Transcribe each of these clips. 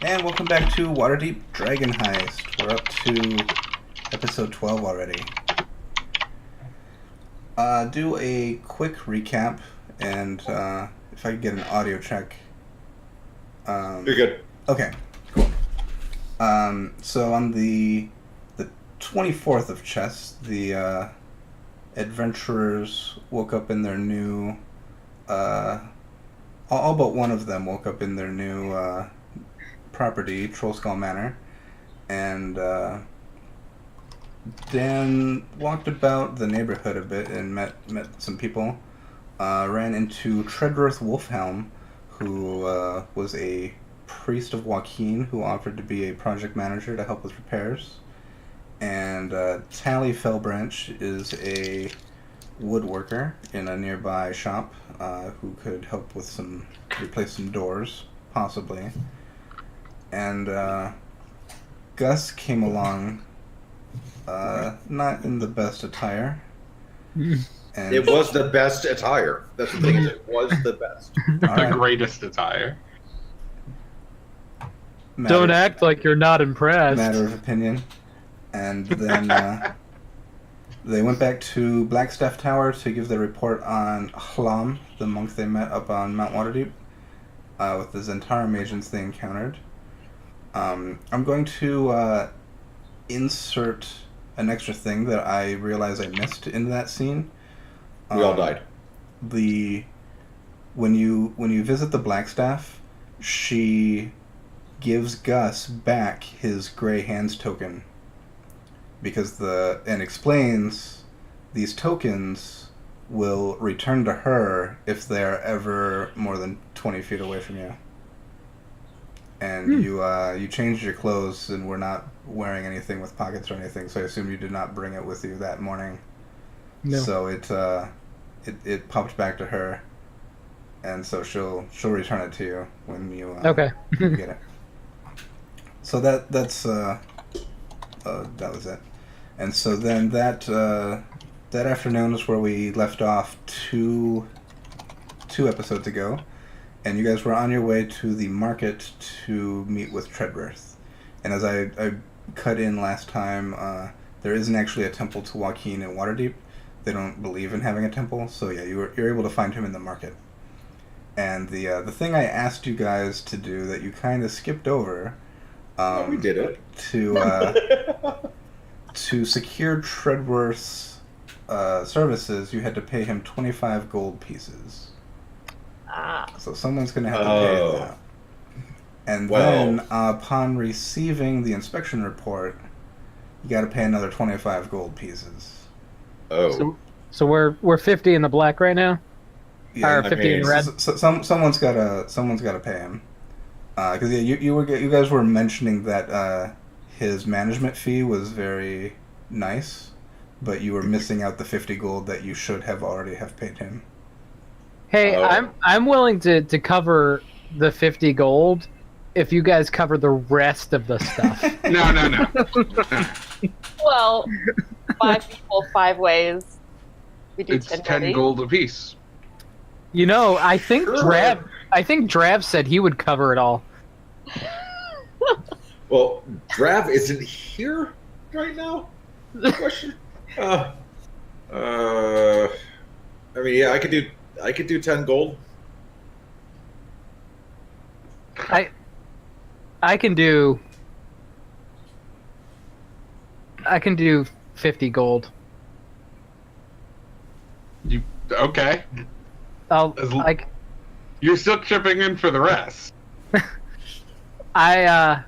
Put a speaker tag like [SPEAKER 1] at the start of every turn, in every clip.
[SPEAKER 1] And welcome back to Waterdeep Dragon Heist. We're up to episode 12 already. Do a quick recap, and if I could get an audio check.
[SPEAKER 2] You're good.
[SPEAKER 1] Okay, cool. So on the 24th of chess, the adventurers woke up in their new... all but one of them woke up in their new property, Trollskull Manor, and Dan walked about the neighborhood a bit and met some people. Ran into Treadworth Wolfhelm, who was a priest of Joaquin who offered to be a project manager to help with repairs. And Tally Fellbranch is a woodworker in a nearby shop who could help with replace some doors, possibly. And Gus came along, not in the best attire. And
[SPEAKER 2] It was the best attire. That's the thing, is it was the best.
[SPEAKER 3] The greatest attire.
[SPEAKER 4] Don't act like you're not impressed.
[SPEAKER 1] Matter of opinion. And then they went back to Blackstaff Tower to give their report on Hlam, the monk they met up on Mount Waterdeep, with the Zentarum agents they encountered. I'm going to insert an extra thing that I realize I missed in that scene.
[SPEAKER 2] We all died.
[SPEAKER 1] When you visit the Blackstaff, she gives Gus back his Grey Hands token, and explains these tokens will return to her if they're ever more than 20 feet away from you. And you changed your clothes and were not wearing anything with pockets or anything, so I assume you did not bring it with you that morning.
[SPEAKER 4] No.
[SPEAKER 1] So it popped back to her, and so she'll return it to you when you
[SPEAKER 4] Okay.
[SPEAKER 1] you get it. So that's that was it. And so then that afternoon is where we left off two episodes ago, and you guys were on your way to the market to meet with Treadworth. And as I cut in last time, there isn't actually a temple to Joaquin in Waterdeep. They don't believe in having a temple, so yeah, you're able to find him in the market. And the thing I asked you guys to do that you kind of skipped over.
[SPEAKER 2] We did it.
[SPEAKER 1] To secure Treadworth's services, you had to pay him 25 gold pieces. So someone's going to have to pay that. And then, upon receiving the inspection report, you got to pay another 25 gold pieces.
[SPEAKER 2] Oh.
[SPEAKER 4] So we're 50 in the black right now?
[SPEAKER 1] Yeah,
[SPEAKER 4] Or 50 in red?
[SPEAKER 1] Someone's got to pay him. Because you guys were mentioning that his management fee was very nice, but you were missing out the 50 gold that you should have already have paid him.
[SPEAKER 4] Hey, I'm willing to cover the 50 gold if you guys cover the rest of the stuff.
[SPEAKER 3] No.
[SPEAKER 5] Well, 5 people, 5 ways. We do
[SPEAKER 3] It's 10
[SPEAKER 5] ready.
[SPEAKER 3] gold apiece.
[SPEAKER 4] You know, I think
[SPEAKER 2] Sure.
[SPEAKER 4] Drav said he would cover it all.
[SPEAKER 2] Well, Drav isn't here right now? Question. I mean, yeah, I could do 10 gold.
[SPEAKER 4] I can do 50 gold.
[SPEAKER 3] Okay.
[SPEAKER 4] I'll
[SPEAKER 3] As-
[SPEAKER 4] like
[SPEAKER 3] You're still chipping in for the rest.
[SPEAKER 4] I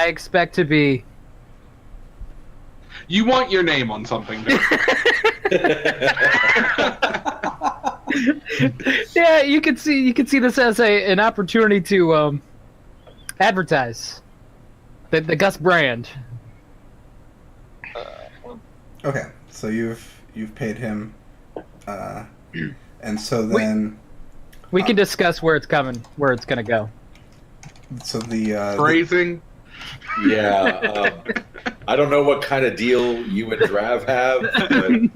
[SPEAKER 4] expect to be.
[SPEAKER 3] You want your name on something, don't you?
[SPEAKER 4] Yeah, you could see this as an opportunity to advertise the Gus brand.
[SPEAKER 1] Okay, so you've paid him, and so then
[SPEAKER 4] We can discuss where it's gonna go.
[SPEAKER 1] so the
[SPEAKER 3] Phrasing.
[SPEAKER 2] Yeah. I don't know what kind of deal you and Drav have, but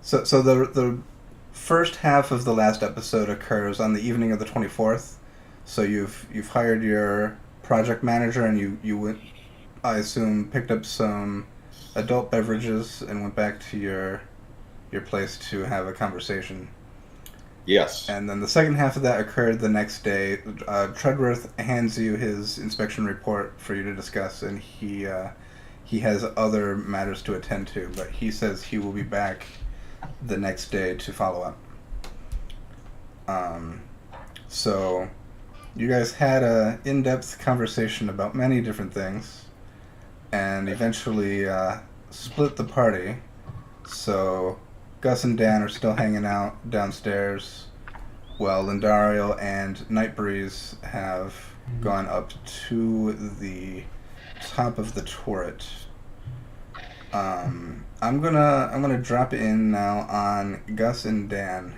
[SPEAKER 1] So the first half of the last episode occurs on the evening of the 24th. So you've hired your project manager, and you went, I assume, picked up some adult beverages and went back to your place to have a conversation.
[SPEAKER 2] Yes.
[SPEAKER 1] And then the second half of that occurred the next day. Treadworth hands you his inspection report for you to discuss, and he has other matters to attend to, but he says he will be back the next day to follow up. So you guys had a in-depth conversation about many different things, and eventually split the party. So Gus and Dan are still hanging out downstairs, while Lindario and Nightbreeze have gone up to the top of the turret. I'm gonna drop in now on Gus and Dan.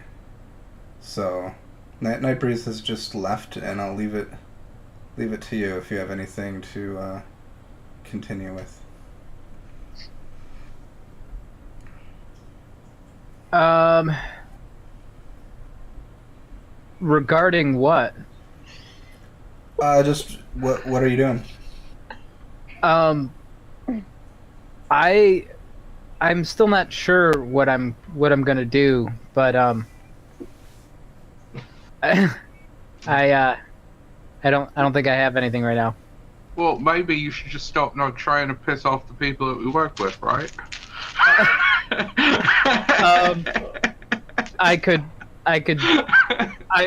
[SPEAKER 1] So Nightbreeze has just left, and I'll leave it to you if you have anything to continue with.
[SPEAKER 4] Regarding what?
[SPEAKER 1] Just what are you doing?
[SPEAKER 4] I'm still not sure what I'm gonna do, but I don't think I have anything right now.
[SPEAKER 3] Well, maybe you should just stop not trying to piss off the people that we work with, right?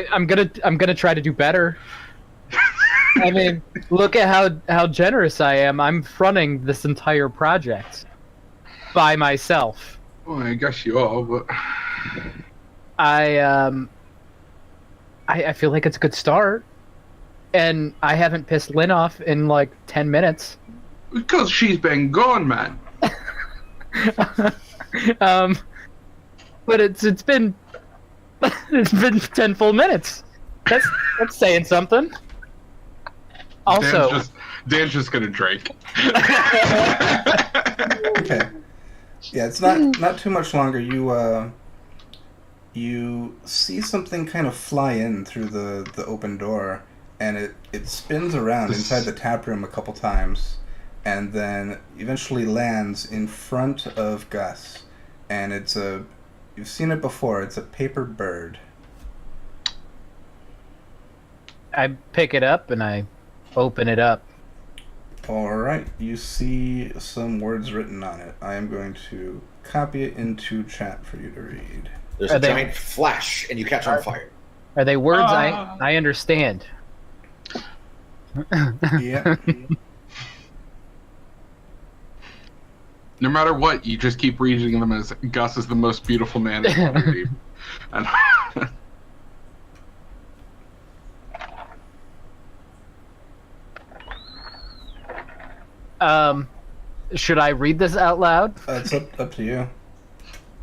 [SPEAKER 4] I'm gonna try to do better. I mean, look at how generous I am. I'm fronting this entire project by myself.
[SPEAKER 3] Well, I guess you are, but
[SPEAKER 4] I feel like it's a good start, and I haven't pissed Lynn off in like 10 minutes.
[SPEAKER 3] because she's been gone, man.
[SPEAKER 4] But it's been 10 full minutes. That's saying something. Also,
[SPEAKER 3] Dan's just gonna drink.
[SPEAKER 1] Okay. Yeah, it's not too much longer. You see something kind of fly in through the open door, and it spins around inside the tap room a couple times, and then eventually lands in front of Gus. And you've seen it before. It's a paper bird.
[SPEAKER 4] I pick it up and I open it up.
[SPEAKER 1] All right, you see some words written on it. I am going to copy it into chat for you to read.
[SPEAKER 2] There's a giant flash, and you catch on fire.
[SPEAKER 4] Are they words I understand?
[SPEAKER 1] Yeah.
[SPEAKER 3] No matter what, you just keep reading them as Gus is the most beautiful man in Waterdeep. And
[SPEAKER 4] Should I read this out loud?
[SPEAKER 1] It's up to you.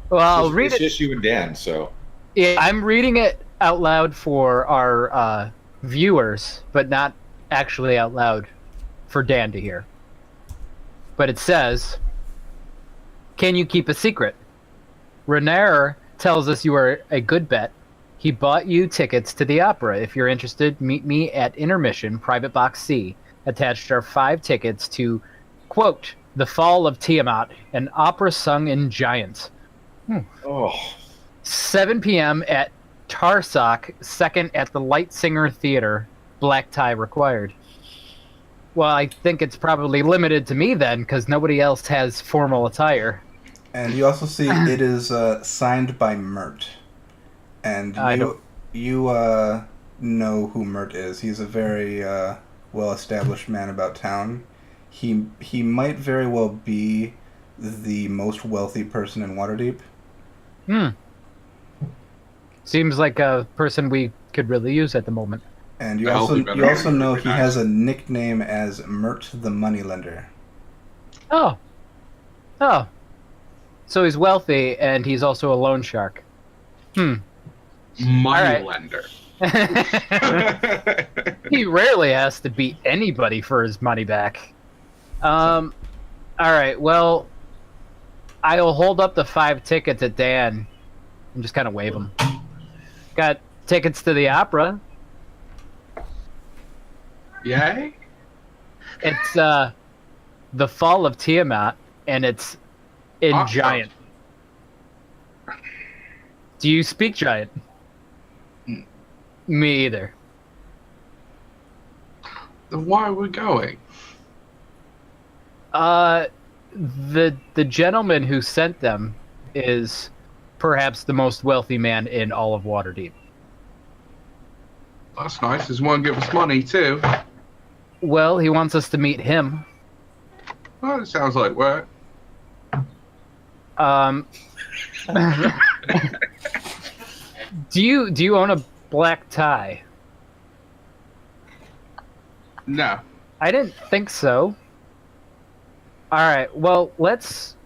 [SPEAKER 4] Well, I'll read
[SPEAKER 2] It's
[SPEAKER 4] it.
[SPEAKER 2] just you and Dan, so.
[SPEAKER 4] Yeah, I'm reading it out loud for our viewers, but not actually out loud for Dan to hear. But it says, "Can you keep a secret? Renaer tells us you are a good bet. He bought you tickets to the opera. If you're interested, meet me at intermission, private box C. Attached are 5 tickets to, quote, The Fall of Tiamat, an opera sung in giants.
[SPEAKER 2] Oh.
[SPEAKER 4] 7 p.m. at Tarsak, second at the Light Singer Theater. Black tie required." Well, I think it's probably limited to me then, because nobody else has formal attire.
[SPEAKER 1] And you also see it is signed by Mert. And you know who Mert is. He's a very well-established man about town. He might very well be the most wealthy person in Waterdeep.
[SPEAKER 4] Seems like a person we could really use at the moment.
[SPEAKER 1] And you also know he has a nickname as Mert the Moneylender.
[SPEAKER 4] Oh. So he's wealthy, and he's also a loan shark.
[SPEAKER 3] Moneylender.
[SPEAKER 4] He rarely has to beat anybody for his money back. All right, well, I'll hold up the 5 tickets at Dan. and just kind of wave them. Got tickets to the opera.
[SPEAKER 3] Yay?
[SPEAKER 4] It's The Fall of Tiamat, and it's in
[SPEAKER 3] Awesome.
[SPEAKER 4] Giant. Do you speak Giant? Me either.
[SPEAKER 3] Then why are we going?
[SPEAKER 4] The gentleman who sent them is perhaps the most wealthy man in all of Waterdeep.
[SPEAKER 3] That's nice. Does one give us money too?
[SPEAKER 4] Well, he wants us to meet him.
[SPEAKER 3] Well, it sounds like work.
[SPEAKER 4] Do you own a black tie?
[SPEAKER 3] No.
[SPEAKER 4] I didn't think so. All right. Well, let's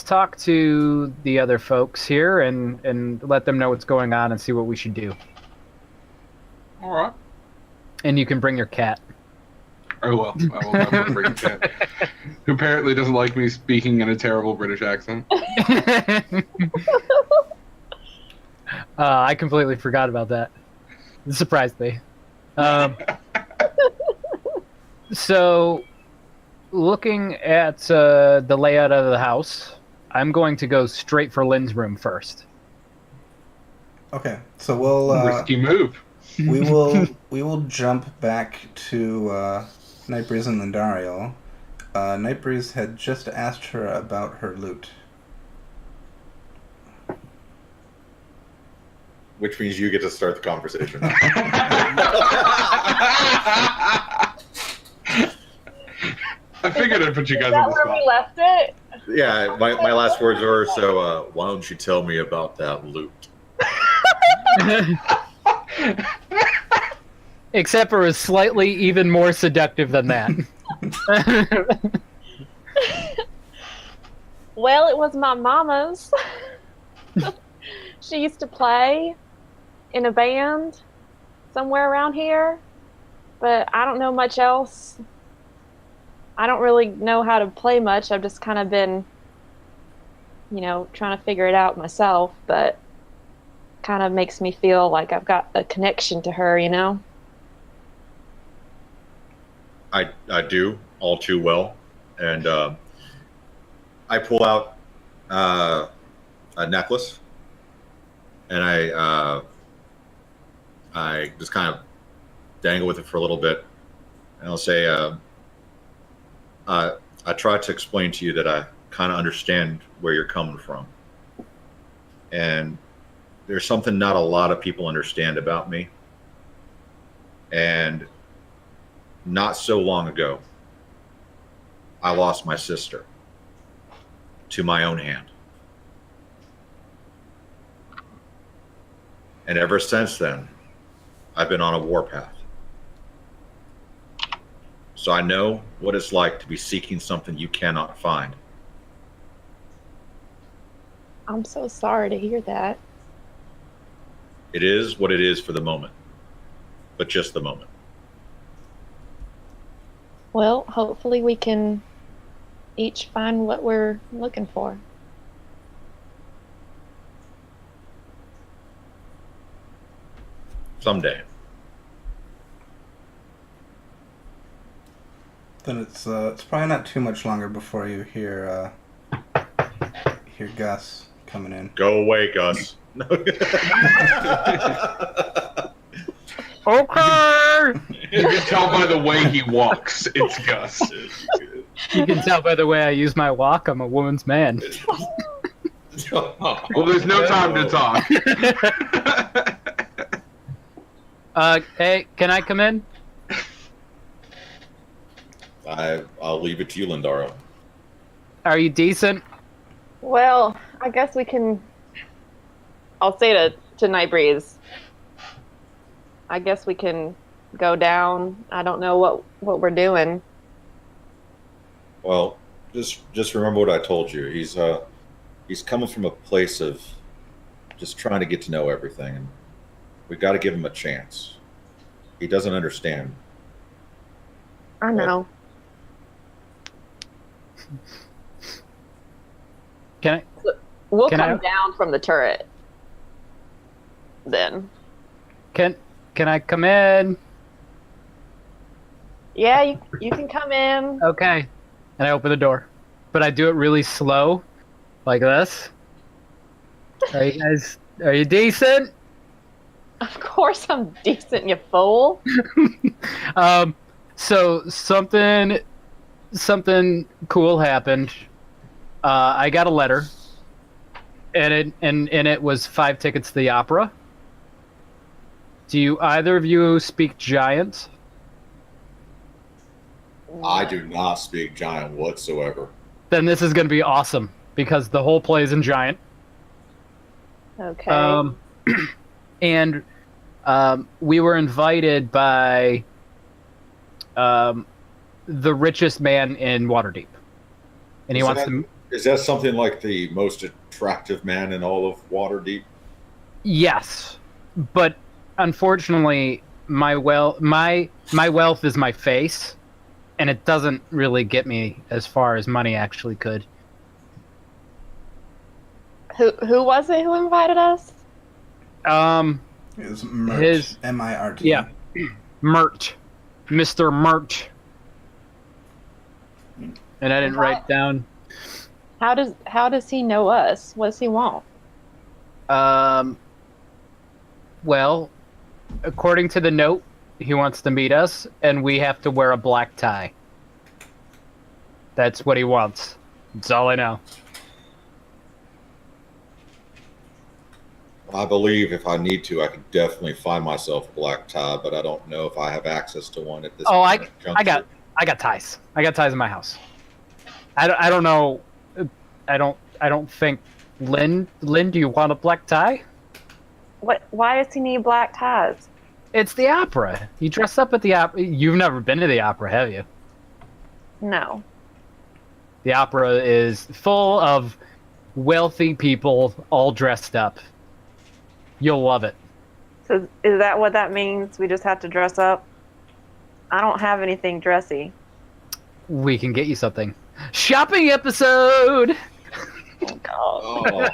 [SPEAKER 4] talk to the other folks here and let them know what's going on and see what we should do.
[SPEAKER 3] All right.
[SPEAKER 4] And you can bring your cat.
[SPEAKER 3] Oh well, I will definitely bring a cat. Who apparently doesn't like me speaking in a terrible British accent.
[SPEAKER 4] I completely forgot about that. It surprised me. So, looking at the layout of the house, I'm going to go straight for Lynn's room first.
[SPEAKER 1] Okay, so we'll
[SPEAKER 3] Risky move.
[SPEAKER 1] we will jump back to Nightbreeze and Lindario. Nightbreeze had just asked her about her loot.
[SPEAKER 2] Which means you get to start the conversation.
[SPEAKER 3] I figured I'd put you guys
[SPEAKER 5] Is
[SPEAKER 3] on
[SPEAKER 5] that
[SPEAKER 3] the
[SPEAKER 5] where
[SPEAKER 3] spot.
[SPEAKER 5] we left it?
[SPEAKER 2] Yeah, my last words were, so why don't you tell me about that loot?
[SPEAKER 4] Except for it was slightly even more seductive than that.
[SPEAKER 5] Well, it was my mama's. She used to play in a band somewhere around here, but I don't know much else. I don't really know how to play much. I've just kind of been, trying to figure it out myself, but kind of makes me feel like I've got a connection to her,
[SPEAKER 2] I do all too well, and I pull out a necklace, and I just kind of dangle with it for a little bit, and I'll say, I tried to explain to you that I kind of understand where you're coming from, and there's something not a lot of people understand about me, and not so long ago, I lost my sister to my own hand. And ever since then, I've been on a warpath. So I know what it's like to be seeking something you cannot find.
[SPEAKER 5] I'm so sorry to hear that.
[SPEAKER 2] It is what it is for the moment, but just the moment.
[SPEAKER 5] Well, hopefully we can each find what we're looking for.
[SPEAKER 2] Someday.
[SPEAKER 1] Then it's probably not too much longer before you hear Gus coming in.
[SPEAKER 2] Go away, Gus.
[SPEAKER 4] Okay!
[SPEAKER 3] You can tell by the way he walks, it's Gus.
[SPEAKER 4] You can tell by the way I use my walk, I'm a woman's man.
[SPEAKER 3] Well, there's no time to talk.
[SPEAKER 4] Hey, can I come in?
[SPEAKER 2] I'll leave it to you, Lindaro.
[SPEAKER 4] Are you decent?
[SPEAKER 5] Well, I guess we can. I'll say to Nightbreeze. I guess we can go down. I don't know what we're doing.
[SPEAKER 2] Well, just remember what I told you. He's coming from a place of just trying to get to know everything, and we've got to give him a chance. He doesn't understand.
[SPEAKER 5] I know.
[SPEAKER 4] Can I?
[SPEAKER 5] We'll
[SPEAKER 4] Can
[SPEAKER 5] come
[SPEAKER 4] I-
[SPEAKER 5] down from the turret. then.
[SPEAKER 4] Can I come in?
[SPEAKER 5] Yeah, you can come in.
[SPEAKER 4] Okay. And I open the door. But I do it really slow. Like this. Are you decent?
[SPEAKER 5] Of course I'm decent, you fool.
[SPEAKER 4] So something cool happened. I got a letter. And it was 5 tickets to the opera. Do you either of you speak Giant?
[SPEAKER 2] I do not speak Giant whatsoever.
[SPEAKER 4] Then this is going to be awesome because the whole play is in Giant.
[SPEAKER 5] Okay.
[SPEAKER 4] And we were invited by the richest man in Waterdeep, and he wants to.
[SPEAKER 2] Is that something like the most attractive man in all of Waterdeep?
[SPEAKER 4] Yes, but unfortunately, my wealth is my face, and it doesn't really get me as far as money actually could.
[SPEAKER 5] Who was it who invited us?
[SPEAKER 1] It was Mert. M-I-R-T.
[SPEAKER 4] Yeah, Mert, Mr. Mert, and I didn't write down.
[SPEAKER 5] How does he know us? What does he want?
[SPEAKER 4] Well, according to the note, he wants to meet us, and we have to wear a black tie. That's what he wants. That's all I know.
[SPEAKER 2] I believe if I need to, I could definitely find myself a black tie, but I don't know if I have access to one at this.
[SPEAKER 4] Oh, I
[SPEAKER 2] juncture.
[SPEAKER 4] got ties. I got ties in my house. I don't know. I don't think. Lynn, do you want a black tie?
[SPEAKER 5] What? Why does he need black ties?
[SPEAKER 4] It's the opera. You dress up at the opera. You've never been to the opera, have you?
[SPEAKER 5] No.
[SPEAKER 4] The opera is full of wealthy people all dressed up. You'll love it.
[SPEAKER 5] So is that what that means? We just have to dress up? I don't have anything dressy.
[SPEAKER 4] We can get you something. Shopping episode!
[SPEAKER 5] Oh, God.
[SPEAKER 2] Oh,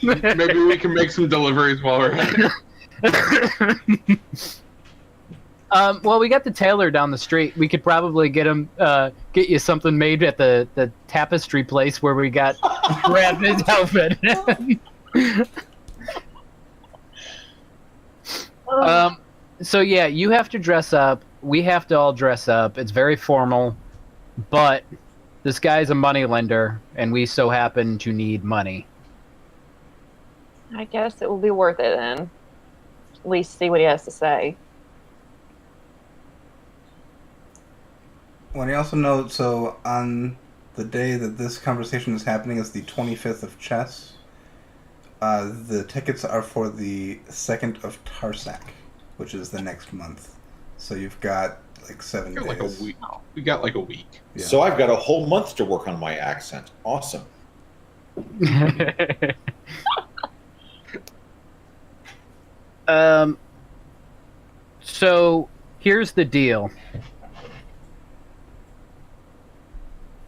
[SPEAKER 3] Maybe we can make some deliveries while we're at it.
[SPEAKER 4] Well, we got the tailor down the street. We could probably get you something made at the tapestry place where we got Bradman's outfit. So yeah, you have to dress up. We have to all dress up. It's very formal, but this guy's a moneylender, and we so happen to need money.
[SPEAKER 5] I guess it will be worth it then. At least see what he has to say.
[SPEAKER 1] Well, you also know, so on the day that this conversation is happening is the 25th of chess. The tickets are for the 2nd of Tarsak, which is the next month. So you've got like 7 days.
[SPEAKER 3] Like a week. We got like a week.
[SPEAKER 1] Yeah.
[SPEAKER 2] So I've got a whole month to work on my accent. Awesome.
[SPEAKER 4] So here's the deal.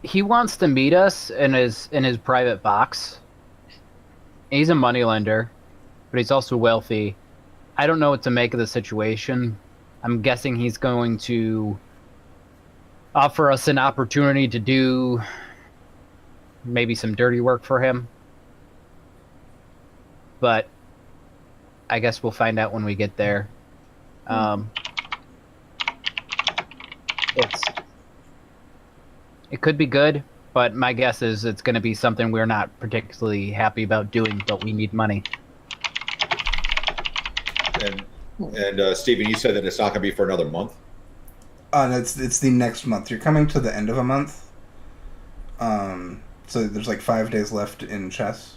[SPEAKER 4] He wants to meet us in his private box. He's a moneylender, but he's also wealthy. I don't know what to make of the situation. I'm guessing he's going to offer us an opportunity to do maybe some dirty work for him. But I guess we'll find out when we get there. It could be good, but my guess is it's going to be something we're not particularly happy about doing, but we need money.
[SPEAKER 2] And Stephen, you said that it's not going to be for another month?
[SPEAKER 1] It's the next month. You're coming to the end of a month. So there's like 5 days left in chess.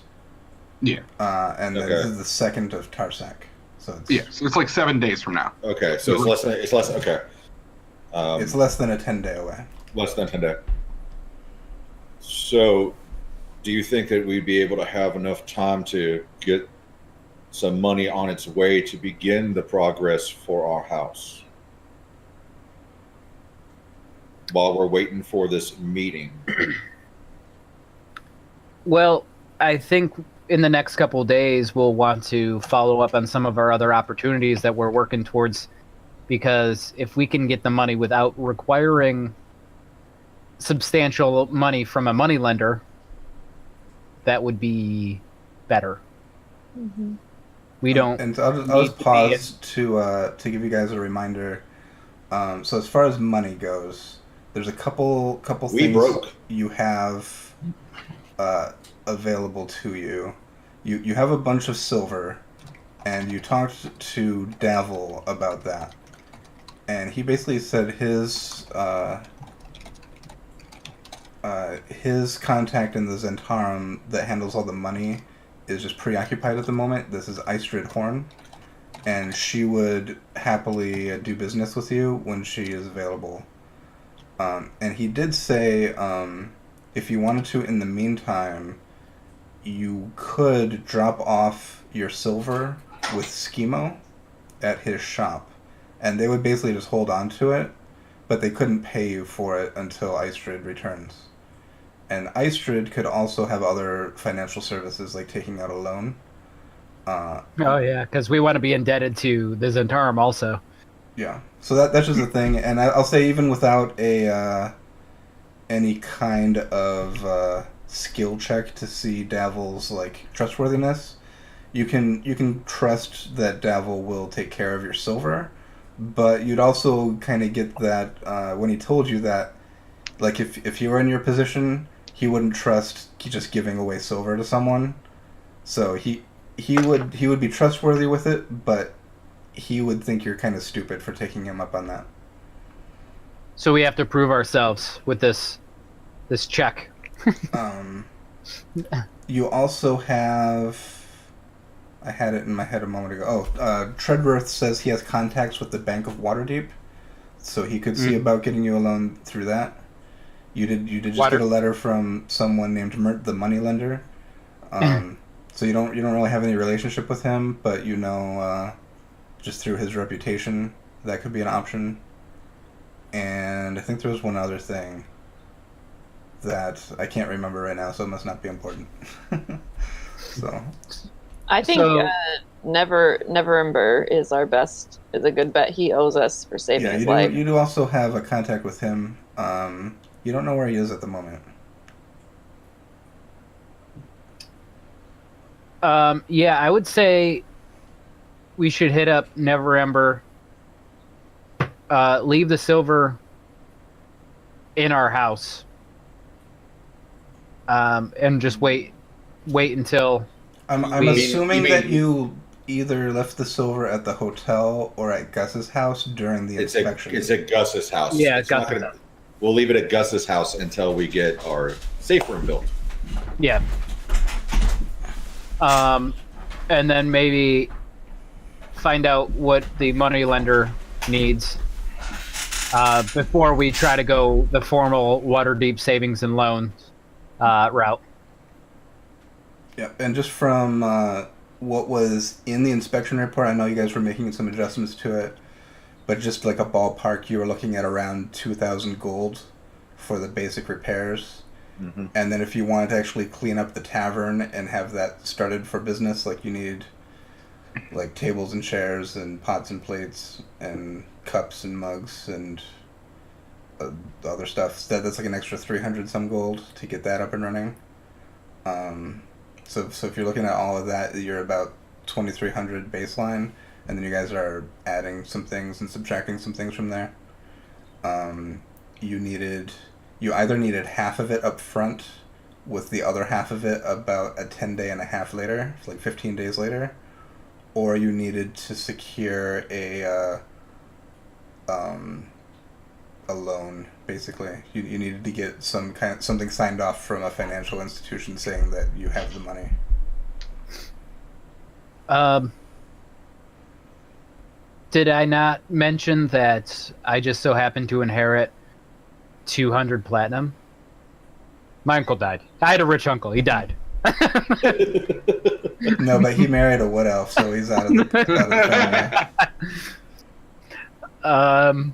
[SPEAKER 3] Yeah.
[SPEAKER 1] And then this is the 2nd of Tarsak. So
[SPEAKER 3] it's like 7 days from now.
[SPEAKER 2] Okay, so it's less. Okay.
[SPEAKER 1] It's less than a 10-day away.
[SPEAKER 2] Less than 10 days. So, do you think that we'd be able to have enough time to get some money on its way to begin the progress for our house while we're waiting for this meeting?
[SPEAKER 4] Well, I think in the next couple of days, we'll want to follow up on some of our other opportunities that we're working towards, because if we can get the money without requiring substantial money from a moneylender, that would be better.
[SPEAKER 5] Mm-hmm.
[SPEAKER 4] We don't.
[SPEAKER 1] And I'll just pause to give you guys a reminder. So as far as money goes, there's a couple things you have available to you. You have a bunch of silver, and you talked to Davil about that, and he basically said his contact in the Zentarum that handles all the money is just preoccupied at the moment. This is Istrid Horn, and she would happily do business with you when she is available. And he did say if you wanted to, in the meantime, you could drop off your silver with Schemo at his shop, and they would basically just hold on to it, but they couldn't pay you for it until Istrid returns. And Istrid could also have other financial services, like taking out a loan.
[SPEAKER 4] Oh yeah, because we want to be indebted to the Zentarum also.
[SPEAKER 1] Yeah, so that's just a thing, and I'll say even without any kind of skill check to see Davil's like trustworthiness, you can trust that Davil will take care of your silver, but you'd also kind of get that when he told you that, like if you were in your position, he wouldn't trust just giving away silver to someone, so he would be trustworthy with it, but he would think you're kind of stupid for taking him up on that.
[SPEAKER 4] So we have to prove ourselves with this check.
[SPEAKER 1] You also have... I had it in my head a moment ago. Treadworth says he has contacts with the Bank of Waterdeep, so he could see about getting you a loan through that. You did just get a letter from someone named Mert, the moneylender. So you don't really have any relationship with him, but you know, just through his reputation, that could be an option. And I think there was one other thing that I can't remember right now, so it must not be important. So
[SPEAKER 5] I think Neverember is a good bet. He owes us for saving his life.
[SPEAKER 1] You do also have a contact with him. You don't know where he is at the moment.
[SPEAKER 4] Yeah, I would say we should hit up Neverember, leave the silver in our house, and just wait until...
[SPEAKER 1] I'm assuming that you either left the silver at the hotel or at Gus's house during the inspection.
[SPEAKER 2] It's at Gus's house.
[SPEAKER 4] Yeah, Gus's house.
[SPEAKER 2] We'll leave it at Gus's house until we get our safe room built.
[SPEAKER 4] Yeah. And then maybe find out what the moneylender needs before we try to go the formal Waterdeep savings and loans route.
[SPEAKER 1] Yeah, and just from what was in the inspection report, I know you guys were making some adjustments to it, but just like a ballpark, you were looking at around 2,000 gold for the basic repairs. Mm-hmm. And then if you wanted to actually clean up the tavern and have that started for business, like you need like tables and chairs and pots and plates and cups and mugs and other stuff. That's like an extra 300 some gold to get that up and running. So if you're looking at all of that, you're about 2,300 baseline, and then you guys are adding some things and subtracting some things from there. You either needed half of it up front, with the other half of it about a 10-day and a half later, like 15 days later, or you needed to secure a loan. Basically, you needed to get something signed off from a financial institution saying that you have the money.
[SPEAKER 4] Did I not mention that I just so happened to inherit 200 platinum? My uncle died. I had a rich uncle. He died.
[SPEAKER 1] No, but he married a wood elf, so he's out of the family.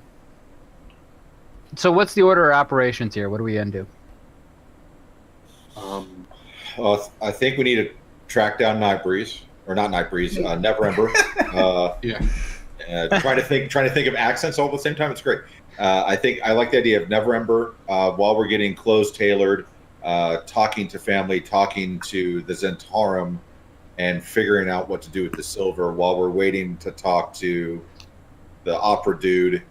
[SPEAKER 4] So what's the order of operations here? What do we undo?
[SPEAKER 2] I think we need to track down Night Breeze, or not Night Breeze, Neverember.
[SPEAKER 3] Yeah.
[SPEAKER 2] Trying to think of accents all at the same time. It's great. I like the idea of Neverember while we're getting clothes tailored, talking to family, talking to the Zentarum, and figuring out what to do with the silver while we're waiting to talk to the opera dude.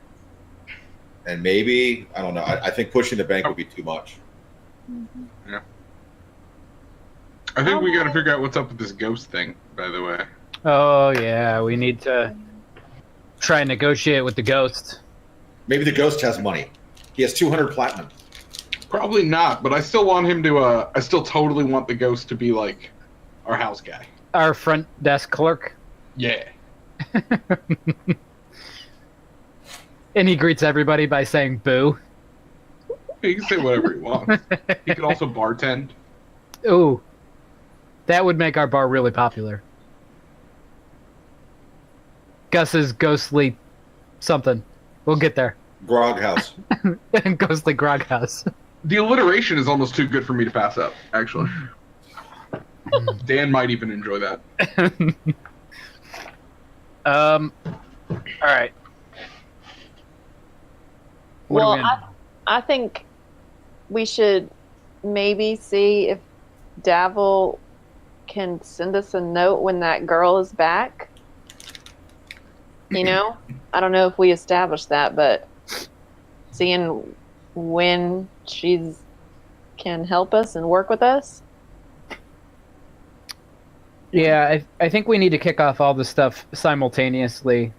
[SPEAKER 2] And maybe, I don't know, I think pushing the bank would be too much.
[SPEAKER 3] Yeah. I think we got to figure out what's up with this ghost thing, by the way.
[SPEAKER 4] Oh yeah, we need to try and negotiate with the ghost.
[SPEAKER 2] Maybe the ghost has money. He has 200 platinum.
[SPEAKER 3] Probably not, but I still want him to, I still totally want the ghost to be like our house guy.
[SPEAKER 4] Our front desk clerk.
[SPEAKER 3] Yeah.
[SPEAKER 4] And he greets everybody by saying boo.
[SPEAKER 3] He can say whatever he wants. He could also bartend.
[SPEAKER 4] Ooh. That would make our bar really popular. Gus's ghostly something. We'll get there.
[SPEAKER 2] Grog House.
[SPEAKER 4] Ghostly grog house.
[SPEAKER 3] The alliteration is almost too good for me to pass up, actually. Dan might even enjoy that.
[SPEAKER 4] All right. What
[SPEAKER 5] Well,
[SPEAKER 4] are we gonna do?
[SPEAKER 5] I think we should maybe see if Davil can send us a note when that girl is back. You know? I don't know if we established that, but seeing when she's can help us and work with us.
[SPEAKER 4] Yeah, I think we need to kick off all this stuff simultaneously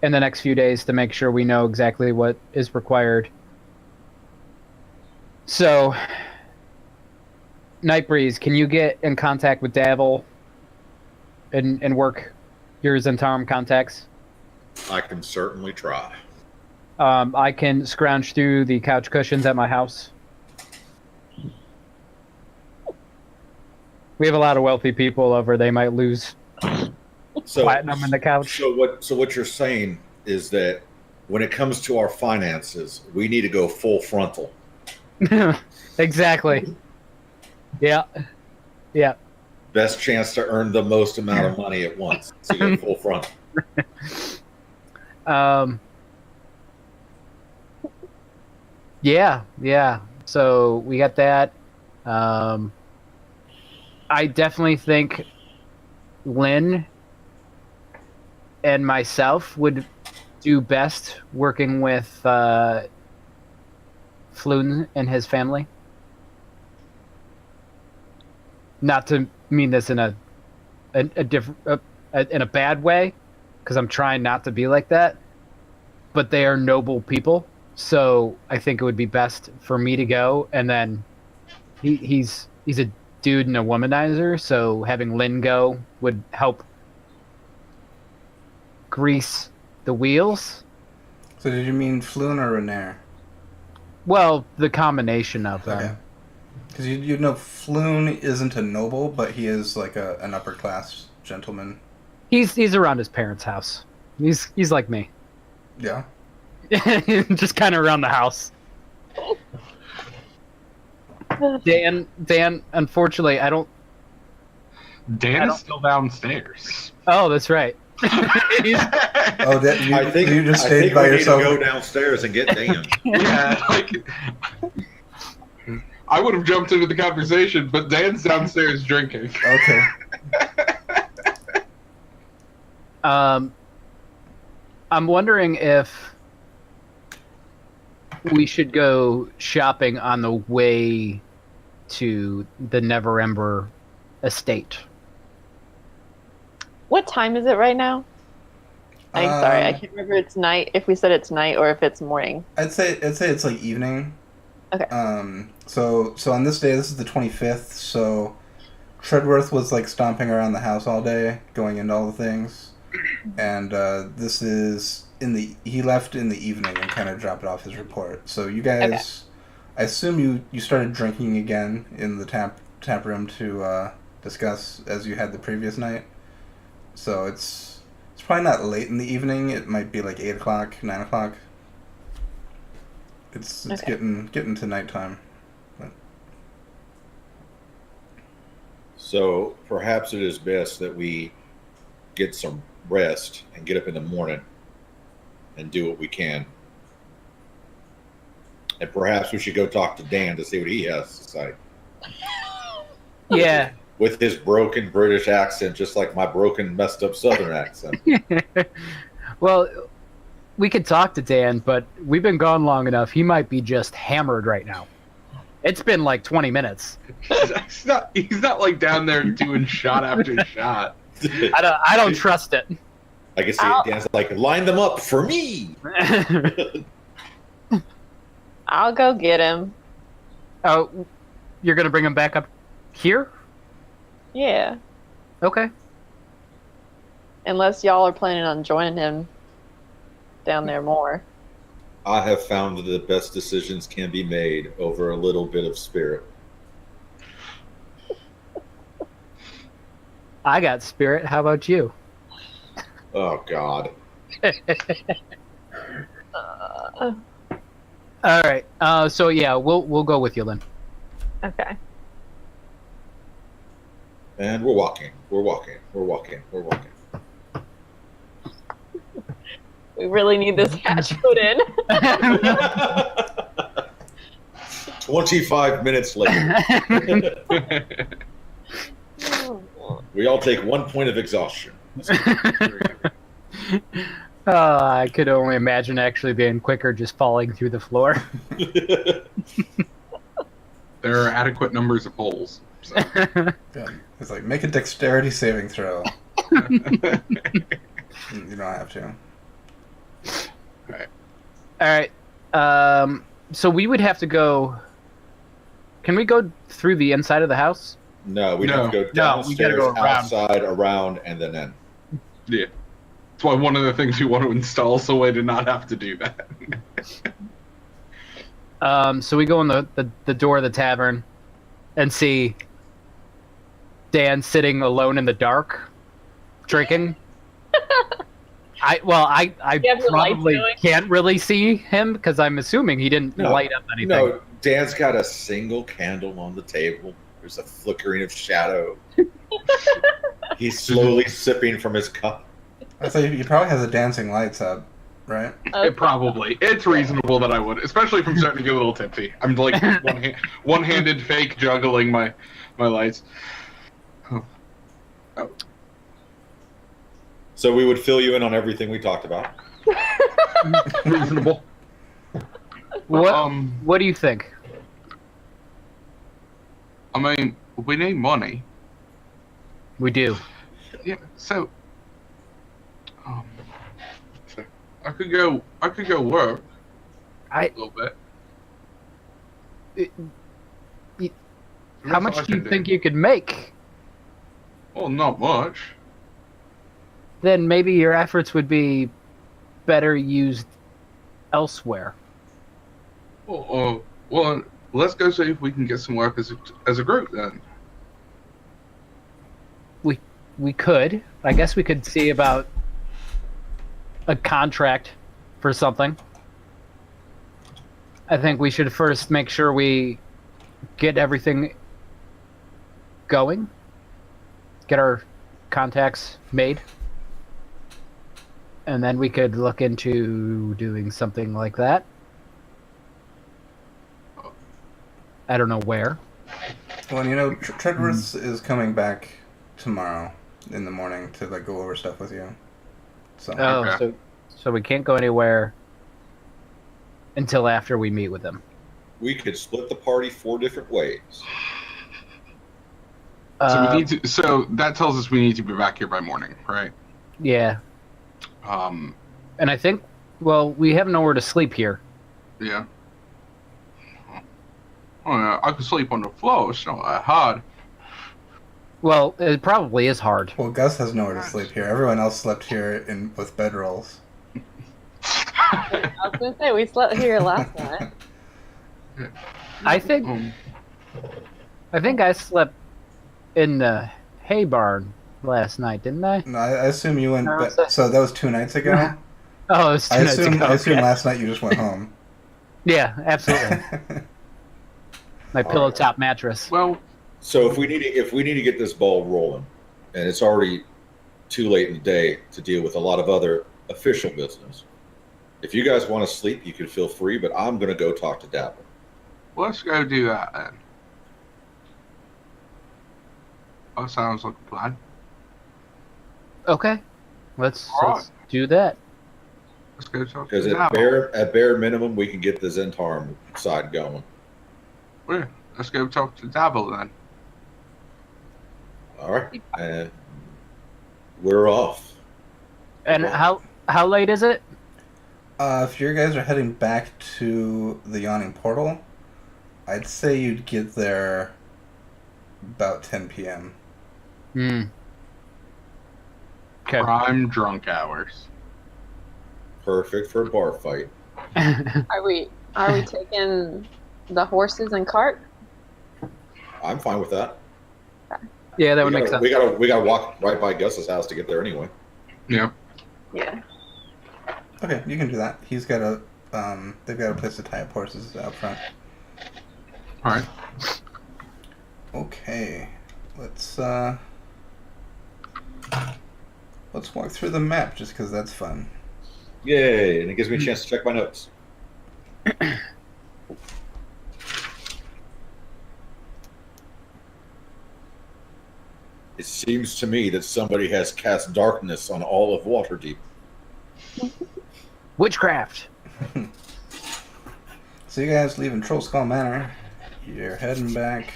[SPEAKER 4] in the next few days to make sure we know exactly what is required. So, Nightbreeze, can you get in contact with Davil and work your Zentarum contacts?
[SPEAKER 2] I can certainly try.
[SPEAKER 4] I can scrounge through the couch cushions at my house. We have a lot of wealthy people over. They might lose platinum in the couch.
[SPEAKER 2] So what you're saying is that when it comes to our finances, we need to go full frontal.
[SPEAKER 4] Exactly. Yeah. Yeah.
[SPEAKER 2] Best chance to earn the most amount of money at once. So you go full frontal.
[SPEAKER 4] Yeah. So we got that. I definitely think Lynn and myself would do best working with Floon and his family. Not to mean this in a bad way, because I'm trying not to be like that. But they are noble people, so I think it would be best for me to go. And then he's a dude and a womanizer, so having Lynn go would help grease the wheels.
[SPEAKER 1] So did you mean Floon or Renair?
[SPEAKER 4] Well, the combination of them.
[SPEAKER 1] Okay. Because you know Floon isn't a noble, but he is like an upper class gentleman.
[SPEAKER 4] He's around his parents' house. He's like me.
[SPEAKER 1] Yeah.
[SPEAKER 4] Just kind of around the house. Dan, unfortunately, I don't.
[SPEAKER 3] Dan is still downstairs.
[SPEAKER 4] Oh, that's right.
[SPEAKER 1] You just
[SPEAKER 2] I
[SPEAKER 1] stayed
[SPEAKER 2] think
[SPEAKER 1] by
[SPEAKER 2] we
[SPEAKER 1] yourself.
[SPEAKER 2] need to go downstairs and get Dan.
[SPEAKER 3] Yeah, like I would have jumped into the conversation, but Dan's downstairs drinking.
[SPEAKER 1] Okay.
[SPEAKER 4] I'm wondering if we should go shopping on the way to the Neverember estate.
[SPEAKER 5] What time is it right now? I'm sorry, I can't remember it's night, if we said it's night or if it's morning.
[SPEAKER 1] I'd say it's like evening.
[SPEAKER 5] Okay.
[SPEAKER 1] So on this day, this is the 25th. So Treadworth was like stomping around the house all day, going into all the things, and this is he left in the evening and kind of dropped off his report. So you guys,
[SPEAKER 5] Okay.
[SPEAKER 1] I assume you started drinking again in the tap room to discuss as you had the previous night. So it's probably not late in the evening. It might be like 8 o'clock, 9 o'clock. It's getting to nighttime. But...
[SPEAKER 2] So perhaps it is best that we get some rest and get up in the morning and do what we can. And perhaps we should go talk to Dan to see what he has to say.
[SPEAKER 4] Yeah.
[SPEAKER 2] With his broken British accent, just like my broken, messed up Southern accent.
[SPEAKER 4] Well, we could talk to Dan, but we've been gone long enough. He might be just hammered right now. It's been like 20 minutes.
[SPEAKER 3] He's not like down there doing shot after shot.
[SPEAKER 4] I don't trust it.
[SPEAKER 2] I can see Dan's like, line them up for me.
[SPEAKER 5] I'll go get him.
[SPEAKER 4] Oh, you're gonna bring him back up here?
[SPEAKER 5] Yeah.
[SPEAKER 4] Okay.
[SPEAKER 5] Unless y'all are planning on joining him down there more.
[SPEAKER 2] I have found that the best decisions can be made over a little bit of spirit.
[SPEAKER 4] I got spirit. How about you?
[SPEAKER 2] Oh, God.
[SPEAKER 4] All right. So yeah, we'll go with you then.
[SPEAKER 5] Okay.
[SPEAKER 2] And we're walking. We're walking. We're walking. We're walking.
[SPEAKER 5] We really need this hatch put in.
[SPEAKER 2] 25 minutes later. We all take 1 point of exhaustion.
[SPEAKER 4] I could only imagine actually being quicker, just falling through the floor.
[SPEAKER 3] There are adequate numbers of holes. So.
[SPEAKER 1] Yeah. It's like, make a dexterity saving throw. You don't have to.
[SPEAKER 4] All right. So we would have to go. Can we go through the inside of the house?
[SPEAKER 2] No, we
[SPEAKER 3] No.
[SPEAKER 2] have to go
[SPEAKER 4] No,
[SPEAKER 2] downstairs,
[SPEAKER 4] we gotta go around.
[SPEAKER 2] outside, around, and then in.
[SPEAKER 3] Yeah. That's why one of the things you want to install is a way to not have to do that.
[SPEAKER 4] So we go in the door of the tavern and see Dan sitting alone in the dark, drinking. I
[SPEAKER 5] You have your lights
[SPEAKER 4] probably
[SPEAKER 5] going?
[SPEAKER 4] can't really see him because I'm assuming he didn't light up anything.
[SPEAKER 2] No, Dan's got a single candle on the table. There's a flickering of shadow. He's slowly sipping from his cup.
[SPEAKER 1] I thought he probably has the dancing lights up, right?
[SPEAKER 3] It probably. It's reasonable that I would, especially if I'm starting to get a little tipsy. I'm like one-handed fake juggling my lights. Oh.
[SPEAKER 2] So we would fill you in on everything we talked about.
[SPEAKER 3] Reasonable.
[SPEAKER 4] What do you think?
[SPEAKER 3] I mean, we need money.
[SPEAKER 4] We do.
[SPEAKER 3] Yeah. So I could go work a little bit.
[SPEAKER 4] How much do you think you could make?
[SPEAKER 3] Well, not much.
[SPEAKER 4] Then maybe your efforts would be better used elsewhere.
[SPEAKER 3] Well, let's go see if we can get some work as a group then.
[SPEAKER 4] We could. I guess we could see about a contract for something. I think we should first make sure we get everything going. Get our contacts made. And then we could look into doing something like that. I don't know where.
[SPEAKER 1] Well, you know, Treadworth is coming back tomorrow in the morning to like go over stuff with you. So
[SPEAKER 3] Okay.
[SPEAKER 4] So we can't go anywhere until after we meet with them.
[SPEAKER 2] We could split the party 4 different ways.
[SPEAKER 3] So that tells us we need to be back here by morning, right?
[SPEAKER 4] Yeah. And I think, well, we have nowhere to sleep here.
[SPEAKER 3] Yeah. Oh, yeah, I could sleep on the floor. It's not that hard.
[SPEAKER 4] Well, it probably is hard.
[SPEAKER 1] Well, Gus has nowhere to sleep here. Everyone else slept here with bedrolls.
[SPEAKER 5] I was gonna say we slept here last night.
[SPEAKER 4] I think I slept in the hay barn last night, didn't I?
[SPEAKER 1] No, I assume you went.
[SPEAKER 4] No,
[SPEAKER 1] So that was 2 nights ago.
[SPEAKER 4] Oh, it was 2 nights ago.
[SPEAKER 1] I assume
[SPEAKER 4] Okay.
[SPEAKER 1] last night you just went home.
[SPEAKER 4] Yeah, absolutely. My pillow top mattress.
[SPEAKER 3] Well,
[SPEAKER 2] So if we need to get this ball rolling, and it's already too late in the day to deal with a lot of other official business. If you guys want to sleep, you can feel free, but I'm going to go talk to Dabble.
[SPEAKER 3] Let's go do that then. That sounds like a plan.
[SPEAKER 4] Okay, let's
[SPEAKER 3] Alright.
[SPEAKER 4] do that.
[SPEAKER 3] Let's go talk
[SPEAKER 2] Because
[SPEAKER 3] to
[SPEAKER 2] at
[SPEAKER 3] Dabble.
[SPEAKER 2] bare minimum, we can get the Zentarum side going.
[SPEAKER 3] Yeah, let's go talk to Dabble then.
[SPEAKER 2] All right, and we're off.
[SPEAKER 4] And how late is it?
[SPEAKER 1] If you guys are heading back to the Yawning Portal, I'd say you'd get there about 10 p.m.
[SPEAKER 4] Hmm. Okay.
[SPEAKER 3] Prime drunk hours.
[SPEAKER 2] Perfect for a bar fight.
[SPEAKER 5] Are we taking the horses and cart?
[SPEAKER 2] I'm fine with that.
[SPEAKER 4] Yeah, that would make sense.
[SPEAKER 2] We gotta walk right by Gus's house to get there anyway.
[SPEAKER 3] Yeah.
[SPEAKER 5] Yeah.
[SPEAKER 1] Okay, you can do that. He's got a, they've got a place to tie up horses out front.
[SPEAKER 3] All right.
[SPEAKER 1] Okay, let's walk through the map just because that's fun.
[SPEAKER 2] Yay! And it gives me a chance to check my notes. It seems to me that somebody has cast darkness on all of Waterdeep.
[SPEAKER 4] Witchcraft.
[SPEAKER 1] So you guys leaving Troll Skull Manor. You're heading back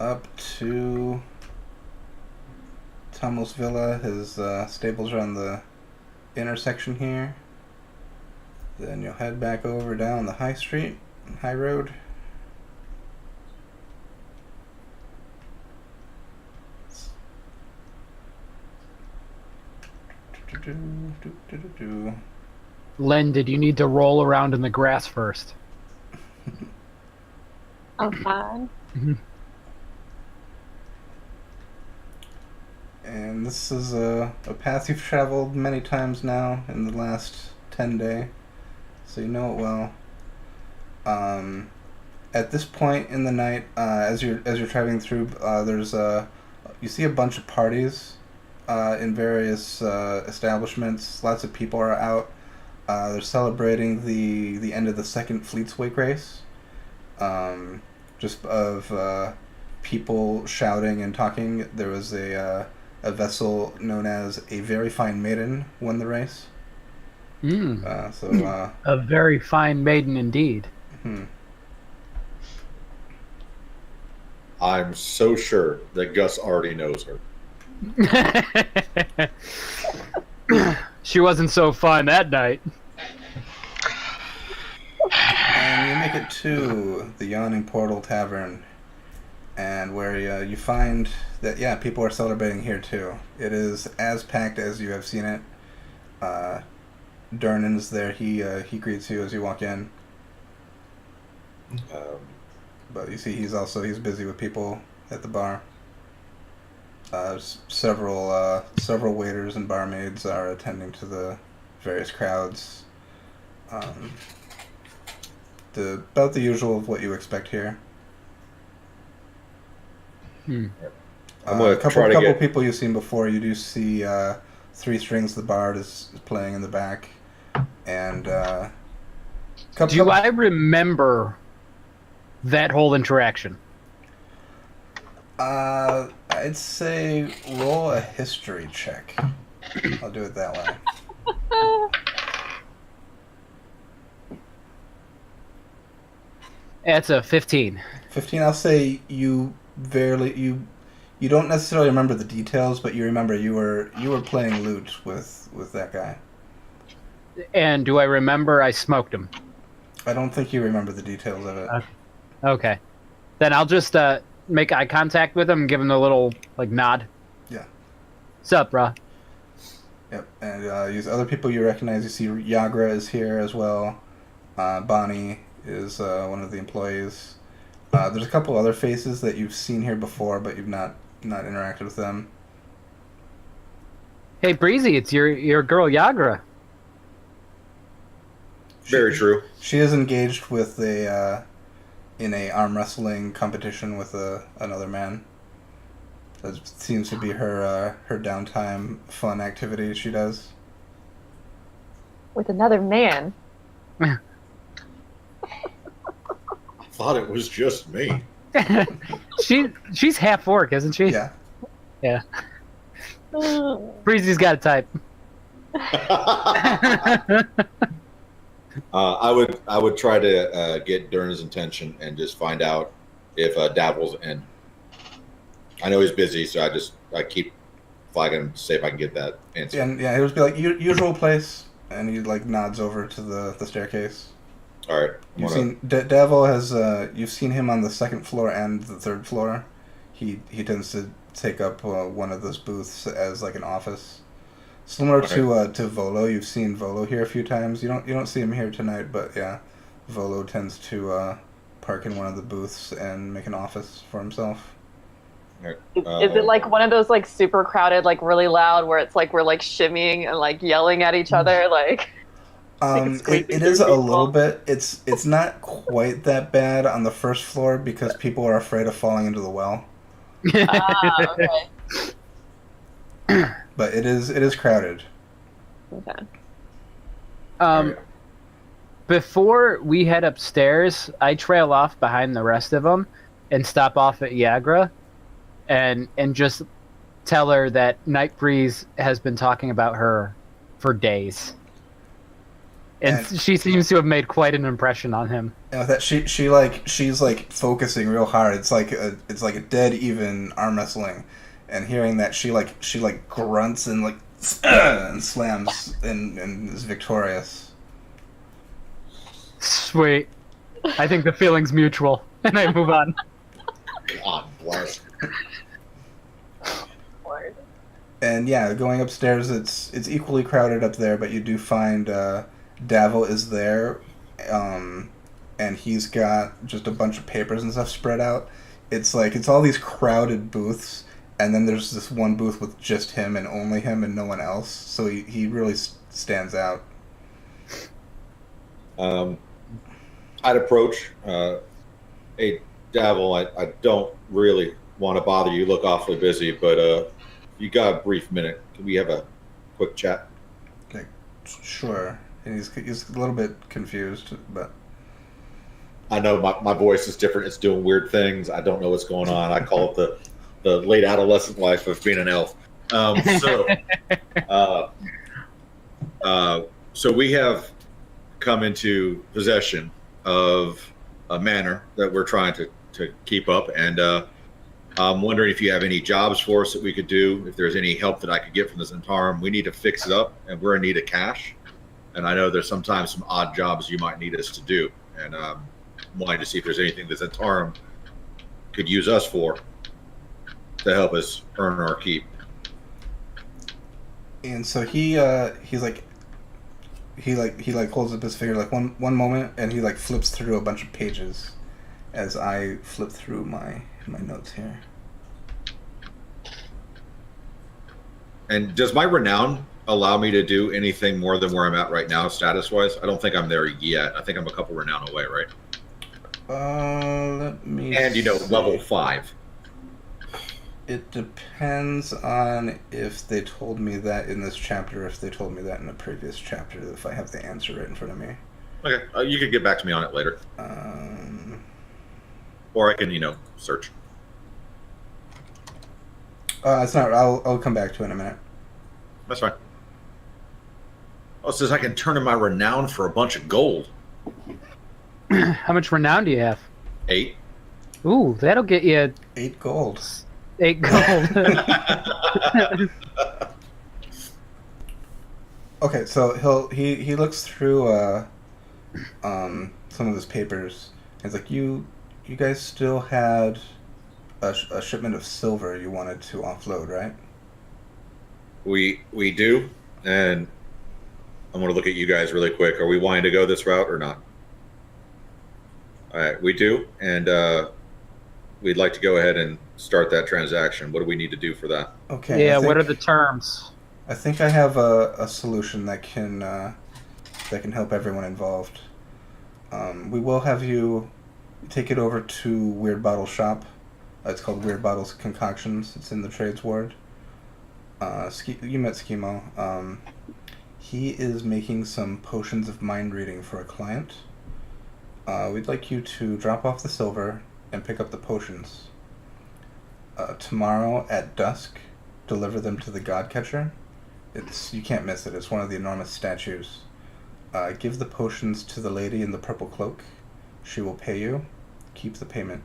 [SPEAKER 1] up to Talmost Villa. His stables are on the intersection here. Then you'll head back over down the High Street, High Road.
[SPEAKER 4] Len, did you need to roll around in the grass first?
[SPEAKER 5] I'm fine.
[SPEAKER 1] And this is a path you've traveled many times now in the last 10 day, so you know it well. At this point in the night, as you're traveling through, there's you see a bunch of parties in various establishments. Lots of people are out. They're celebrating the end of the second Fleet's Wake race. Just of people shouting and talking. There was a vessel known as a Very Fine Maiden won the race.
[SPEAKER 4] A very fine maiden indeed.
[SPEAKER 2] I'm so sure that Gus already knows her.
[SPEAKER 4] She wasn't so fine that night.
[SPEAKER 1] And you make it to the Yawning Portal Tavern, and where you find that, yeah, people are celebrating here too. It is as packed as you have seen it. Durnan's there. He greets you as you walk in. But you see he's busy with people at the bar. Several waiters and barmaids are attending to the various crowds. About the usual of what you expect here. A couple people you've seen before. You do see Three Strings the Bard is playing in the back, and
[SPEAKER 4] I remember that whole interaction?
[SPEAKER 1] I'd say roll a history check. I'll do it that way.
[SPEAKER 4] It's a 15.
[SPEAKER 1] 15. I'll say you don't necessarily remember the details, but you remember you were playing lute with that guy.
[SPEAKER 4] And do I remember I smoked him?
[SPEAKER 1] I don't think you remember the details of it.
[SPEAKER 4] Okay. Then I'll just make eye contact with him, give him a little nod.
[SPEAKER 1] Yeah.
[SPEAKER 4] Sup, brah?
[SPEAKER 1] Yep. And use other people you recognize. You see Yagra is here as well. Bonnie is one of the employees. There's a couple other faces that you've seen here before, but you've not interacted with them.
[SPEAKER 4] Hey, Breezy, it's your girl Yagra.
[SPEAKER 2] Very true.
[SPEAKER 1] She is engaged with a in a arm wrestling competition with another man. That seems to be her downtime fun activity she does.
[SPEAKER 5] With another man.
[SPEAKER 2] I thought it was just me.
[SPEAKER 4] She's half orc, isn't she?
[SPEAKER 1] Yeah.
[SPEAKER 4] Yeah. Breezy's got a type.
[SPEAKER 2] I would try to get Dern's attention and just find out if Dabble's in. I know he's busy, so I keep flagging him to see if I can get that answer.
[SPEAKER 1] And yeah, it would be like usual place, and he like nods over to the staircase.
[SPEAKER 2] All right.
[SPEAKER 1] You've seen Devil has you've seen him on the second floor and the third floor. He tends to take up one of those booths as like an office, similar to Volo. You've seen Volo here a few times. You don't see him here tonight, but yeah, Volo tends to park in one of the booths and make an office for himself.
[SPEAKER 5] Is it like one of those like super crowded, like really loud, where it's like we're like shimmying and like yelling at each other, like?
[SPEAKER 1] It is a little bit. It's not quite that bad on the first floor because people are afraid of falling into the well.
[SPEAKER 5] Okay.
[SPEAKER 1] But it is crowded.
[SPEAKER 5] Okay.
[SPEAKER 4] Before we head upstairs, I trail off behind the rest of them and stop off at Yagra, and just tell her that Nightbreeze has been talking about her for days. And she seems to have made quite an impression on him.
[SPEAKER 1] And with that, she's like focusing real hard. It's like a dead even arm wrestling, and hearing that she grunts and like and slams and is victorious.
[SPEAKER 4] Sweet. I think the feeling's mutual, and I move on.
[SPEAKER 2] God bless.
[SPEAKER 5] Lord.
[SPEAKER 1] And yeah, going upstairs, it's equally crowded up there, but you do find Davil is there, and he's got just a bunch of papers and stuff spread out. It's all these crowded booths, and then there's this one booth with just him and only him and no one else. So he really stands out.
[SPEAKER 2] I'd approach. Hey, Davil, I don't really want to bother you. Look awfully busy, but you got a brief minute. Can we have a quick chat?
[SPEAKER 1] Okay, sure. And he's a little bit confused, but
[SPEAKER 2] I know my voice is different. It's doing weird things. I don't know what's going on. I call it the late adolescent life of being an elf. So we have come into possession of a manor that we're trying to keep up, and I'm wondering if you have any jobs for us that we could do, if there's any help that I could get from the Zentarum. We need to fix it up, and we're in need of cash. And I know there's sometimes some odd jobs you might need us to do, and wanting to see if there's anything the Zentarum could use us for to help us earn our keep.
[SPEAKER 1] And so he holds up his finger like one moment, and he like flips through a bunch of pages as I flip through my notes here.
[SPEAKER 2] And does my renown allow me to do anything more than where I'm at right now, status-wise? I don't think I'm there yet. I think I'm a couple renown away, right?
[SPEAKER 1] Let me.
[SPEAKER 2] And
[SPEAKER 1] see.
[SPEAKER 2] level 5.
[SPEAKER 1] It depends on if they told me that in this chapter, if they told me that in a previous chapter, if I have the answer right in front of me.
[SPEAKER 2] Okay, you could get back to me on it later. Or I can, search.
[SPEAKER 1] It's not. I'll come back to it in a minute.
[SPEAKER 2] That's fine. Oh, it says I can turn in my renown for a bunch of gold.
[SPEAKER 4] How much renown do you have?
[SPEAKER 2] 8.
[SPEAKER 4] Ooh, that'll get you
[SPEAKER 1] 8 gold.
[SPEAKER 4] 8 gold.
[SPEAKER 1] Okay, so he looks through some of his papers. And it's like you guys still had a shipment of silver you wanted to offload, right?
[SPEAKER 2] We do, and I'm going to look at you guys really quick. Are we wanting to go this route or not? All right, we do, and we'd like to go ahead and start that transaction. What do we need to do for that?
[SPEAKER 1] Okay.
[SPEAKER 4] Yeah, what are the terms?
[SPEAKER 1] I think I have a solution that can help everyone involved. We will have you You take it over to Weird Bottle Shop. It's called Weird Bottles Concoctions. It's in the Trades Ward. You met Schemo. He is making some potions of mind reading for a client. We'd like you to drop off the silver and pick up the potions. Tomorrow at dusk, deliver them to the God Catcher. You can't miss it. It's one of the enormous statues. Give the potions to the lady in the purple cloak. She will pay you. Keep the payment.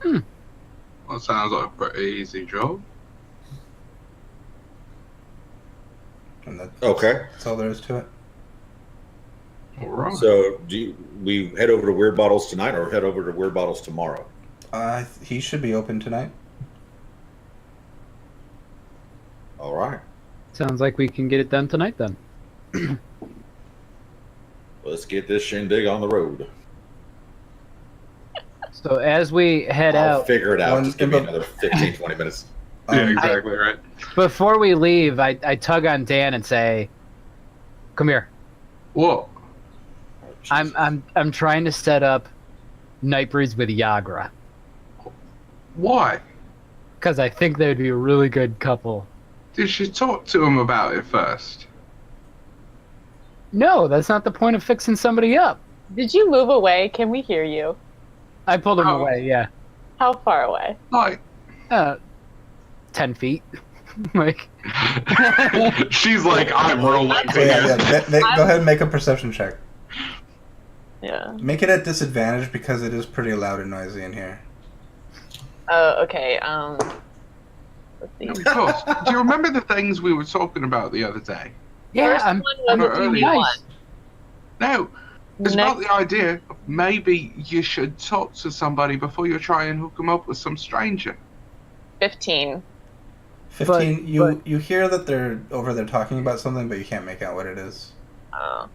[SPEAKER 3] That sounds like a pretty easy job.
[SPEAKER 1] And
[SPEAKER 2] Okay.
[SPEAKER 1] That's all there is to it.
[SPEAKER 3] All right.
[SPEAKER 2] So, we head over to Weird Bottles tonight, or head over to Weird Bottles tomorrow?
[SPEAKER 1] He should be open tonight.
[SPEAKER 2] All right.
[SPEAKER 4] Sounds like we can get it done tonight then.
[SPEAKER 2] Let's get this shindig on the road.
[SPEAKER 4] So as we head
[SPEAKER 2] I'll
[SPEAKER 4] out,
[SPEAKER 2] figure it out.
[SPEAKER 1] One-
[SPEAKER 2] Just give me another 15, 20 minutes.
[SPEAKER 3] Yeah, exactly right.
[SPEAKER 4] before we leave, I tug on Dan and say, "Come here.
[SPEAKER 3] Whoa.
[SPEAKER 4] I'm trying to set up Nightbreeze with Yagra
[SPEAKER 3] Why?
[SPEAKER 4] because I think they'd be a really good couple."
[SPEAKER 3] Did she talk to him about it first?
[SPEAKER 4] No, that's not the point of fixing somebody up.
[SPEAKER 5] Did you move away? Can we hear you?
[SPEAKER 4] I pulled him
[SPEAKER 3] Oh.
[SPEAKER 4] away. Yeah,
[SPEAKER 5] How far away?
[SPEAKER 3] Like,
[SPEAKER 4] 10 feet. Like,
[SPEAKER 3] she's like, I'm rolling
[SPEAKER 1] So yeah,
[SPEAKER 3] fingers.
[SPEAKER 1] go ahead and make a perception check.
[SPEAKER 5] Yeah.
[SPEAKER 1] Make it at disadvantage because it is pretty loud and noisy in here.
[SPEAKER 5] Oh, okay. Let's see.
[SPEAKER 3] Of course. Do you remember the things we were talking about the other day?
[SPEAKER 4] yeah,
[SPEAKER 5] First
[SPEAKER 4] I'm
[SPEAKER 5] one
[SPEAKER 3] I'm
[SPEAKER 5] was
[SPEAKER 3] not
[SPEAKER 5] a
[SPEAKER 3] early.
[SPEAKER 5] 2v1.
[SPEAKER 4] nice.
[SPEAKER 3] No. It's
[SPEAKER 5] Next-
[SPEAKER 3] about the idea of maybe you should talk to somebody before you try and hook them up with some stranger.
[SPEAKER 5] 15.
[SPEAKER 1] 15. You hear that they're over there talking about something, but you can't make out what it is.
[SPEAKER 5] I'm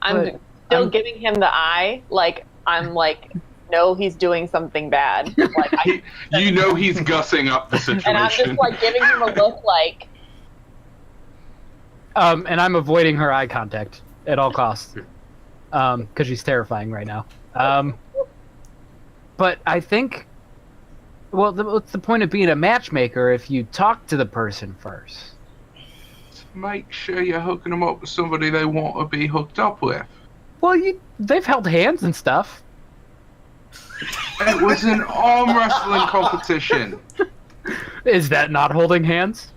[SPEAKER 4] But
[SPEAKER 5] still
[SPEAKER 4] I'm-
[SPEAKER 5] giving him the eye. Like, I'm like, no, he's doing something bad. Like,
[SPEAKER 3] You know he's gussing up the situation.
[SPEAKER 5] and I'm just like giving him a look like,
[SPEAKER 4] and I'm avoiding her eye contact at all costs because she's terrifying right now. But I think, well, what's the point of being a matchmaker if you talk to the person first?
[SPEAKER 3] Make sure you're hooking them up with somebody they want to be hooked up with.
[SPEAKER 4] Well, they've held hands and stuff.
[SPEAKER 3] It was an arm wrestling competition.
[SPEAKER 4] Is that not holding hands?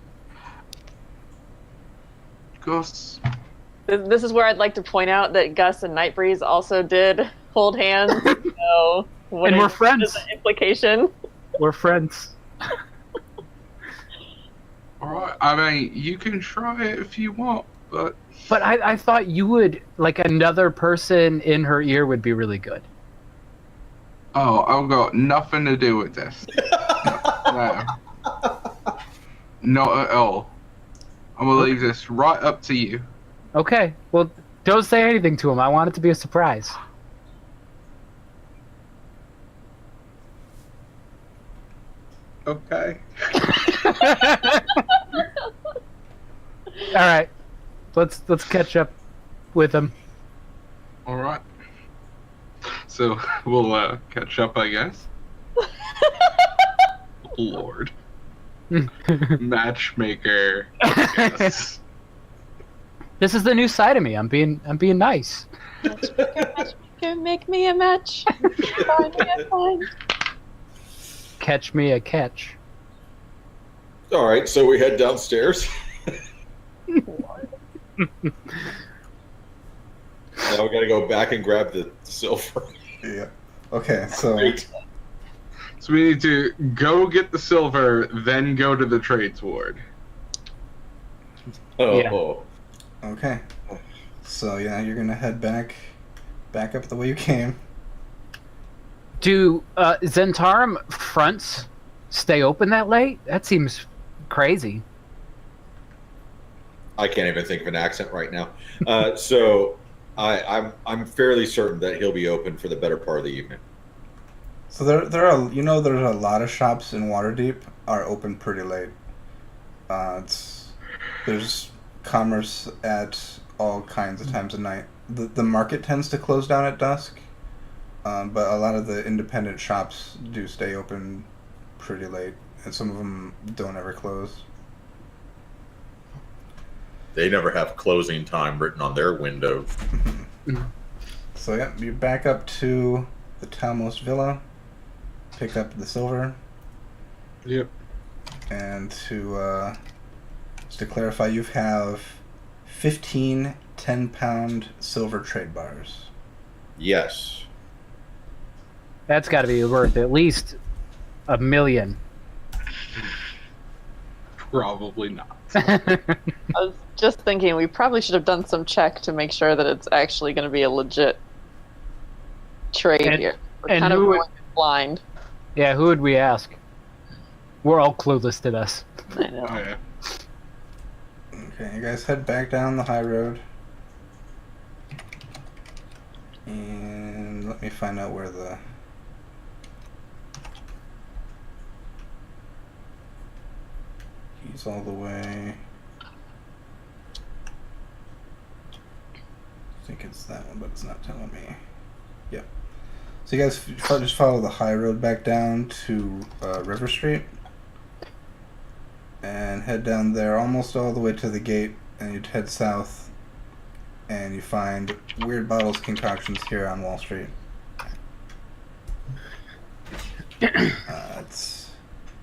[SPEAKER 3] Gus.
[SPEAKER 5] this is where I'd like to point out that Gus and Nightbreeze also did hold hands. So, what
[SPEAKER 4] And we're
[SPEAKER 5] is
[SPEAKER 4] friends.
[SPEAKER 5] the implication?
[SPEAKER 4] We're friends.
[SPEAKER 3] Alright, I mean, you can try it if you want, but
[SPEAKER 4] But I thought you would, like, another person in her ear would be really good.
[SPEAKER 3] oh, I've got nothing to do with this. No. Not at all. I'm gonna leave this right up to you.
[SPEAKER 4] Okay, well, don't say anything to him. I want it to be a surprise.
[SPEAKER 3] Okay.
[SPEAKER 4] All right, let's catch up with him.
[SPEAKER 3] Alright. So, we'll catch up, I guess. Lord. Matchmaker. Yes.
[SPEAKER 4] This is the new side of me. I'm being nice.
[SPEAKER 5] Can make me a match. Find me a find.
[SPEAKER 4] Catch me a catch.
[SPEAKER 2] All right, so we head downstairs. Now we got to go back and grab the silver.
[SPEAKER 1] Yeah. Okay, so
[SPEAKER 2] Right.
[SPEAKER 3] So we need to go get the silver, then go to the trades ward.
[SPEAKER 2] Oh,
[SPEAKER 4] Yeah.
[SPEAKER 2] oh.
[SPEAKER 1] okay. So yeah, you're gonna head back up the way you came.
[SPEAKER 4] Do Zentarum fronts stay open that late? That seems crazy.
[SPEAKER 2] I can't even think of an accent right now. So I'm fairly certain that he'll be open for the better part of the evening.
[SPEAKER 1] So there are there's a lot of shops in Waterdeep are open pretty late. There's commerce at all kinds of times of night. The market tends to close down at dusk, But a lot of the independent shops do stay open pretty late, and some of them don't ever close.
[SPEAKER 2] They never have closing time written on their window.
[SPEAKER 1] So yeah, you back up to the Talmost Villa, pick up the silver,
[SPEAKER 3] Yep.
[SPEAKER 1] and just to clarify, you have 15 10-pound silver trade bars.
[SPEAKER 2] Yes.
[SPEAKER 4] That's got to be worth at least $1 million.
[SPEAKER 3] Probably not.
[SPEAKER 5] I was just thinking we probably should have done some check to make sure that it's actually going to be a legit trade here. We're
[SPEAKER 4] and
[SPEAKER 5] kind of
[SPEAKER 4] who would-
[SPEAKER 5] going blind.
[SPEAKER 4] Yeah, who would we ask? We're all clueless to this.
[SPEAKER 5] I know.
[SPEAKER 3] Oh, yeah.
[SPEAKER 1] Okay, you guys head back down the high road. And let me find out where the... He's all the way... I think it's that one, but it's not telling me. Yep. So you guys just follow the high road back down to River Street. And head down there almost all the way to the gate, and you'd head south, and you find Weird Bottles Concoctions here on Wall Street. It's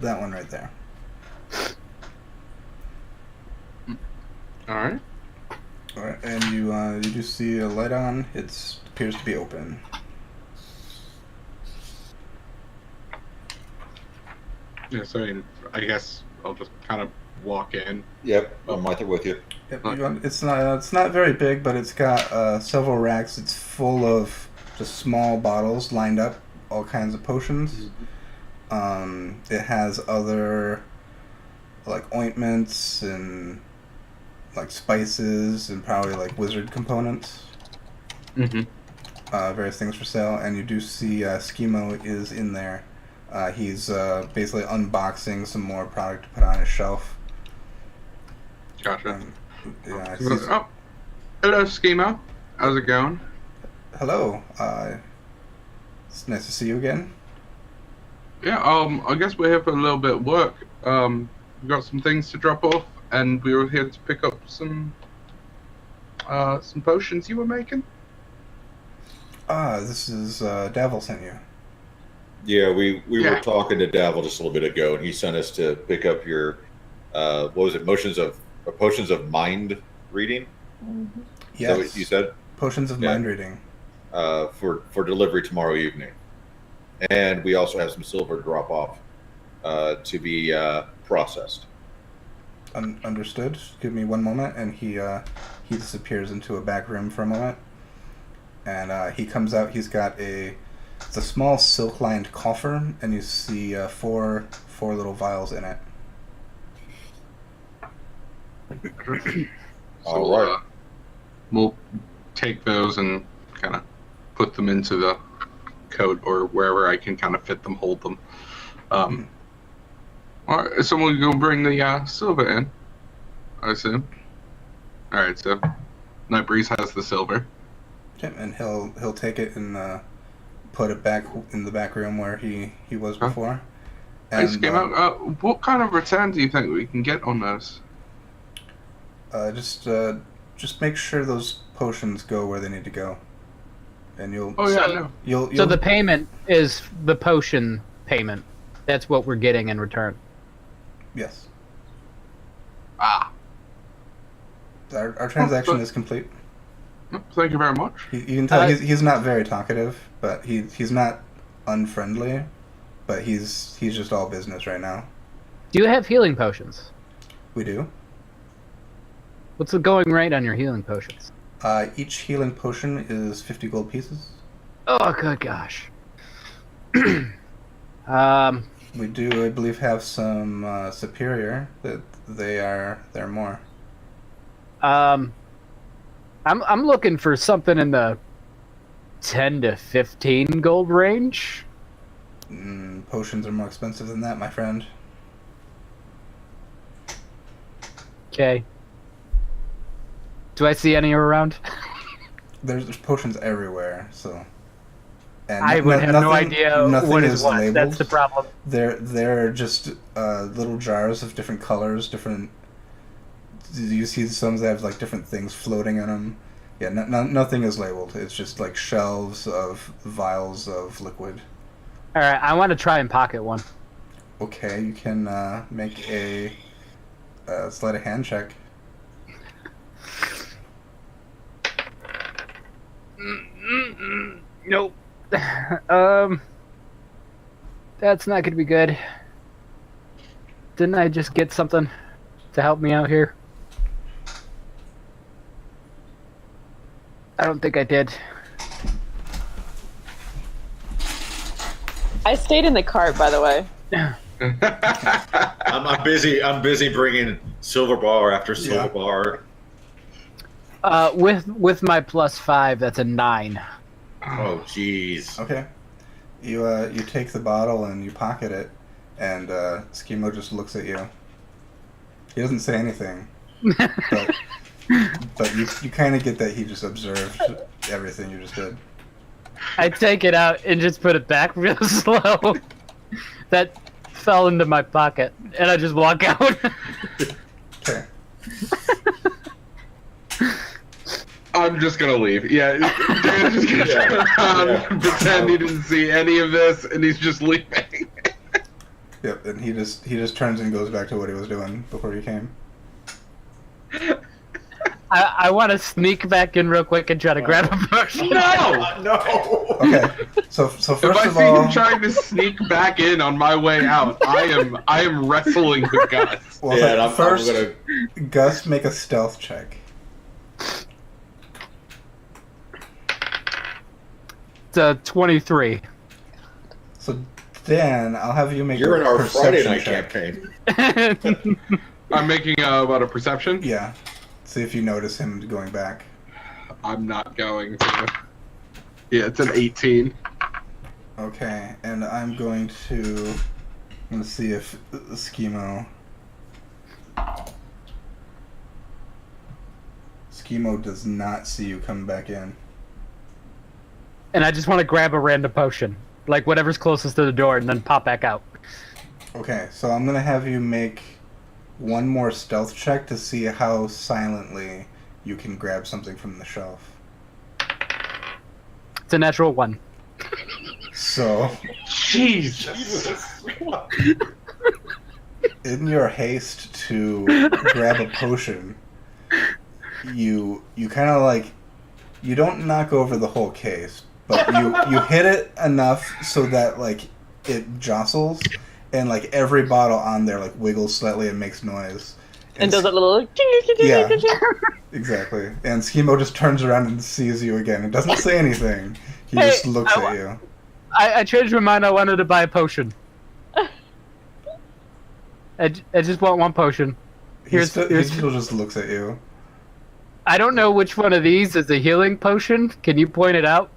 [SPEAKER 1] that one right there.
[SPEAKER 3] All right.
[SPEAKER 1] All right, and you do see a light on. It appears to be open.
[SPEAKER 3] Yeah, so I guess I'll just kind of walk in.
[SPEAKER 2] Yep. I'm right there with you.
[SPEAKER 1] Yep, it's not very big, but it's got several racks. It's full of just small bottles lined up, all kinds of potions. It has other like ointments and like spices and probably like wizard components.
[SPEAKER 3] Mm-hmm.
[SPEAKER 1] Various things for sale, and you do see Schemo is in there. He's basically unboxing some more product to put on his shelf.
[SPEAKER 3] Gotcha.
[SPEAKER 1] Yeah,
[SPEAKER 3] Oh, hello, Schemo. How's it going?
[SPEAKER 1] hello. It's nice to see you again.
[SPEAKER 3] Yeah, I guess we're here for a little bit of work. We got some things to drop off, and we were here to pick up some potions you were making.
[SPEAKER 1] This is Davil sent you.
[SPEAKER 2] Yeah, we
[SPEAKER 3] Yeah.
[SPEAKER 2] were talking to Davil just a little bit ago, and he sent us to pick up your what was it? Potions of mind reading.
[SPEAKER 5] Mhm.
[SPEAKER 2] Is that what you said?
[SPEAKER 1] Potions of
[SPEAKER 2] Yeah.
[SPEAKER 1] mind reading.
[SPEAKER 2] For delivery tomorrow evening, and we also have some silver drop off to be processed.
[SPEAKER 1] Understood. Give me one moment, and he disappears into a back room for a moment, and he comes out. He's got it's a small silk-lined coffer, and you see four little vials in it.
[SPEAKER 2] All right.
[SPEAKER 3] We'll take those and kind of put them into the coat or wherever I can kind of fit them, hold them. All right, someone go bring the silver in, I assume. All right, so Nightbreeze has the silver.
[SPEAKER 1] Okay, and he'll take it and put it back in the back room where he was
[SPEAKER 3] Huh?
[SPEAKER 1] before.
[SPEAKER 3] Hey, Schemo, what kind of return do you think we can get on those?
[SPEAKER 1] Just make sure those potions go where they need to go, and you'll.
[SPEAKER 3] Oh yeah,
[SPEAKER 4] So-
[SPEAKER 3] no.
[SPEAKER 1] You'll.
[SPEAKER 4] So the payment is the potion payment. That's what we're getting in return.
[SPEAKER 1] Yes.
[SPEAKER 3] Ah,
[SPEAKER 1] Our transaction is complete.
[SPEAKER 3] thank you very much.
[SPEAKER 1] You can tell
[SPEAKER 4] Uh,
[SPEAKER 1] he's not very talkative, but he's not unfriendly, but he's just all business right now.
[SPEAKER 4] Do you have healing potions?
[SPEAKER 1] We do.
[SPEAKER 4] What's the going rate on your healing potions?
[SPEAKER 1] Each healing potion is 50 gold pieces.
[SPEAKER 4] Oh, good gosh.
[SPEAKER 1] We do, I believe, have some superior that they're more.
[SPEAKER 4] I'm looking for something in the 10 to 15 gold range.
[SPEAKER 1] Potions are more expensive than that, my friend.
[SPEAKER 4] Okay. Do I see any around?
[SPEAKER 1] There's potions everywhere, so And
[SPEAKER 4] I would have no idea
[SPEAKER 1] nothing
[SPEAKER 4] what
[SPEAKER 1] is
[SPEAKER 4] is what.
[SPEAKER 1] labeled.
[SPEAKER 4] That's the problem.
[SPEAKER 1] They're just little jars of different colors, different. You see some that have like different things floating in them. Yeah, nothing is labeled. It's just like shelves of vials of liquid.
[SPEAKER 4] All right, I want to try and pocket one.
[SPEAKER 1] Okay, you can make a sleight of hand check.
[SPEAKER 4] Nope. That's not gonna be good. Didn't I just get something to help me out here? I don't think I did.
[SPEAKER 5] I stayed in the cart, by the way.
[SPEAKER 2] I'm busy. I'm busy bringing silver bar after silver bar.
[SPEAKER 4] With my +5, that's a 9.
[SPEAKER 2] Oh, jeez.
[SPEAKER 1] Okay. You take the bottle and you pocket it, and Schemo just looks at you. He doesn't say anything, but you kind of get that he just observed everything you just did.
[SPEAKER 4] I take it out and just put it back real slow. That fell into my pocket, and I just walk out.
[SPEAKER 1] Okay.
[SPEAKER 3] I'm just gonna leave. Yeah, Dan's just gonna turn around, pretend he didn't see any of this, and he's just leaving.
[SPEAKER 1] Yep, and he just turns and goes back to what he was doing before he came.
[SPEAKER 4] I want to sneak back in real quick and try to grab a potion.
[SPEAKER 3] No!
[SPEAKER 2] No.
[SPEAKER 1] Okay, so first
[SPEAKER 3] If I
[SPEAKER 1] of
[SPEAKER 3] see
[SPEAKER 1] all,
[SPEAKER 3] him trying to sneak back in on my way out, I am wrestling with Gus.
[SPEAKER 1] well,
[SPEAKER 2] Yeah, and I'm
[SPEAKER 1] first
[SPEAKER 2] gonna.
[SPEAKER 1] Gus, make a stealth check.
[SPEAKER 4] It's a 23.
[SPEAKER 1] So Dan, I'll have you make.
[SPEAKER 2] You're
[SPEAKER 1] a
[SPEAKER 2] in our Friday
[SPEAKER 1] perception
[SPEAKER 2] night
[SPEAKER 1] check.
[SPEAKER 2] campaign.
[SPEAKER 3] I'm making about a perception.
[SPEAKER 1] Yeah. See if you notice him going back.
[SPEAKER 3] I'm not going to. Yeah, it's an 18.
[SPEAKER 1] Okay, and I'm going to see if Schemo does not see you come back in.
[SPEAKER 4] And I just want to grab a random potion. Like whatever's closest to the door and then pop back out.
[SPEAKER 1] Okay, so I'm gonna have you make one more stealth check to see how silently you can grab something from the shelf.
[SPEAKER 4] It's a natural 1.
[SPEAKER 1] So,
[SPEAKER 3] Jesus.
[SPEAKER 1] in your haste to grab a potion, you kind of like, you don't knock over the whole case, but you hit it enough so that like it jostles, and like every bottle on there like wiggles slightly and makes noise.
[SPEAKER 5] And does a little...
[SPEAKER 1] Yeah, exactly. And Schemo just turns around and sees you again. It doesn't say anything. He just looks at you.
[SPEAKER 4] I changed my mind. I wanted to buy a potion. I just want one potion.
[SPEAKER 1] He still just looks at you.
[SPEAKER 4] I don't know which one of these is a healing potion. Can you point it out?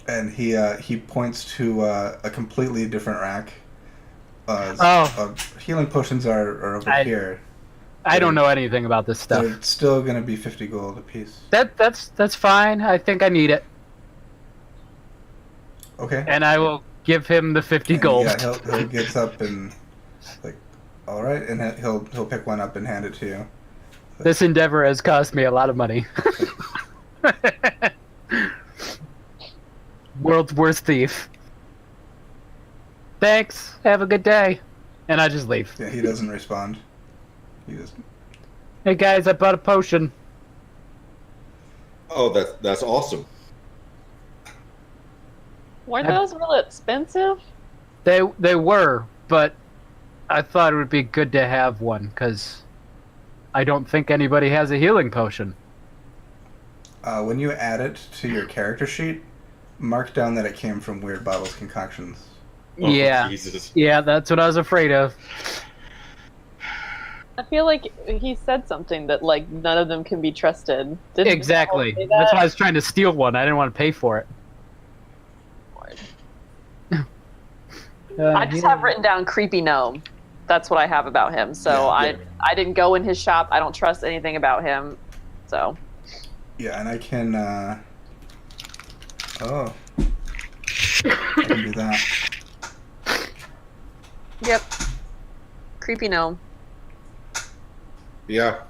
[SPEAKER 1] And he points to a completely different rack. Healing potions are over here.
[SPEAKER 4] I don't know anything about this stuff.
[SPEAKER 1] They're still going to be 50 gold a piece.
[SPEAKER 4] That's fine. I think I need it.
[SPEAKER 1] Okay.
[SPEAKER 4] And I will give him the 50 gold.
[SPEAKER 1] Yeah, he'll get up and like, all right, and he'll pick one up and hand it to you.
[SPEAKER 4] This endeavor has cost me a lot of money. World's worst thief. Thanks. Have a good day. And I just leave.
[SPEAKER 1] Yeah, he doesn't respond. He just.
[SPEAKER 4] Hey guys, I bought a potion.
[SPEAKER 2] Oh, that's awesome.
[SPEAKER 5] Weren't those real expensive?
[SPEAKER 4] They were, but I thought it would be good to have one because I don't think anybody has a healing potion.
[SPEAKER 1] When you add it to your character sheet, mark down that it came from Weird Bottles Concoctions.
[SPEAKER 2] Oh,
[SPEAKER 4] yeah,
[SPEAKER 2] Jesus.
[SPEAKER 4] yeah, that's what I was afraid of.
[SPEAKER 5] I feel like he said something that like none of them can be trusted. Didn't
[SPEAKER 4] Exactly.
[SPEAKER 5] he say
[SPEAKER 4] That's
[SPEAKER 5] that?
[SPEAKER 4] why I was trying to steal one. I didn't want to pay for it.
[SPEAKER 5] I just have written down creepy gnome. That's what I have about him. So I didn't go in his shop. I don't trust anything about him. So
[SPEAKER 1] Yeah, and I can Oh. I can do that.
[SPEAKER 5] Yep. Creepy gnome.
[SPEAKER 2] Yeah.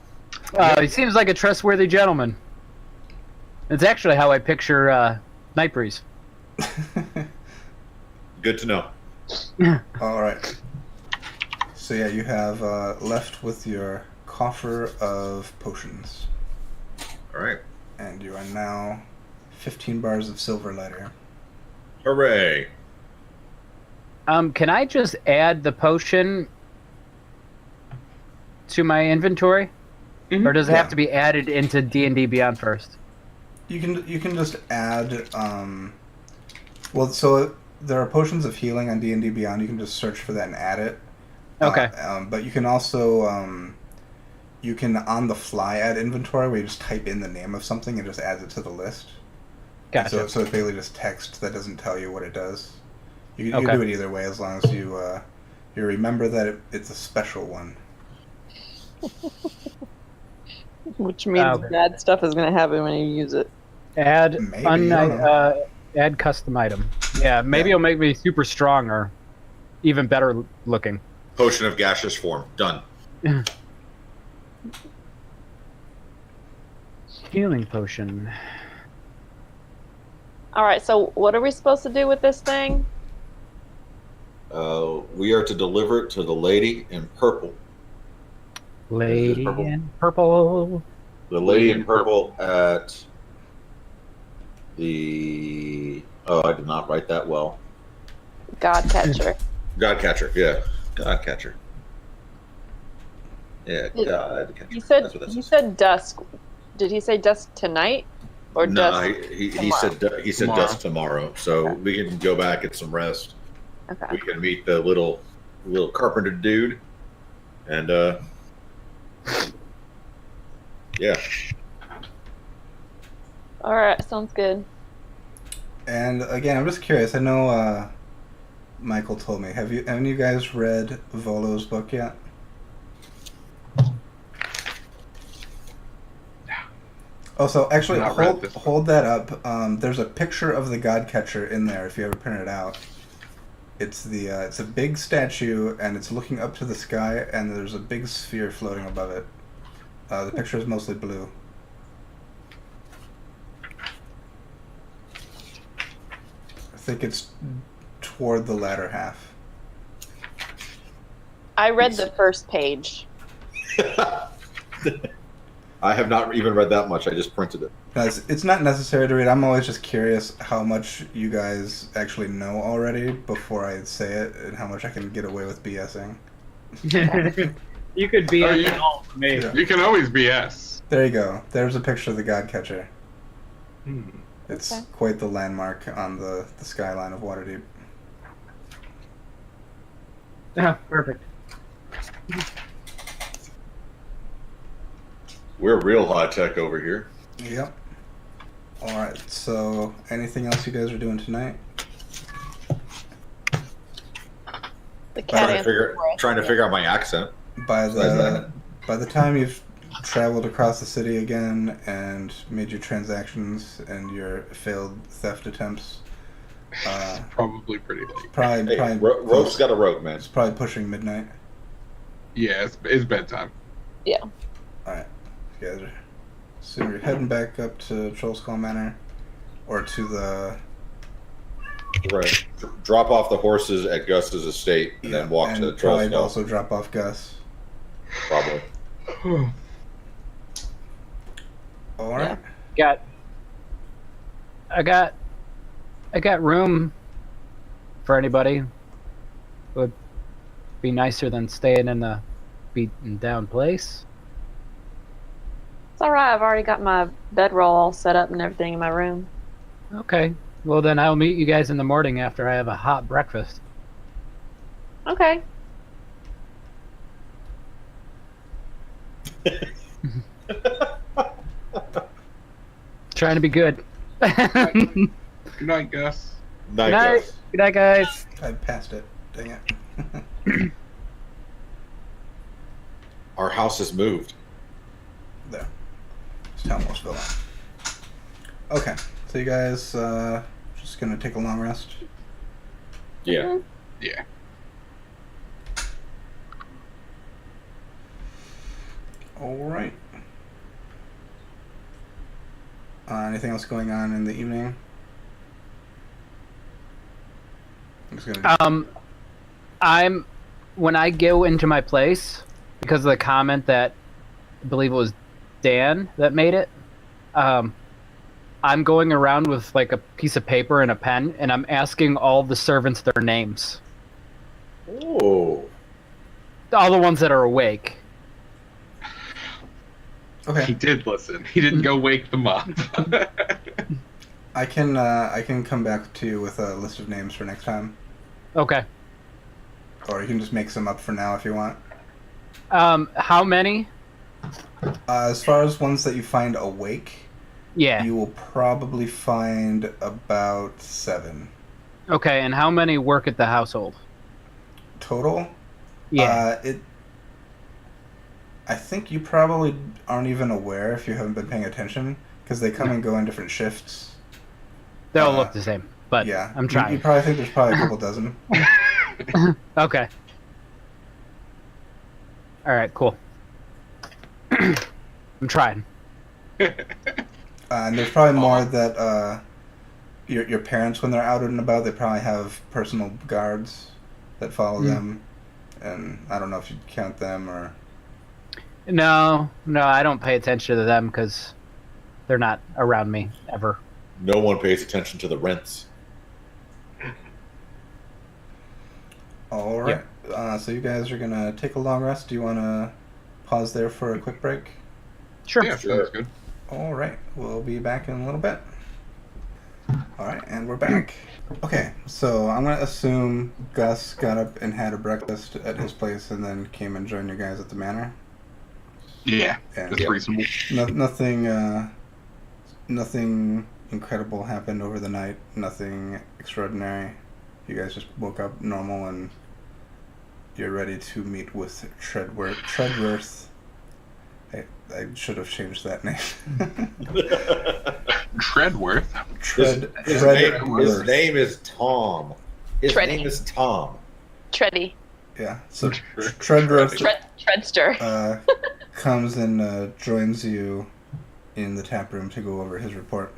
[SPEAKER 4] He seems like a trustworthy gentleman. It's actually how I picture Nightbreeze.
[SPEAKER 2] Good to know.
[SPEAKER 1] All right. So yeah, you have left with your coffer of potions,
[SPEAKER 2] All right.
[SPEAKER 1] and you are now 15 bars of silver letter.
[SPEAKER 2] Hooray.
[SPEAKER 4] Can I just add the potion to my inventory, or does it have to be added into D&D Beyond first?
[SPEAKER 1] You can just add. Well, so there are potions of healing on D&D Beyond. You can just search for that and add it.
[SPEAKER 4] Okay.
[SPEAKER 1] But you can also you can on the fly add inventory where you just type in the name of something and just adds it to the list.
[SPEAKER 4] Gotcha.
[SPEAKER 1] So it's basically just text that doesn't tell you what it does. You
[SPEAKER 4] Okay.
[SPEAKER 1] can do it either way as long as you remember that it's a special one.
[SPEAKER 5] Which means bad stuff is going to happen when you use it.
[SPEAKER 4] Add
[SPEAKER 1] Maybe, I don't know.
[SPEAKER 4] add custom item. Yeah, maybe it'll make me super strong or even better looking.
[SPEAKER 2] Potion of gaseous form. Done.
[SPEAKER 4] Healing potion.
[SPEAKER 5] All right, so what are we supposed to do with this thing?
[SPEAKER 2] We are to deliver it to the lady in purple.
[SPEAKER 4] Lady
[SPEAKER 2] purple.
[SPEAKER 4] in purple.
[SPEAKER 2] The lady in purple at the... Oh, I did not write that well.
[SPEAKER 5] Godcatcher.
[SPEAKER 2] Godcatcher, yeah. Godcatcher. Yeah, Godcatcher.
[SPEAKER 5] You said
[SPEAKER 2] That's what that
[SPEAKER 5] you
[SPEAKER 2] says.
[SPEAKER 5] said dusk. Did he say dusk tonight or
[SPEAKER 2] No,
[SPEAKER 5] dusk?
[SPEAKER 2] he
[SPEAKER 5] tomorrow?
[SPEAKER 2] said
[SPEAKER 3] Tomorrow.
[SPEAKER 2] dusk tomorrow, so
[SPEAKER 5] Okay.
[SPEAKER 2] we can go back, get some rest.
[SPEAKER 5] Okay.
[SPEAKER 2] We can meet the little carpenter dude, and yeah.
[SPEAKER 5] All right, sounds good.
[SPEAKER 1] And again, I'm just curious. I know Michael told me. Have you guys read Volo's book yet? Oh, so actually,
[SPEAKER 3] Not read this
[SPEAKER 1] hold that up. There's a picture of the Godcatcher in there. If you ever print it out, it's a big statue, and it's looking up to the sky, and there's a big sphere floating above it. The picture is mostly blue. I think it's toward the latter half.
[SPEAKER 5] I read the first page.
[SPEAKER 2] I have not even read that much. I just printed it.
[SPEAKER 1] Guys, it's not necessary to read. I'm always just curious how much you guys actually know already before I say it, and how much I can get away with BSing.
[SPEAKER 4] You could be
[SPEAKER 3] Oh, you-
[SPEAKER 4] all for me.
[SPEAKER 1] Yeah.
[SPEAKER 3] You can always BS.
[SPEAKER 1] There you go. There's a picture of the Godcatcher.
[SPEAKER 3] Hmm.
[SPEAKER 1] It's
[SPEAKER 5] Okay.
[SPEAKER 1] quite the landmark on the skyline of Waterdeep.
[SPEAKER 4] Yeah, perfect.
[SPEAKER 2] We're real high tech over here.
[SPEAKER 1] Yep. Alright, so anything else you guys are doing tonight?
[SPEAKER 5] The cat answered for us.
[SPEAKER 2] Trying to figure out my accent.
[SPEAKER 1] By the time you've traveled across the city again and made your transactions and your failed theft attempts,
[SPEAKER 3] Probably pretty late.
[SPEAKER 1] probably
[SPEAKER 2] Hey, rope's got a rope, man.
[SPEAKER 1] it's probably pushing midnight.
[SPEAKER 3] Yeah, it's bedtime.
[SPEAKER 1] Alright, you guys are, so you're heading back up to Troll Skull Manor, or to the
[SPEAKER 2] Right. Drop off the horses at Gus's estate, and then walk
[SPEAKER 1] and
[SPEAKER 2] to the Troll
[SPEAKER 1] probably
[SPEAKER 2] Skull.
[SPEAKER 1] also drop off Gus.
[SPEAKER 2] Probably.
[SPEAKER 1] Alright.
[SPEAKER 4] I got room for anybody. Would be nicer than staying in a beaten down place.
[SPEAKER 5] It's all right. I've already got my bedroll all set up and everything in my room.
[SPEAKER 4] Okay. Well, then I'll meet you guys in the morning after I have a hot breakfast.
[SPEAKER 5] Okay.
[SPEAKER 4] Trying to be good.
[SPEAKER 3] Good night, Gus.
[SPEAKER 2] Night,
[SPEAKER 4] Night.
[SPEAKER 2] Gus.
[SPEAKER 4] Good night, guys.
[SPEAKER 1] I passed it. Dang it.
[SPEAKER 2] Our house has moved.
[SPEAKER 1] There. It's Talmost Villa. Okay, so you guys guys gonna take a long rest?
[SPEAKER 2] Yeah.
[SPEAKER 3] Yeah.
[SPEAKER 1] All right. Anything else going on in the evening? I'm just gonna.
[SPEAKER 4] When I go into my place, because of the comment that I believe it was Dan that made it, I'm going around with like a piece of paper and a pen, and I'm asking all the servants their names.
[SPEAKER 2] Oh.
[SPEAKER 4] All the ones that are awake.
[SPEAKER 1] Okay.
[SPEAKER 3] He did listen. He didn't go wake them up.
[SPEAKER 1] I can come back to you with a list of names for next time,
[SPEAKER 4] Okay.
[SPEAKER 1] or you can just make some up for now if you want.
[SPEAKER 4] How many?
[SPEAKER 1] As far as ones that you find awake,
[SPEAKER 4] Yeah.
[SPEAKER 1] you will probably find about 7
[SPEAKER 4] Okay, and how many work at the household?
[SPEAKER 1] total.
[SPEAKER 4] Yeah.
[SPEAKER 1] I think you probably aren't even aware if you haven't been paying attention, because they come and go in different shifts.
[SPEAKER 4] They all look the same, but
[SPEAKER 1] Yeah,
[SPEAKER 4] I'm
[SPEAKER 1] You
[SPEAKER 4] trying.
[SPEAKER 1] probably think there's probably a couple dozen.
[SPEAKER 4] Okay. All right, cool. I'm trying.
[SPEAKER 1] And there's probably more that your parents, when they're out and about, they probably have personal guards that follow them. And I don't know if you'd count them or...
[SPEAKER 4] No, I don't pay attention to them because they're not around me ever.
[SPEAKER 2] No one pays attention to the rents.
[SPEAKER 1] All right. So you guys are going to take a long rest. Do you want to pause there for a quick break?
[SPEAKER 4] Sure.
[SPEAKER 3] Yeah, sounds good.
[SPEAKER 1] All right. We'll be back in a little bit. All right, and we're back. Okay, so I'm going to assume Gus got up and had a breakfast at his place and then came and joined you guys at the manor.
[SPEAKER 3] Yeah,
[SPEAKER 1] And
[SPEAKER 3] that's reasonable.
[SPEAKER 1] nothing incredible happened over the night. Nothing extraordinary. You guys just woke up normal and you're ready to meet with Treadworth. I should have changed that name.
[SPEAKER 3] Treadworth.
[SPEAKER 2] His name is Tom. His
[SPEAKER 5] Tready.
[SPEAKER 2] name is Tom.
[SPEAKER 5] Tready.
[SPEAKER 1] Yeah, so Treadworth
[SPEAKER 5] Treadster.
[SPEAKER 1] comes and joins you in the tap room to go over his report.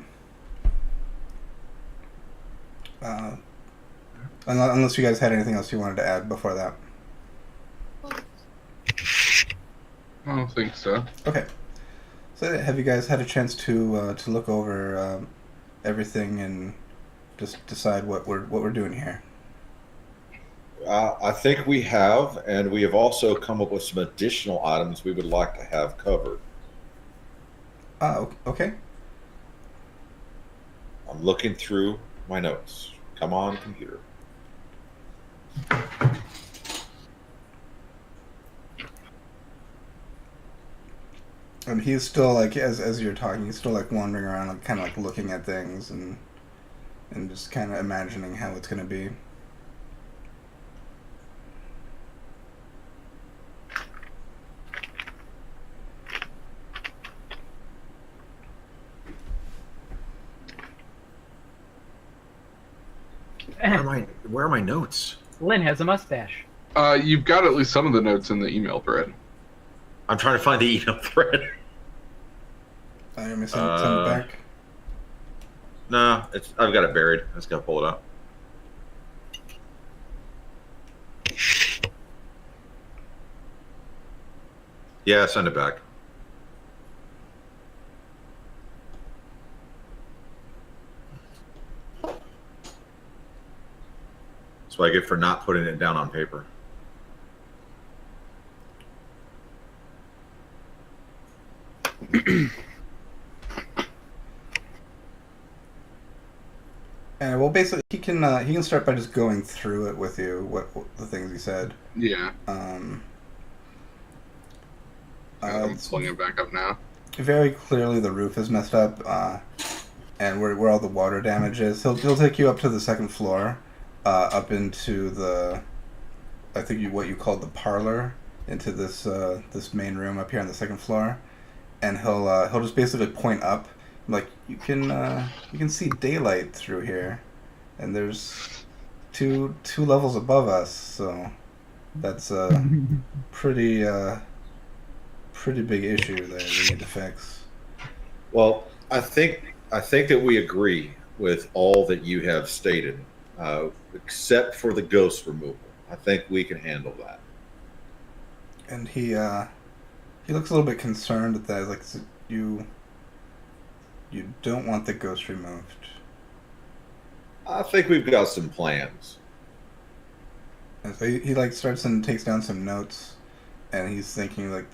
[SPEAKER 1] Unless you guys had anything else you wanted to add before that.
[SPEAKER 3] I don't think so.
[SPEAKER 1] Okay. So have you guys had a chance to look over everything and just decide what we're doing here?
[SPEAKER 2] I think we have, and we have also come up with some additional items we would like to have covered.
[SPEAKER 1] Okay.
[SPEAKER 2] I'm looking through my notes. Come on, computer.
[SPEAKER 1] And he's still like, as you're talking, he's still like wandering around, like kind of like looking at things and just kind of imagining how it's gonna be.
[SPEAKER 2] Where are my notes?
[SPEAKER 4] Lynn has a mustache.
[SPEAKER 3] You've got at least some of the notes in the email thread.
[SPEAKER 2] I'm trying to find the email thread.
[SPEAKER 1] Let me send it back.
[SPEAKER 2] No, I've got it buried. I just gotta pull it up. Yeah, send it back. That's what I get for not putting it down on paper.
[SPEAKER 1] And well, basically, he can start by just going through it with you, what the things he said.
[SPEAKER 3] Yeah. I'm pulling it back up now.
[SPEAKER 1] Very clearly, the roof is messed up, and where all the water damage is. He'll take you up to the second floor, up into the, I think what you called the parlor, into this this main room up here on the second floor, and he'll just basically point up, like you can see daylight through here, and there's two levels above us, so that's a pretty big issue that we need to fix.
[SPEAKER 2] Well, I think that we agree with all that you have stated, except for the ghost removal. I think we can handle that.
[SPEAKER 1] And he looks a little bit concerned at that. Like, you don't want the ghost removed.
[SPEAKER 2] I think we've got some plans.
[SPEAKER 1] And so he like starts and takes down some notes, and he's thinking like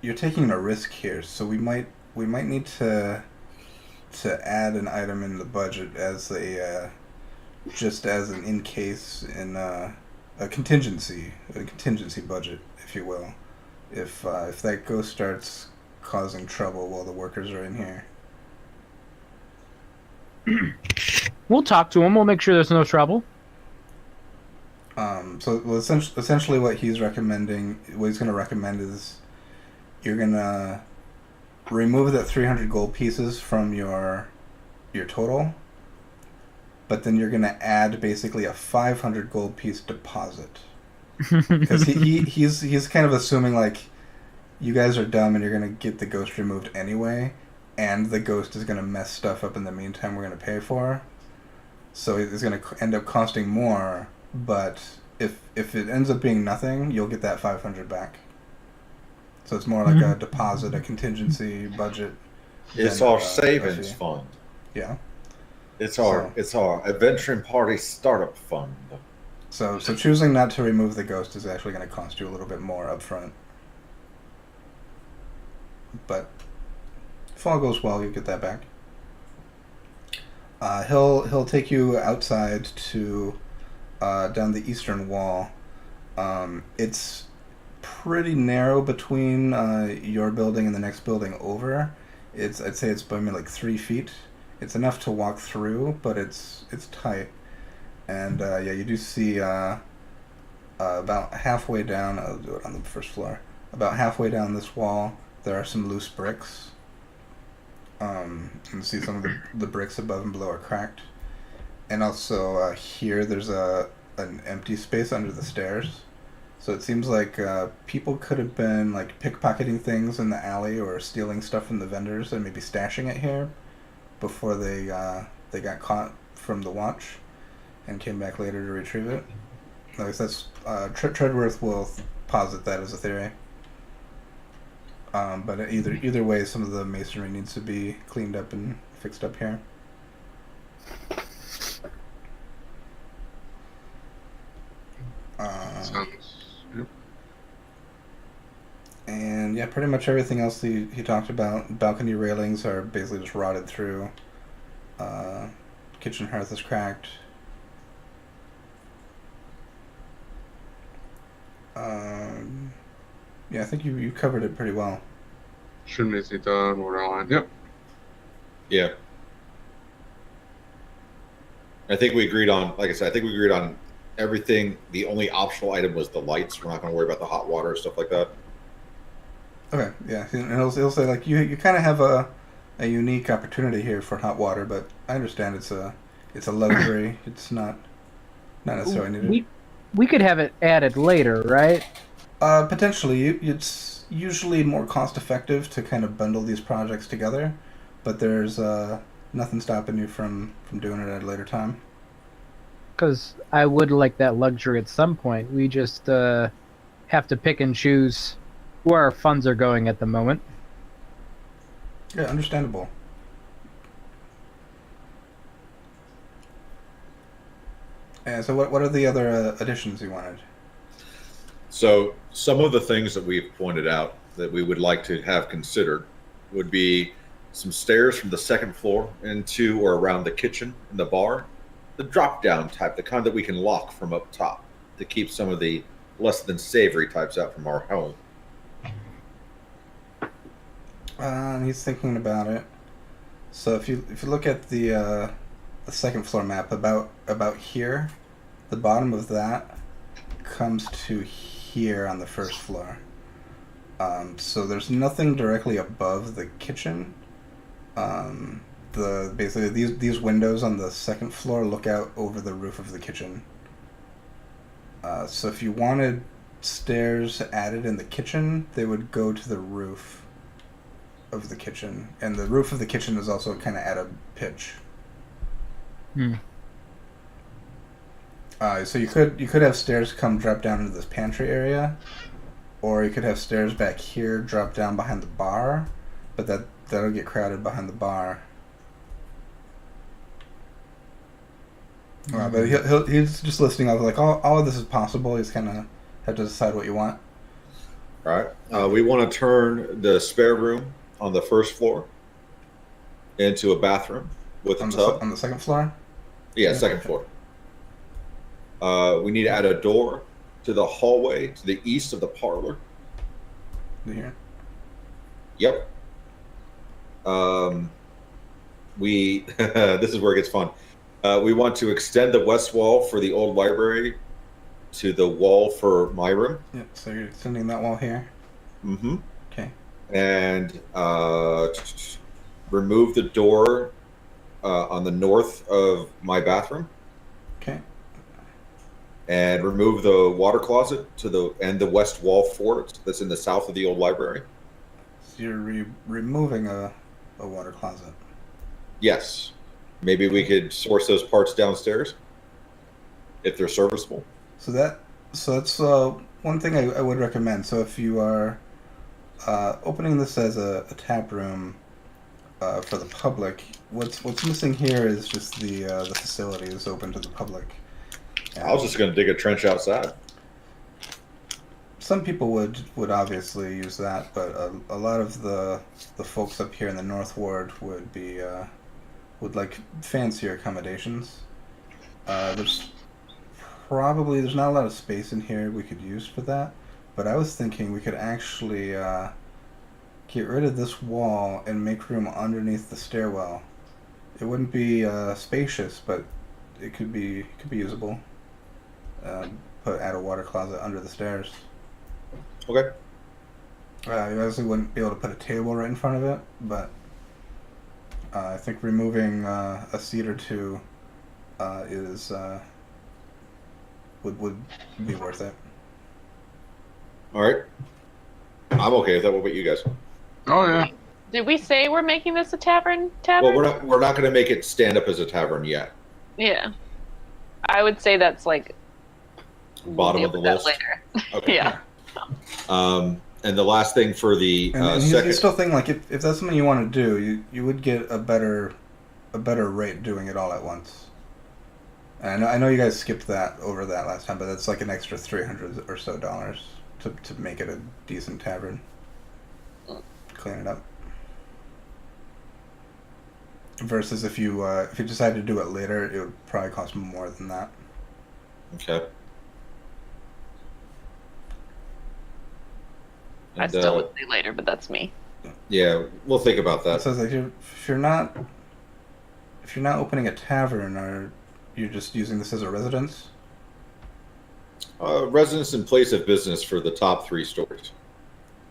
[SPEAKER 1] you're taking a risk here, so we might need to add an item in the budget as a just as an in case in a contingency budget, if you will, if that ghost starts causing trouble while the workers are in here.
[SPEAKER 4] We'll talk to him. We'll make sure there's no trouble.
[SPEAKER 1] Essentially what he's going to recommend is you're going to remove that 300 gold pieces from your total, but then you're going to add basically a 500 gold piece deposit. Because he's kind of assuming like you guys are dumb and you're going to get the ghost removed anyway, and the ghost is going to mess stuff up in the meantime we're going to pay for. So it's going to end up costing more, but if it ends up being nothing, you'll get that 500 back. So it's more like a deposit, a contingency budget.
[SPEAKER 2] It's our savings fund.
[SPEAKER 1] Yeah.
[SPEAKER 2] It's our adventuring party startup fund.
[SPEAKER 1] So choosing not to remove the ghost is actually going to cost you a little bit more upfront. But if all goes well, you get that back. He'll take you outside to down the eastern wall. It's pretty narrow between your building and the next building over. I'd say it's maybe like 3 feet. It's enough to walk through, but it's tight. And you do see about halfway down. I'll do it on the first floor. About halfway down this wall, there are some loose bricks. You can see some of the bricks above and below are cracked. And also here there's an empty space under the stairs. So it seems like people could have been like pickpocketing things in the alley or stealing stuff from the vendors and maybe stashing it here before they got caught from the watch and came back later to retrieve it. At least that's Treadworth will posit that as a theory. But either way, some of the masonry needs to be cleaned up and fixed up here.
[SPEAKER 3] Yep.
[SPEAKER 1] And yeah, pretty much everything else he talked about. Balcony railings are basically just rotted through. Kitchen hearth is cracked. Yeah, I think you covered it pretty well.
[SPEAKER 3] Chimneys he done, waterline. Yep.
[SPEAKER 2] Yeah. I think we agreed on, like I said, everything. The only optional item was the lights. We're not going to worry about the hot water and stuff like that.
[SPEAKER 1] Okay, yeah. And he'll say, like, you kind of have a unique opportunity here for hot water, but I understand it's a luxury. It's not necessarily needed.
[SPEAKER 4] We could have it added later, right?
[SPEAKER 1] Potentially. It's usually more cost effective to kind of bundle these projects together, but there's nothing stopping you from doing it at a later time.
[SPEAKER 4] Because I would like that luxury at some point. We just have to pick and choose where our funds are going at the moment.
[SPEAKER 1] Yeah, understandable. And so what are the other additions you wanted?
[SPEAKER 2] So some of the things that we've pointed out that we would like to have considered would be some stairs from the second floor into or around the kitchen and the bar. The drop-down type, the kind that we can lock from up top to keep some of the less than savory types out from our home.
[SPEAKER 1] He's thinking about it. So if you look at the second floor map, about here, the bottom of that comes to here on the first floor. So there's nothing directly above the kitchen. basically these windows on the second floor look out over the roof of the kitchen. So if you wanted stairs added in the kitchen, they would go to the roof of the kitchen, and the roof of the kitchen is also kind of at a pitch. So you could have stairs come drop down into this pantry area, or you could have stairs back here drop down behind the bar, but that'll get crowded behind the bar. But he's just listing off like all of this is possible. He's kind of have to decide what you want.
[SPEAKER 2] All right. We want to turn the spare room on the first floor into a bathroom with a tub.
[SPEAKER 1] On the second floor?
[SPEAKER 2] Yeah, second floor. We need to add a door to the hallway to the east of the parlor.
[SPEAKER 1] Here?
[SPEAKER 2] Yep. We this is where it gets fun. We want to extend the west wall for the old library to the wall for my room.
[SPEAKER 1] Yep, so you're extending that wall here?
[SPEAKER 2] Mm-hmm.
[SPEAKER 1] Okay.
[SPEAKER 2] And remove the door on the north of my bathroom.
[SPEAKER 1] Okay.
[SPEAKER 2] And remove the water closet to the west wall for it that's in the south of the old library.
[SPEAKER 1] So you're removing a water closet.
[SPEAKER 2] Yes. Maybe we could source those parts downstairs if they're serviceable.
[SPEAKER 1] So that's one thing I would recommend. So if you are opening this as a tap room for the public, what's missing here is just the facility is open to the public.
[SPEAKER 2] I was just going to dig a trench outside.
[SPEAKER 1] Some people would obviously use that, but a lot of the folks up here in the North Ward would like fancier accommodations. There's not a lot of space in here we could use for that, but I was thinking we could actually get rid of this wall and make room underneath the stairwell. It wouldn't be spacious, but it could be usable. Add a water closet under the stairs.
[SPEAKER 2] Okay.
[SPEAKER 1] You obviously wouldn't be able to put a table right in front of it, but I think removing a seat or two would be worth it.
[SPEAKER 2] All right. I'm okay with that. What about you guys?
[SPEAKER 3] Oh yeah.
[SPEAKER 5] Did we say we're making this a tavern?
[SPEAKER 2] Well, we're not going to make it stand up as a tavern yet.
[SPEAKER 5] Yeah. I would say that's like
[SPEAKER 2] Bottom of the list.
[SPEAKER 5] Later.
[SPEAKER 2] Okay.
[SPEAKER 5] Yeah.
[SPEAKER 2] And the last thing for the
[SPEAKER 1] and
[SPEAKER 2] second.
[SPEAKER 1] he's still thinking like if that's something you want to do, you would get a better rate doing it all at once. And I know you guys skipped over that last time, but that's like an extra $300 or so to make it a decent tavern. Clean it up. Versus if you decide to do it later, it would probably cost more than that.
[SPEAKER 2] Okay.
[SPEAKER 5] I still would say later, but that's me.
[SPEAKER 2] Yeah, we'll think about that.
[SPEAKER 1] So it's like if you're not opening a tavern, or you're just using this as a residence?
[SPEAKER 2] Residence and place of business for the top 3 stories.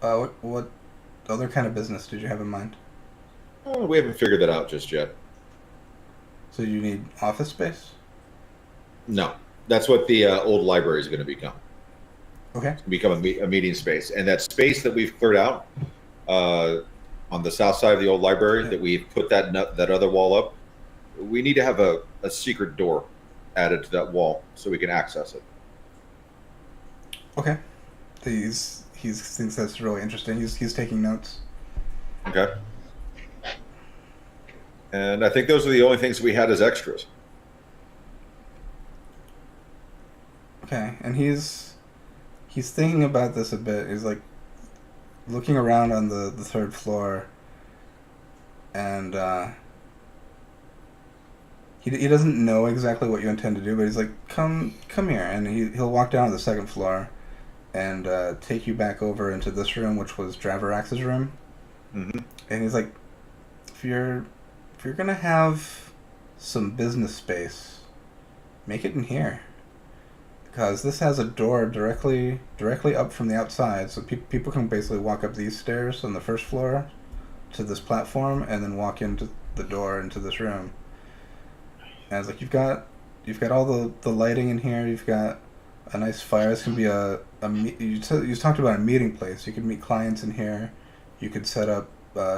[SPEAKER 1] What other kind of business did you have in mind?
[SPEAKER 2] We haven't figured that out just yet.
[SPEAKER 1] So you need office space?
[SPEAKER 2] No, that's what the old library is going to become.
[SPEAKER 1] Okay.
[SPEAKER 2] Become a meeting space, and that space that we've cleared out on the south side of the old library, that we've put that other wall up. We need to have a secret door added to that wall so we can access it.
[SPEAKER 1] Okay. He thinks that's really interesting. He's taking notes.
[SPEAKER 2] Okay. And I think those are the only things we had as extras.
[SPEAKER 1] Okay, and he's thinking about this a bit. He's like looking around on the 3rd floor, and he doesn't know exactly what you intend to do, but he's like, come here, and he'll walk down to the 2nd floor and take you back over into this room, which was Dravarax's room.
[SPEAKER 2] Mm-hmm.
[SPEAKER 1] And he's like, if you're gonna have some business space, make it in here. Because this has a door directly up from the outside, so people can basically walk up these stairs on the 1st floor to this platform, and then walk into the door into this room. And it's like you've got all the lighting in here. You've got a nice fire. This can be you talked about a meeting place. You could meet clients in here. You could set up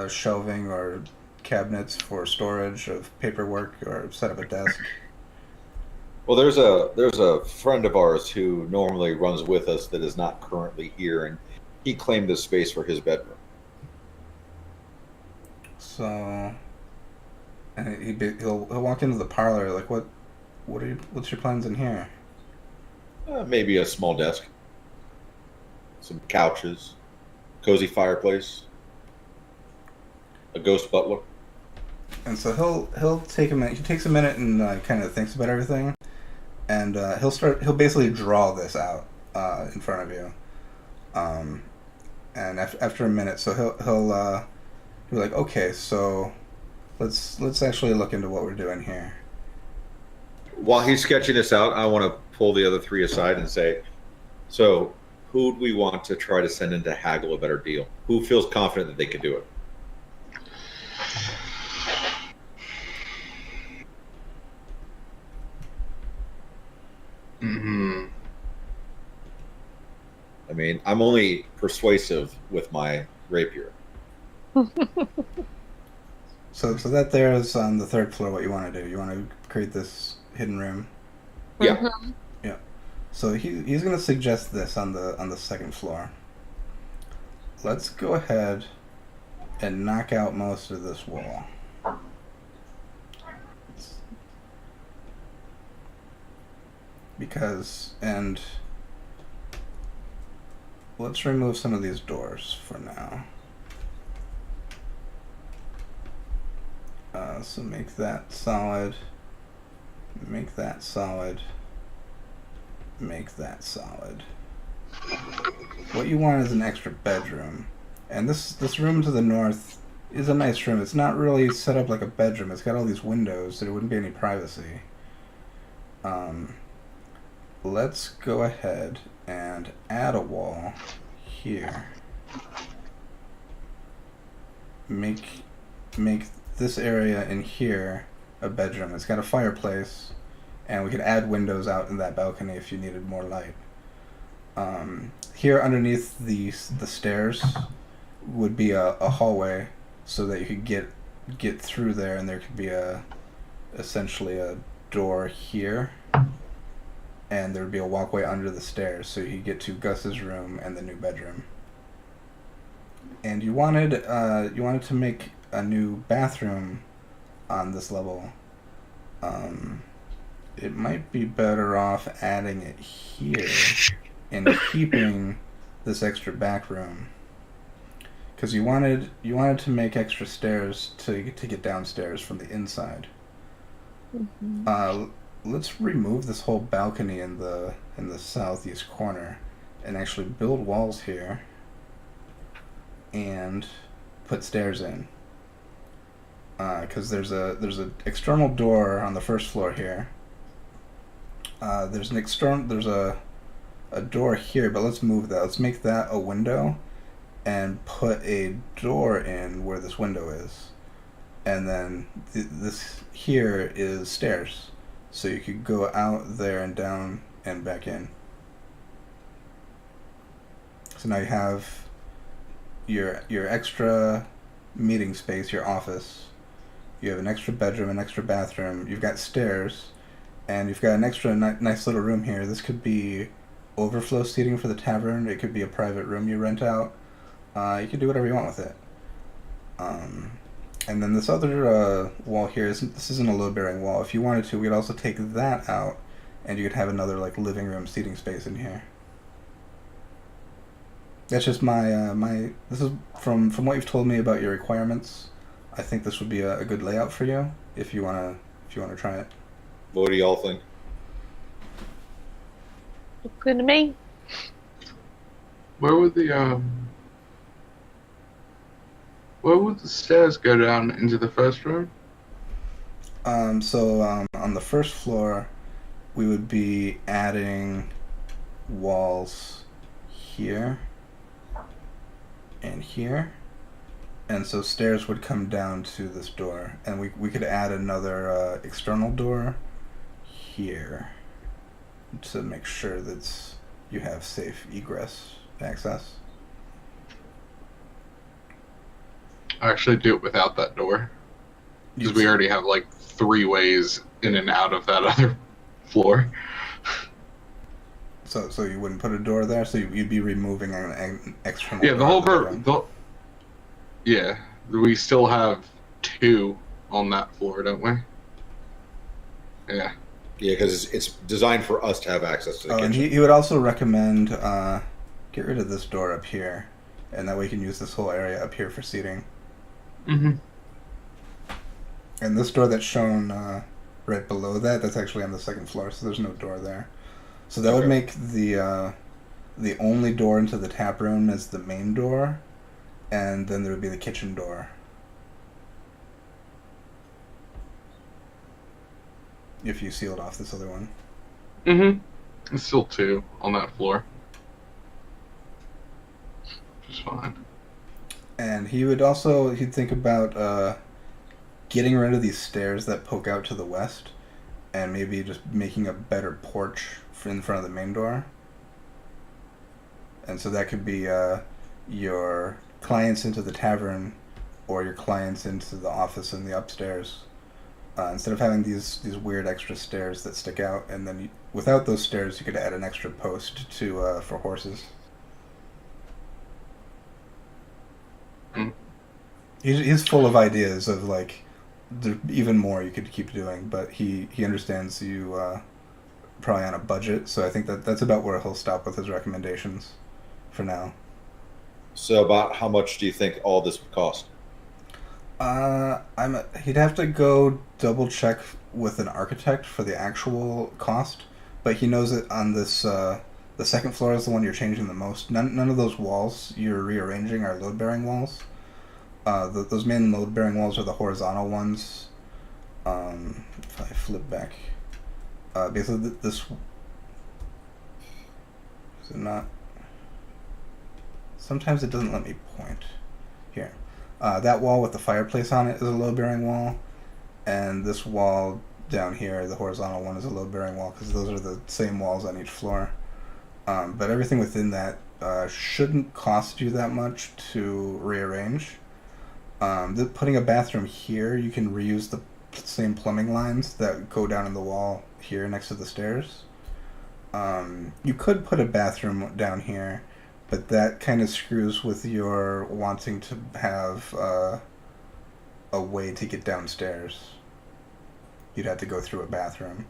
[SPEAKER 1] shelving or cabinets for storage of paperwork, or set up a desk.
[SPEAKER 2] Well, there's a friend of ours who normally runs with us that is not currently here, and he claimed this space for his bedroom.
[SPEAKER 1] So, and he'll walk into the parlor like, what's your plans in here?
[SPEAKER 2] Maybe a small desk, some couches, cozy fireplace, a ghost butler.
[SPEAKER 1] And so he'll take a minute. He takes a minute and kind of thinks about everything, and he'll basically draw this out in front of you. And after a minute, so he'll be like, okay, so let's actually look into what we're doing here.
[SPEAKER 2] While he's sketching this out, I want to pull the other three aside and say, so who do we want to try to send in to haggle a better deal? Who feels confident that they can do it?
[SPEAKER 3] Mm-hmm.
[SPEAKER 2] I mean, I'm only persuasive with my rapier.
[SPEAKER 1] So that there is on the third floor what you want to do. You want to create this hidden room.
[SPEAKER 2] Yeah.
[SPEAKER 5] Mm-hmm.
[SPEAKER 1] Yeah. So he's going to suggest this on the second floor. Let's go ahead and knock out most of this wall. And let's remove some of these doors for now. So make that solid. Make that solid. Make that solid. What you want is an extra bedroom. And this room to the north is a nice room. It's not really set up like a bedroom. It's got all these windows, so there wouldn't be any privacy. Let's go ahead and add a wall here. Make this area in here a bedroom. It's got a fireplace, and we could add windows out in that balcony if you needed more light. Here underneath the stairs would be a hallway, so that you could get through there, and there could be essentially a door here, and there would be a walkway under the stairs, so you could get to Gus's room and the new bedroom. And you wanted to make a new bathroom on this level. It might be better off adding it here and keeping this extra back room, because you wanted to make extra stairs to get downstairs from the inside.
[SPEAKER 5] Mm-hmm.
[SPEAKER 1] Let's remove this whole balcony in the southeast corner and actually build walls here and put stairs in. Because there's a external door on the first floor here. There's a door here, but let's move that. Let's make that a window and put a door in where this window is. And then this here is stairs. So you could go out there and down and back in. So now you have your extra meeting space, your office. You have an extra bedroom, an extra bathroom. You've got stairs, and you've got an extra nice little room here. This could be overflow seating for the tavern. It could be a private room you rent out. You can do whatever you want with it. And then this other wall here, this isn't a load-bearing wall. If you wanted to, we could also take that out, and you could have another like living room seating space in here. That's just my this is from what you've told me about your requirements. I think this would be a good layout for you if you wanna try it.
[SPEAKER 2] What do y'all think?
[SPEAKER 5] Looks good to me.
[SPEAKER 3] Where would the stairs go down into the first room?
[SPEAKER 1] So on the first floor, we would be adding walls here and here, And so stairs would come down to this door, and we could add another external door here to make sure that you have safe egress access.
[SPEAKER 3] I actually do it without that door. Because we already have like 3 ways in and out of that other floor.
[SPEAKER 1] So you wouldn't put a door there, so you'd be removing an external
[SPEAKER 3] Yeah,
[SPEAKER 1] door.
[SPEAKER 3] the whole yeah, we still have 2 on that floor, don't we? Yeah.
[SPEAKER 2] Yeah, because it's designed for us to have access to the kitchen.
[SPEAKER 1] And he would also recommend get rid of this door up here, and that way you can use this whole area up here for seating.
[SPEAKER 3] Mm-hmm.
[SPEAKER 1] And this door that's shown right below that's actually on the 2nd floor, so there's no door there. So that would make the only door into the tap room as the main door, and then there would be the kitchen door. If you sealed off this other one.
[SPEAKER 3] Mm-hmm. It's still 2 on that floor. Which is fine.
[SPEAKER 1] And he'd think about getting rid of these stairs that poke out to the west, and maybe just making a better porch in front of the main door. And so that could be your clients into the tavern, or your clients into the office in the upstairs. Instead of having these weird extra stairs that stick out, and then without those stairs, you could add an extra post to for horses.
[SPEAKER 3] Mm.
[SPEAKER 1] He's full of ideas of like there's even more you could keep doing, but he understands you probably on a budget, so I think that's about where he'll stop with his recommendations for now.
[SPEAKER 2] So about how much do you think all this would cost?
[SPEAKER 1] He'd have to go double check with an architect for the actual cost, but he knows that on this the 2nd floor is the one you're changing the most. None of those walls you're rearranging are load-bearing walls. Those main load-bearing walls are the horizontal ones. If I flip back, basically this is it not. Sometimes it doesn't let me point. Here. That wall with the fireplace on it is a load-bearing wall, and this wall down here, the horizontal one, is a load-bearing wall, because those are the same walls on each floor. But everything within that shouldn't cost you that much to rearrange. Putting a bathroom here, you can reuse the same plumbing lines that go down in the wall here next to the stairs. You could put a bathroom down here, but that kind of screws with your wanting to have a way to get downstairs. You'd have to go through a bathroom.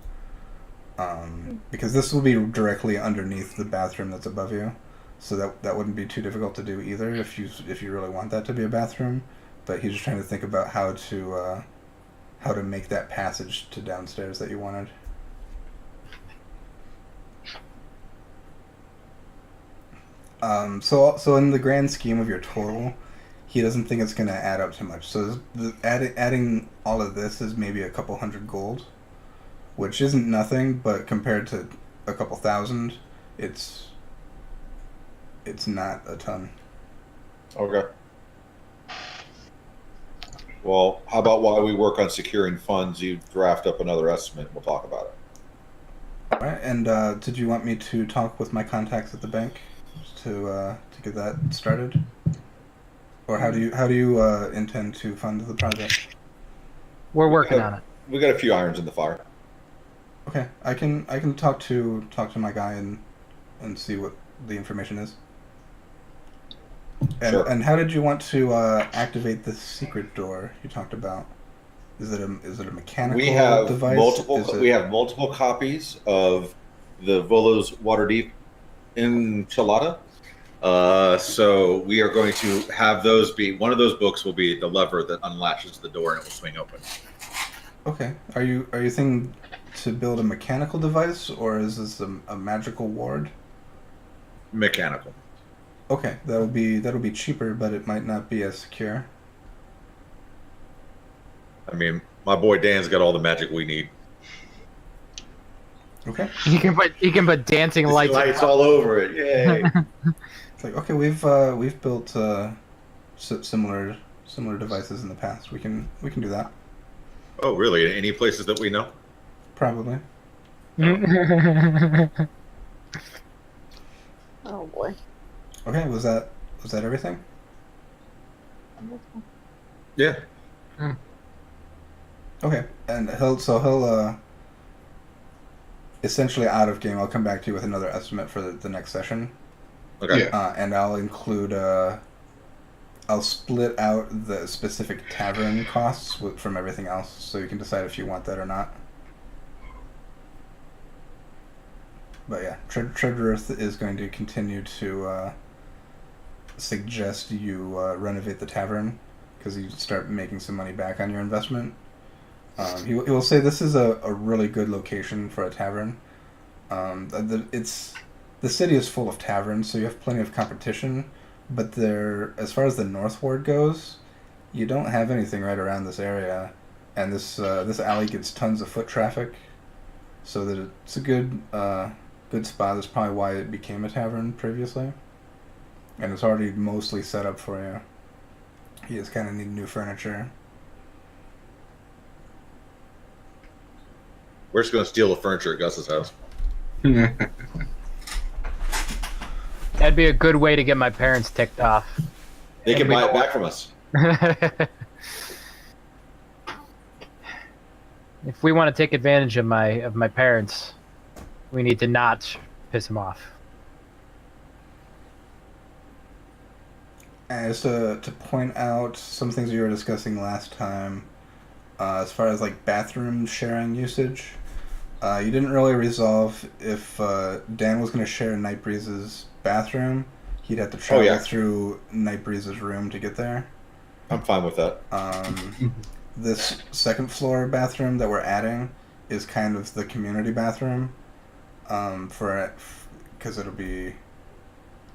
[SPEAKER 1] Because this will be directly underneath the bathroom that's above you. So that wouldn't be too difficult to do either if you really want that to be a bathroom. But he's just trying to think about how to make that passage to downstairs that you wanted. So in the grand scheme of your total, he doesn't think it's going to add up too much. So adding all of this is maybe a couple hundred gold, which isn't nothing, but compared to a couple thousand, it's not a ton.
[SPEAKER 2] Okay. Well, how about while we work on securing funds, you draft up another estimate, and we'll talk about it.
[SPEAKER 1] All right, and did you want me to talk with my contacts at the bank to get that started, or how do you intend to fund the project?
[SPEAKER 4] We're working on it.
[SPEAKER 2] We got a few irons in the fire.
[SPEAKER 1] Okay, I can talk to my guy and see what the information is. And,
[SPEAKER 2] Sure.
[SPEAKER 1] And how did you want to activate the secret door you talked about? Is it a mechanical
[SPEAKER 2] We have
[SPEAKER 1] device?
[SPEAKER 2] We have multiple copies of the Volo's Waterdeep Enchilada. So we are going to have those be one of those books will be the lever that unlatches the door and it will swing open.
[SPEAKER 1] Okay. Are you thinking to build a mechanical device, or is this a magical ward?
[SPEAKER 2] Mechanical.
[SPEAKER 1] Okay, that'll be cheaper, but it might not be as secure.
[SPEAKER 2] I mean, my boy Dan's got all the magic we need.
[SPEAKER 1] Okay.
[SPEAKER 4] He can put dancing lights
[SPEAKER 2] all over it. Yay!
[SPEAKER 1] It's like, okay, we've built similar similar devices in the past. We can do that.
[SPEAKER 2] Oh, really? Any places that we know?
[SPEAKER 1] Probably.
[SPEAKER 5] Oh boy.
[SPEAKER 1] Okay, was that everything?
[SPEAKER 2] Yeah.
[SPEAKER 1] Okay, and he'll essentially out of game. I'll come back to you with another estimate for the next session.
[SPEAKER 2] Okay.
[SPEAKER 3] Yeah.
[SPEAKER 1] And I'll include I'll split out the specific tavern costs from everything else, so you can decide if you want that or not. But yeah, Treadereth is going to continue to suggest you renovate the tavern because you start making some money back on your investment. He will say this is a really good location for a tavern. The city is full of taverns, so you have plenty of competition. But there, as far as the North Ward goes, you don't have anything right around this area, and this alley gets tons of foot traffic, so that it's a good spot. That's probably why it became a tavern previously, and it's already mostly set up for you. You just kind of need new furniture.
[SPEAKER 2] We're just going to steal the furniture at Gus's house.
[SPEAKER 4] That'd be a good way to get my parents ticked off.
[SPEAKER 2] They can buy it back from us.
[SPEAKER 4] If we want to take advantage of my parents, we need to not piss them off.
[SPEAKER 1] As to point out some things we were discussing last time, as far as like bathroom sharing usage, you didn't really resolve if Dan was going to share Nightbreeze's bathroom. He'd have to travel through Nightbreeze's room to get there.
[SPEAKER 2] I'm fine with that.
[SPEAKER 1] This second floor bathroom that we're adding is kind of the community bathroom, because it'll be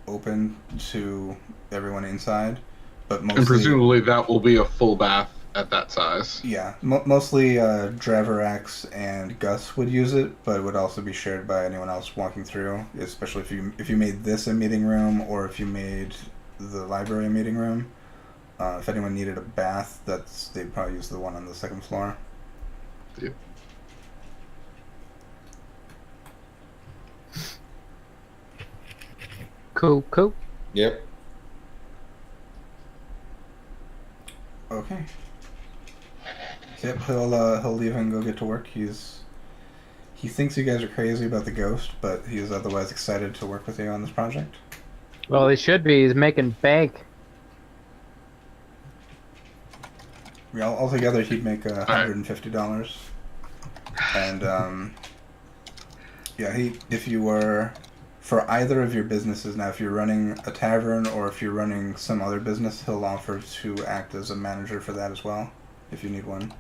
[SPEAKER 1] open to everyone inside, but mostly.
[SPEAKER 3] And presumably that will be a full bath at that size.
[SPEAKER 1] Yeah, mostly Draverax and Gus would use it, but it would also be shared by anyone else walking through, especially if you made this a meeting room or if you made the library a meeting room. If anyone needed a bath, they'd probably use the one on the second floor.
[SPEAKER 3] Yep.
[SPEAKER 4] Cool.
[SPEAKER 2] Yep.
[SPEAKER 1] Okay. Yep, he'll leave and go get to work. He thinks you guys are crazy about the ghost, but he is otherwise excited to work with you on this project.
[SPEAKER 4] Well, he should be. He's making bank.
[SPEAKER 1] Yeah, altogether he'd make $150. And if you were for either of your businesses now, if you're running a tavern or if you're running some other business, he'll offer to act as a manager for that as well, if you need one.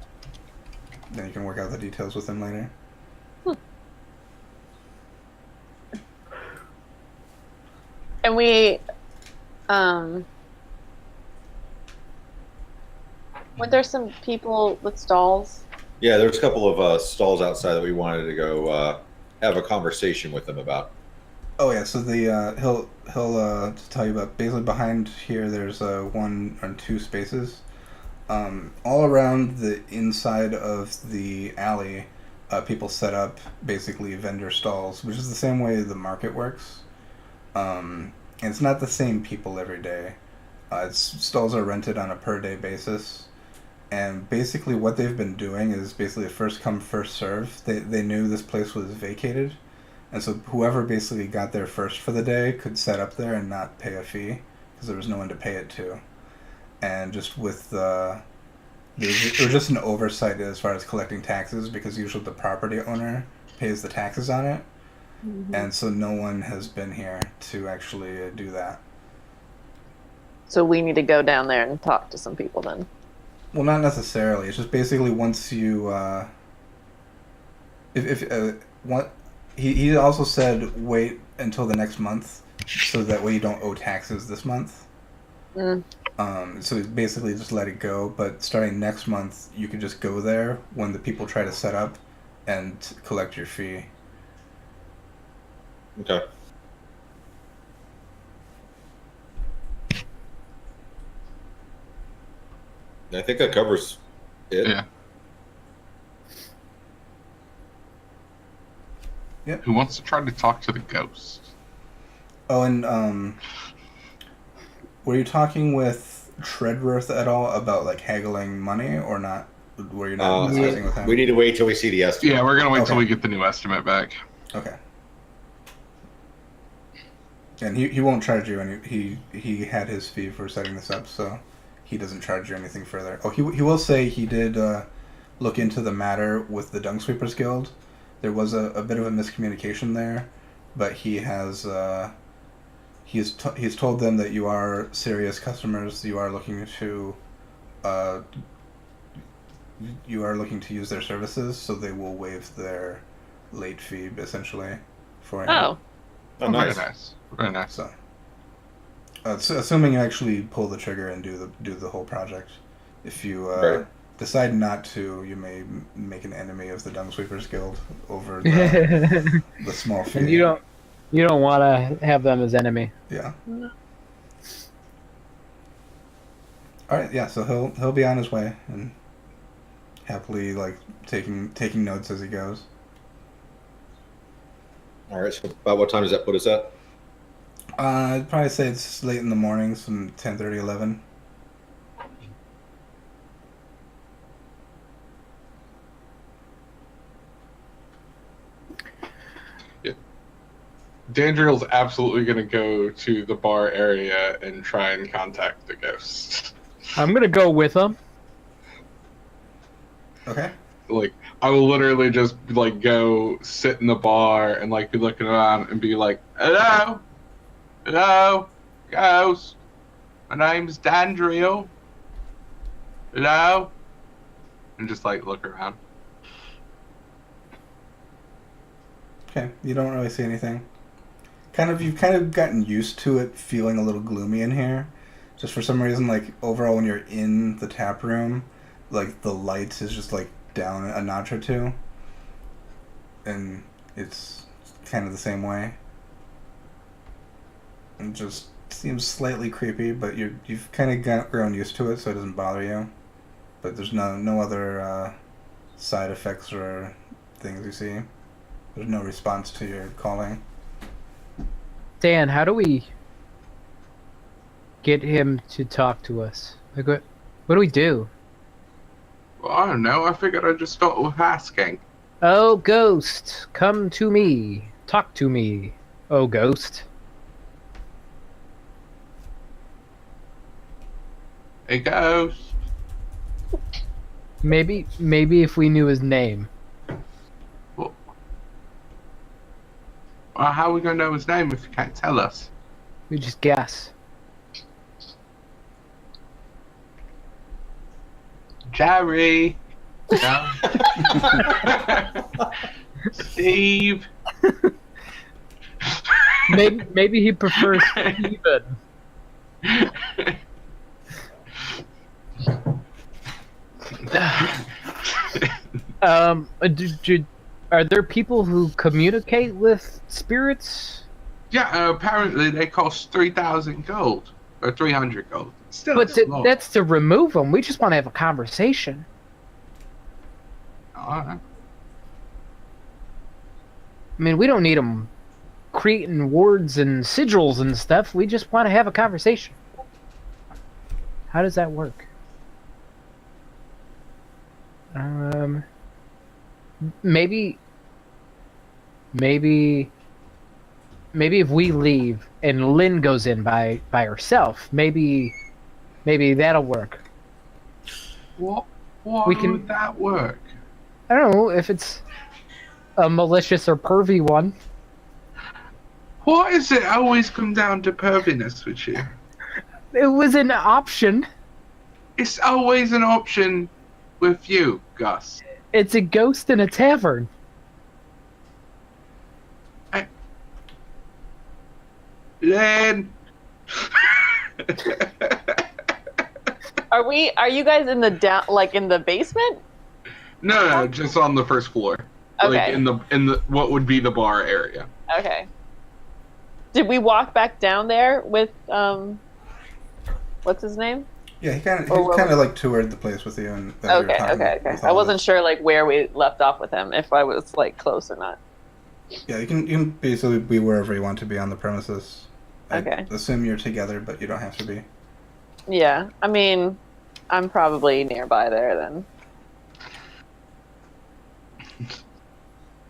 [SPEAKER 1] Then you can work out the details with him later.
[SPEAKER 5] And we, weren't there some people with stalls?
[SPEAKER 2] Yeah, there's a couple of stalls outside that we wanted to go have a conversation with them about.
[SPEAKER 1] Oh yeah, so he'll tell you about basically behind here. There's 1 or 2 spaces. All around the inside of the alley, people set up basically vendor stalls, which is the same way the market works. And it's not the same people every day. Stalls are rented on a per day basis. And basically what they've been doing is basically a first come, first serve. They knew this place was vacated. And so whoever basically got there first for the day could set up there and not pay a fee because there was no one to pay it to. And just with it was just an oversight as far as collecting taxes because usually the property owner pays the taxes on it. Mm-hmm. And so no one has been here to actually do that.
[SPEAKER 5] So we need to go down there and talk to some people then.
[SPEAKER 1] Well, not necessarily. It's just basically once you, he also said wait until the next month, so that way you don't owe taxes this month.
[SPEAKER 5] Mm.
[SPEAKER 1] So basically just let it go. But starting next month, you can just go there when the people try to set up, and collect your fee.
[SPEAKER 2] Okay. I think that covers it.
[SPEAKER 3] Yeah.
[SPEAKER 1] Yep.
[SPEAKER 3] Who wants to try to talk to the ghost?
[SPEAKER 1] Oh, and were you talking with Treadworth at all about like haggling money or not? Were you not discussing with him?
[SPEAKER 2] We need to wait till we see the estimate.
[SPEAKER 3] Yeah, we're gonna wait till
[SPEAKER 1] Okay.
[SPEAKER 3] we get the new estimate back.
[SPEAKER 1] Okay. And he won't charge you any. He had his fee for setting this up, so he doesn't charge you anything further. Oh, he will say he did look into the matter with the Dung Sweepers Guild. There was a bit of a miscommunication there, but he has he's told them that you are serious customers. You are looking to use their services, so they will waive their late fee essentially for him.
[SPEAKER 5] Oh,
[SPEAKER 2] Oh, nice.
[SPEAKER 3] Very nice. Very nice.
[SPEAKER 1] So, assuming you actually pull the trigger and do the whole project, if you
[SPEAKER 2] Right.
[SPEAKER 1] decide not to, you may make an enemy of the Dung Sweepers Guild over the small fee.
[SPEAKER 4] And you don't want to have them as enemy.
[SPEAKER 1] Yeah. All right. Yeah. So he'll be on his way and happily like taking notes as he goes.
[SPEAKER 2] All right. So about what time does that put us at?
[SPEAKER 1] I'd probably say it's late in the morning, some 10:30, 11.
[SPEAKER 3] Dandriel's absolutely gonna go to the bar area and try and contact the ghost.
[SPEAKER 4] I'm gonna go with them.
[SPEAKER 1] Okay.
[SPEAKER 3] Like, I will literally just like go sit in the bar and like be looking around and be like, "Hello, hello, ghost. My name's Dandriel. Hello," and just like look around.
[SPEAKER 1] Okay. You don't really see anything. You've kind of gotten used to it feeling a little gloomy in here. Just for some reason, like overall when you're in the tap room, like the lights is just like down a notch or two. And it's kind of the same way. It just seems slightly creepy, but you've kind of grown used to it, so it doesn't bother you. But there's no other side effects or things you see. There's no response to your calling.
[SPEAKER 4] Dan, how do we get him to talk to us? Like, what do we do?
[SPEAKER 3] Well, I don't know. I figured I'd just start with asking.
[SPEAKER 4] Oh, ghost, come to me. Talk to me. Oh, ghost.
[SPEAKER 3] Hey, ghost.
[SPEAKER 4] Maybe if we knew his name.
[SPEAKER 3] How are we gonna know his name if you can't tell us?
[SPEAKER 4] We just guess.
[SPEAKER 3] Jerry. No. Steve.
[SPEAKER 4] Maybe he prefers Steven. Are there people who communicate with spirits?
[SPEAKER 3] Yeah, apparently they cost 3,000 gold. Or 300 gold. Still,
[SPEAKER 4] But
[SPEAKER 3] it's a lot.
[SPEAKER 4] that's to remove them. We just want to have a conversation.
[SPEAKER 3] Alright.
[SPEAKER 4] I mean, we don't need them creating words and sigils and stuff. We just want to have a conversation. How does that work? Maybe if we leave and Lynn goes in by herself, maybe that'll work.
[SPEAKER 3] What
[SPEAKER 4] We can-
[SPEAKER 3] would that work?
[SPEAKER 4] I don't know if it's a malicious or pervy one.
[SPEAKER 3] Why does it always come down to perviness with you?
[SPEAKER 4] It was an option.
[SPEAKER 3] It's always an option with you, Gus.
[SPEAKER 4] It's a ghost in a tavern.
[SPEAKER 3] Lynn!
[SPEAKER 5] are you guys in the in the basement?
[SPEAKER 3] No, just on the first floor. Like
[SPEAKER 5] Okay.
[SPEAKER 3] in the what would be the bar area.
[SPEAKER 5] Okay. Did we walk back down there with what's his name?
[SPEAKER 1] Yeah, he kind
[SPEAKER 5] Or
[SPEAKER 1] of like toured the place with you, and that you were
[SPEAKER 5] Okay,
[SPEAKER 1] talking
[SPEAKER 5] okay, okay.
[SPEAKER 1] with
[SPEAKER 5] I
[SPEAKER 1] all of
[SPEAKER 5] wasn't
[SPEAKER 1] us.
[SPEAKER 5] sure like where we left off with him, if I was like close or not.
[SPEAKER 1] Yeah, you can basically be wherever you want to be on the premises.
[SPEAKER 5] Okay.
[SPEAKER 1] I assume you're together, but you don't have to be.
[SPEAKER 5] Yeah, I mean, I'm probably nearby there then.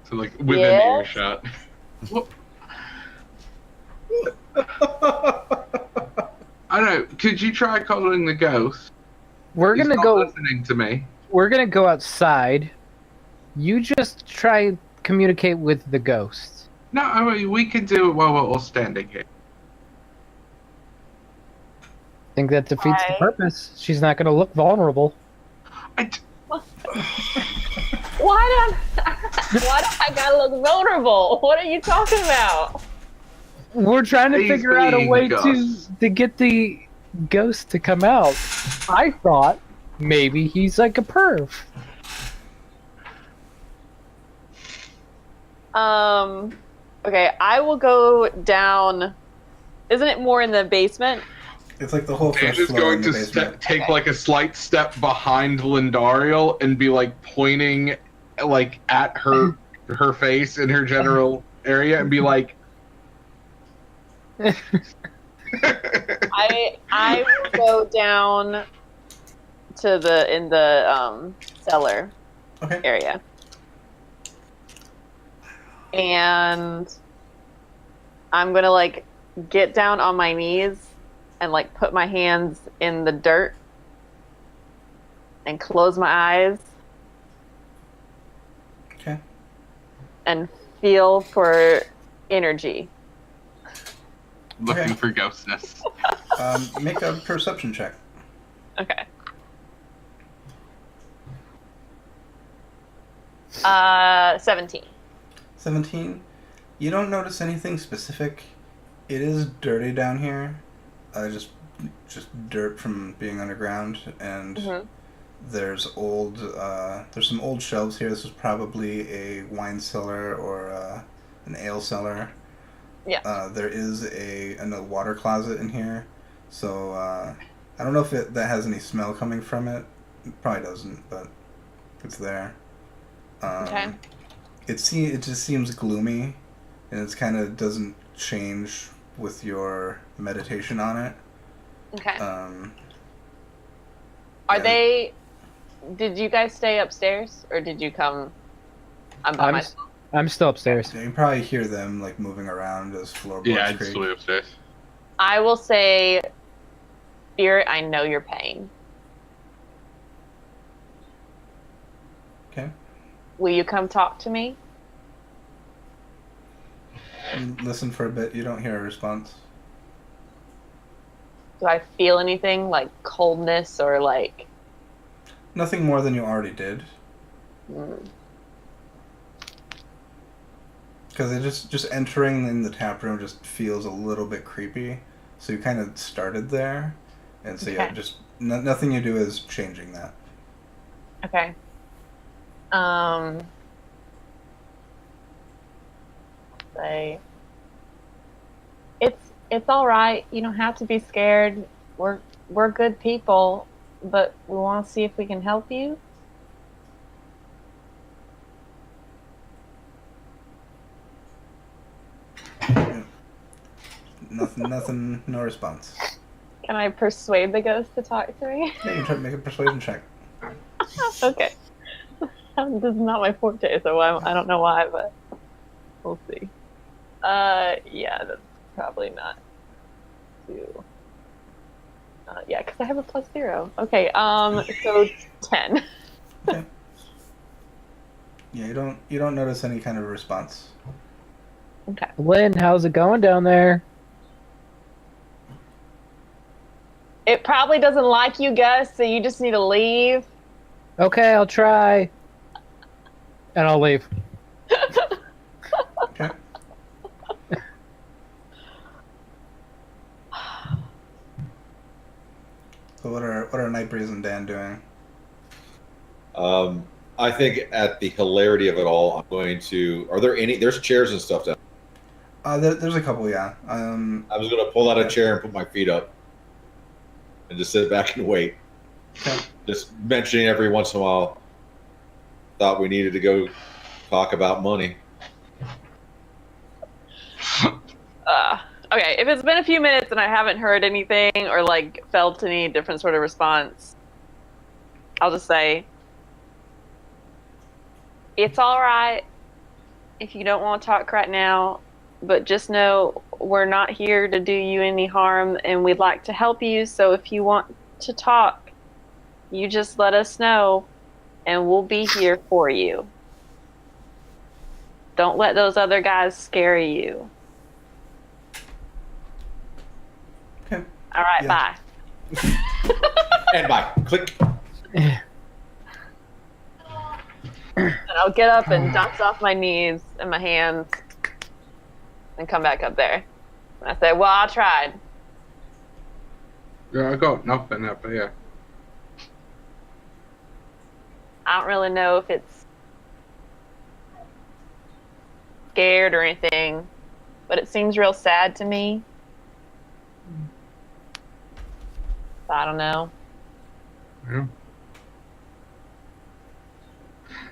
[SPEAKER 3] So like within
[SPEAKER 5] Yes?
[SPEAKER 3] earshot. I don't know. Could you try calling the ghost?
[SPEAKER 4] We're
[SPEAKER 3] He's
[SPEAKER 4] gonna
[SPEAKER 3] not
[SPEAKER 4] go.
[SPEAKER 3] listening to me.
[SPEAKER 4] We're gonna go outside. You just try and communicate with the ghost.
[SPEAKER 3] No, I mean, we can do it while we're all standing here.
[SPEAKER 4] I think that defeats the
[SPEAKER 5] Why?
[SPEAKER 4] purpose. She's not gonna look vulnerable.
[SPEAKER 3] I d-
[SPEAKER 5] Why do I gotta look vulnerable? What are you talking about?
[SPEAKER 4] We're trying to
[SPEAKER 3] He's
[SPEAKER 4] figure out a
[SPEAKER 3] being
[SPEAKER 4] way
[SPEAKER 3] Gus.
[SPEAKER 4] to get the ghost to come out. I thought maybe he's like a perv.
[SPEAKER 5] Okay, I will go down. Isn't it more in the basement?
[SPEAKER 1] It's like the whole
[SPEAKER 3] Dan
[SPEAKER 1] first
[SPEAKER 3] is
[SPEAKER 1] floor
[SPEAKER 3] going
[SPEAKER 1] in the
[SPEAKER 3] to
[SPEAKER 1] basement.
[SPEAKER 3] take like a slight step behind Lindariel and be like pointing like at her face in her general area and be like
[SPEAKER 5] I will go down to the cellar
[SPEAKER 1] Okay.
[SPEAKER 5] area. And I'm gonna like get down on my knees and like put my hands in the dirt and close my eyes
[SPEAKER 1] Okay.
[SPEAKER 5] and feel for energy.
[SPEAKER 3] looking
[SPEAKER 1] Okay.
[SPEAKER 3] for ghostness.
[SPEAKER 1] Make a perception check.
[SPEAKER 5] Okay. 17.
[SPEAKER 1] 17. You don't notice anything specific. It is dirty down here. Just dirt from being underground, and
[SPEAKER 5] Mhm.
[SPEAKER 1] there's some old shelves here. This is probably a wine cellar or an ale cellar.
[SPEAKER 5] Yeah.
[SPEAKER 1] There is a water closet in here, so I don't know if that has any smell coming from it. It probably doesn't, but it's there.
[SPEAKER 5] Okay.
[SPEAKER 1] It just seems gloomy, and it kind of doesn't change with your meditation on it.
[SPEAKER 5] Okay.
[SPEAKER 1] Um,
[SPEAKER 5] Are
[SPEAKER 1] yeah.
[SPEAKER 5] they? Did you guys stay upstairs, or did you come? I'm by myself.
[SPEAKER 4] I'm still upstairs.
[SPEAKER 1] You can probably hear them like moving around as floorboards
[SPEAKER 3] Yeah, I'd
[SPEAKER 1] creak.
[SPEAKER 3] still be upstairs.
[SPEAKER 5] I will say, Spirit, I know your pain.
[SPEAKER 1] Okay.
[SPEAKER 5] Will you come talk to me?
[SPEAKER 1] You listen for a bit. You don't hear a response.
[SPEAKER 5] Do I feel anything like coldness or like?
[SPEAKER 1] Nothing more than you already did.
[SPEAKER 5] Mm,
[SPEAKER 1] Because it just entering in the tap room just feels a little bit creepy. So you kind of started there, and so yeah,
[SPEAKER 5] Okay.
[SPEAKER 1] just nothing you do is changing that.
[SPEAKER 5] okay. Say, it's all right. You don't have to be scared. We're good people, but we want to see if we can help you.
[SPEAKER 1] Nothing, no response.
[SPEAKER 5] Can I persuade the ghost to talk to me?
[SPEAKER 1] Yeah, you try to make a persuasion check.
[SPEAKER 5] Okay. This is not my forte, so I don't know why, but we'll see. Yeah, that's probably not two. Yeah, because I have a +0. Okay, so 10.
[SPEAKER 1] Okay. Yeah, you don't notice any kind of response.
[SPEAKER 5] Okay.
[SPEAKER 4] Lynn, how's it going down there?
[SPEAKER 5] It probably doesn't like you, Gus, so you just need to leave.
[SPEAKER 4] Okay, I'll try. And I'll leave.
[SPEAKER 1] Okay. So what are Nightbreeze and Dan doing?
[SPEAKER 2] I think at the hilarity of it all, I'm going to. Are there any? There's chairs and stuff down.
[SPEAKER 1] There's a couple, yeah.
[SPEAKER 2] I was going to pull out a chair and put my feet up. and just sit back and wait.
[SPEAKER 1] Okay.
[SPEAKER 2] Just mentioning every once in a while. Thought we needed to go talk about money.
[SPEAKER 5] Okay, if it's been a few minutes and I haven't heard anything or like felt any different sort of response, I'll just say, it's all right if you don't want to talk right now, but just know we're not here to do you any harm and we'd like to help you. So if you want to talk, you just let us know and we'll be here for you. Don't let those other guys scare you.
[SPEAKER 1] Okay.
[SPEAKER 5] All right,
[SPEAKER 1] Yeah.
[SPEAKER 5] bye.
[SPEAKER 2] And bye. Click.
[SPEAKER 5] And I'll get up and dust off my knees and my hands and come back up there. And I say, well, I tried.
[SPEAKER 3] Yeah, I got nothing up here.
[SPEAKER 5] I don't really know if it's scared or anything, but it seems real sad to me. So I don't know.
[SPEAKER 3] Yeah.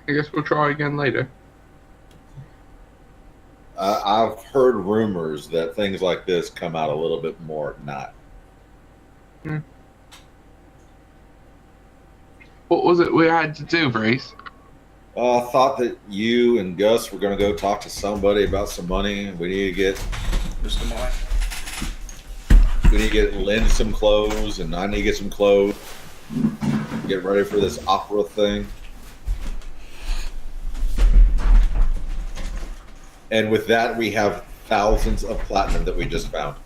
[SPEAKER 3] I guess we'll try again later.
[SPEAKER 2] I've heard rumors that things like this come out a little bit more at night.
[SPEAKER 3] What was it we had to do, Brace?
[SPEAKER 2] I thought that you and Gus were going to go talk to somebody about some money. We need to get
[SPEAKER 1] Just a moment.
[SPEAKER 2] Lynn some clothes, and I need to get some clothes. Get ready for this opera thing. And with that, we have thousands of platinum that we just found.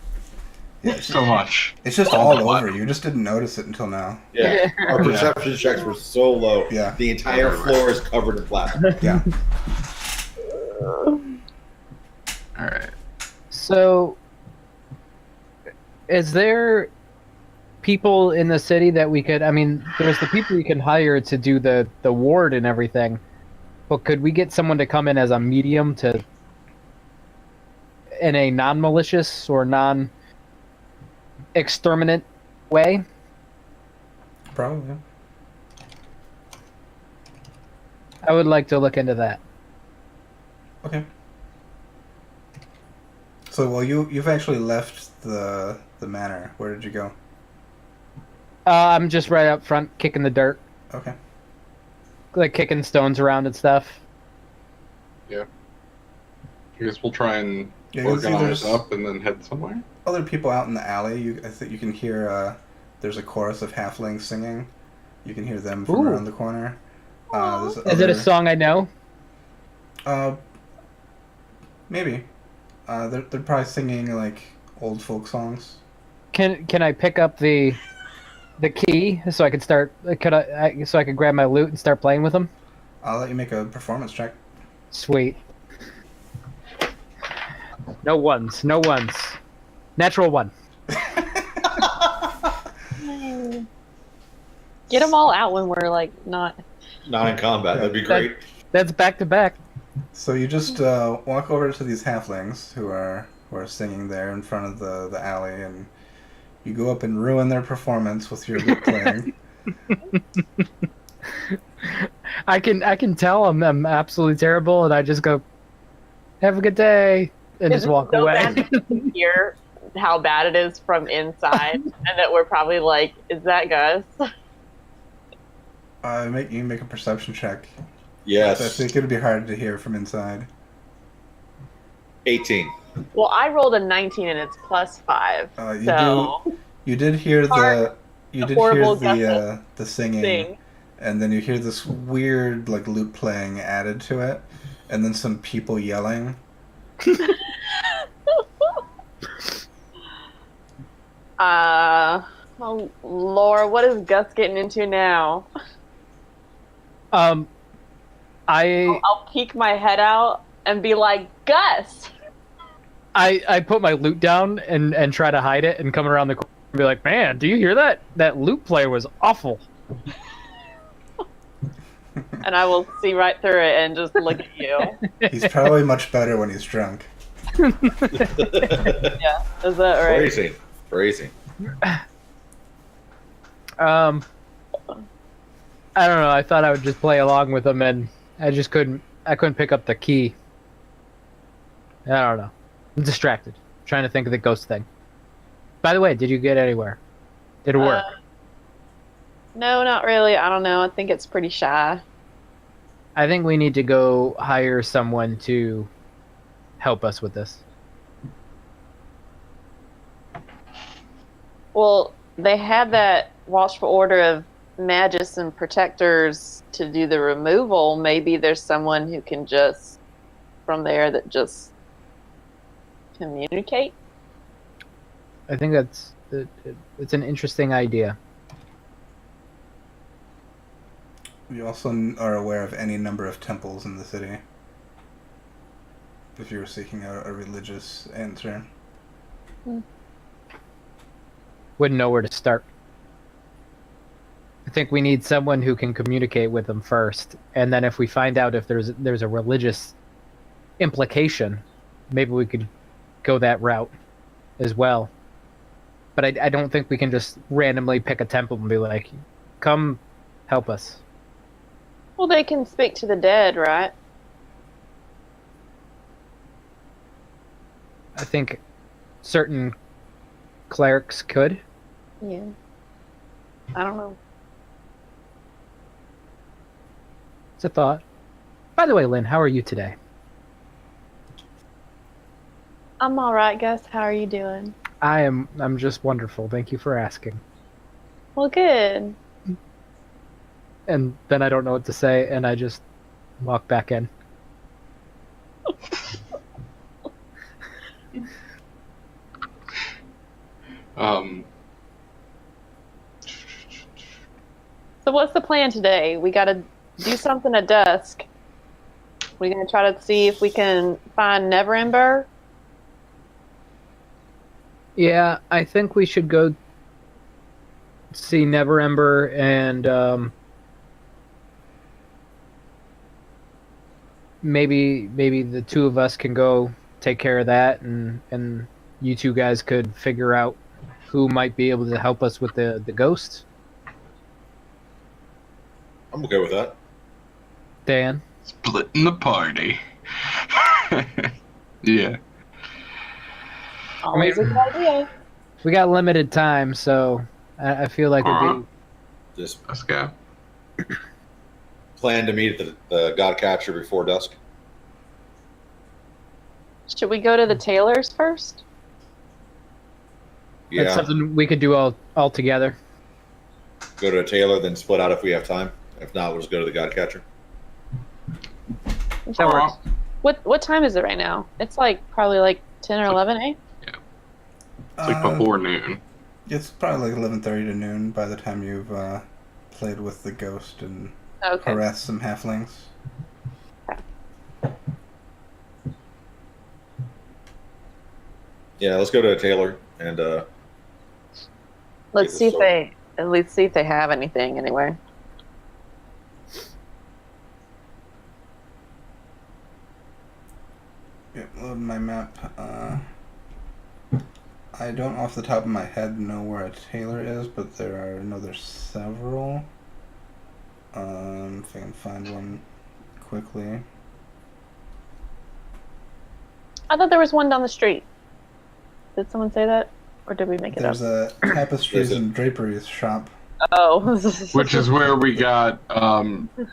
[SPEAKER 3] So much.
[SPEAKER 1] It's just all over. You just didn't notice it until now.
[SPEAKER 2] Yeah, our perception checks were so low.
[SPEAKER 1] Yeah.
[SPEAKER 2] The entire floor is covered in platinum.
[SPEAKER 1] Yeah.
[SPEAKER 3] Alright.
[SPEAKER 4] So, is there people in the city that we could? I mean, there's the people you can hire to do the ward and everything, but could we get someone to come in as a medium to, in a non-malicious or non-exterminate way?
[SPEAKER 1] Probably.
[SPEAKER 4] I would like to look into that.
[SPEAKER 1] Okay. So, well, you've actually left the manor. Where did you go?
[SPEAKER 4] I'm just right up front, kicking the dirt,
[SPEAKER 1] Okay.
[SPEAKER 4] like kicking stones around and stuff.
[SPEAKER 3] I guess we'll try and
[SPEAKER 1] Yeah, you'll see
[SPEAKER 3] organize
[SPEAKER 1] there's
[SPEAKER 3] up and then head somewhere.
[SPEAKER 1] other people out in the alley. I think you can hear. There's a chorus of halflings singing. You can hear them from
[SPEAKER 4] Ooh.
[SPEAKER 1] around the corner. There's
[SPEAKER 4] Is it a song I know?
[SPEAKER 1] Maybe. They're probably singing like old folk songs.
[SPEAKER 4] Can I pick up the key so I can start? So I can grab my loot and start playing with them?
[SPEAKER 1] I'll let you make a performance check.
[SPEAKER 4] Sweet. No ones. Natural one.
[SPEAKER 5] Get them all out when we're like not.
[SPEAKER 2] Not in combat. That'd be great.
[SPEAKER 4] That's back to back.
[SPEAKER 1] So you just walk over to these halflings who are singing there in front of the alley, and you go up and ruin their performance with your lute playing.
[SPEAKER 4] I can tell I'm absolutely terrible, and I just go, "Have a good day," and just walk
[SPEAKER 5] so
[SPEAKER 4] away.
[SPEAKER 5] bad to hear how bad it is from inside, and that we're probably like, "Is that Gus?"
[SPEAKER 1] You make a perception check.
[SPEAKER 2] Yes.
[SPEAKER 1] I think it'd be hard to hear from inside.
[SPEAKER 2] 18.
[SPEAKER 5] Well, I rolled a 19 and it's +5.
[SPEAKER 1] You did hear
[SPEAKER 5] Part horrible
[SPEAKER 1] the singing,
[SPEAKER 5] Thing.
[SPEAKER 1] and then you hear this weird like lute playing added to it, and then some people yelling.
[SPEAKER 5] Oh, Laura, what is Gus getting into now?
[SPEAKER 4] I
[SPEAKER 5] I'll peek my head out and be like, Gus!
[SPEAKER 4] I put my loot down and try to hide it and come around the corner and be like, man, do you hear that? That loot player was awful.
[SPEAKER 5] And I will see right through it and just look at you.
[SPEAKER 1] He's probably much better when he's drunk.
[SPEAKER 5] Yeah, is that right?
[SPEAKER 2] Phrasing.
[SPEAKER 4] I don't know. I thought I would just play along with them, and I just couldn't. I couldn't pick up the key. I don't know. I'm distracted, trying to think of the ghost thing. By the way, did you get anywhere? Did it work?
[SPEAKER 5] No, not really. I don't know. I think it's pretty shy.
[SPEAKER 4] I think we need to go hire someone to help us with this.
[SPEAKER 5] Well, they had that watchful order of magus and protectors to do the removal. Maybe there's someone who can just, from there, that just communicate.
[SPEAKER 4] I think it's an interesting idea.
[SPEAKER 1] We also are aware of any number of temples in the city. If you were seeking a religious answer.
[SPEAKER 4] Wouldn't know where to start. I think we need someone who can communicate with them first, and then if we find out if there's a religious implication, maybe we could go that route as well. But I don't think we can just randomly pick a temple and be like, come help us.
[SPEAKER 5] Well, they can speak to the dead, right?
[SPEAKER 4] I think certain clerics could.
[SPEAKER 5] Yeah. I don't know.
[SPEAKER 4] It's a thought. By the way, Lynn, how are you today?
[SPEAKER 5] I'm all right, Gus. How are you doing?
[SPEAKER 4] I'm just wonderful. Thank you for asking.
[SPEAKER 5] Well, good.
[SPEAKER 4] And then I don't know what to say, and I just walk back in.
[SPEAKER 5] So what's the plan today? We got to do something at dusk. We're going to try to see if we can find Neverember.
[SPEAKER 4] Yeah, I think we should go see Neverember, and maybe the two of us can go take care of that, and you two guys could figure out who might be able to help us with the ghost.
[SPEAKER 2] I'm okay with that.
[SPEAKER 4] Dan?
[SPEAKER 3] Splitting the party. Yeah.
[SPEAKER 5] Always a good idea.
[SPEAKER 4] We got limited time, so I feel like it'd be...
[SPEAKER 2] Just
[SPEAKER 3] Let's go.
[SPEAKER 2] plan to meet at the Godcatcher before dusk.
[SPEAKER 5] Should we go to the tailors first?
[SPEAKER 4] That's
[SPEAKER 2] Yeah,
[SPEAKER 4] something we could do all together.
[SPEAKER 2] go to a tailor, then split out if we have time. If not, we'll just go to the Godcatcher.
[SPEAKER 4] That works.
[SPEAKER 5] What time is it right now? It's like probably like 10 or 11, eh?
[SPEAKER 3] It's like before noon.
[SPEAKER 1] It's probably like 11:30 to noon by the time you've played with the ghost and
[SPEAKER 5] Okay.
[SPEAKER 1] harassed some halflings.
[SPEAKER 2] Yeah, let's go to a tailor and
[SPEAKER 5] Let's
[SPEAKER 2] Get
[SPEAKER 5] see
[SPEAKER 2] this
[SPEAKER 5] if they at least see if they have anything anywhere.
[SPEAKER 1] Yep, load my map. I don't off the top of my head know where a tailor is, but there's several. If I can find one quickly.
[SPEAKER 5] I thought there was one down the street. Did someone say that? Or did we make it
[SPEAKER 1] There's
[SPEAKER 5] up?
[SPEAKER 1] a tapestries and draperies shop.
[SPEAKER 5] Oh.
[SPEAKER 3] Which is where we got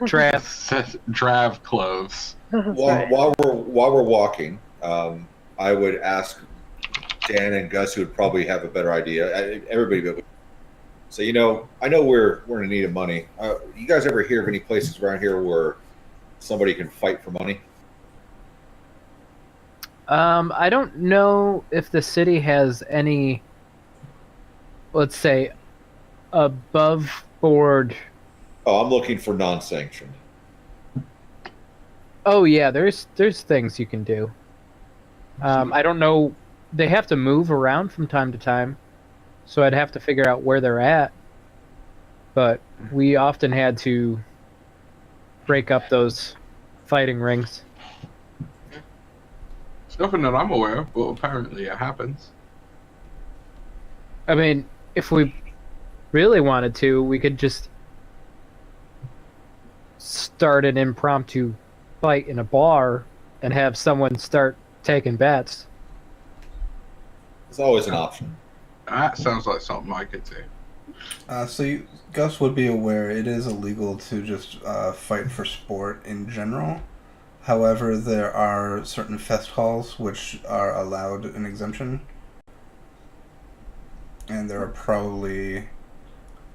[SPEAKER 4] Draft.
[SPEAKER 3] clothes.
[SPEAKER 2] while we're walking, I would ask Dan and Gus, who would probably have a better idea. Everybody, but so I know we're in need of money. You guys ever hear of any places around here where somebody can fight for money?
[SPEAKER 4] I don't know if the city has any, let's say, above board.
[SPEAKER 2] Oh, I'm looking for non-sanctioned.
[SPEAKER 4] Oh yeah, there's things you can do. I don't know. They have to move around from time to time, so I'd have to figure out where they're at. But we often had to break up those fighting rings.
[SPEAKER 3] It's nothing that I'm aware of, but apparently it happens.
[SPEAKER 4] I mean, if we really wanted to, we could just start an impromptu fight in a bar and have someone start taking bets.
[SPEAKER 2] It's always an option.
[SPEAKER 3] That sounds like something I could do.
[SPEAKER 1] Gus would be aware it is illegal to just fight for sport in general. However, there are certain fest halls which are allowed an exemption. And there probably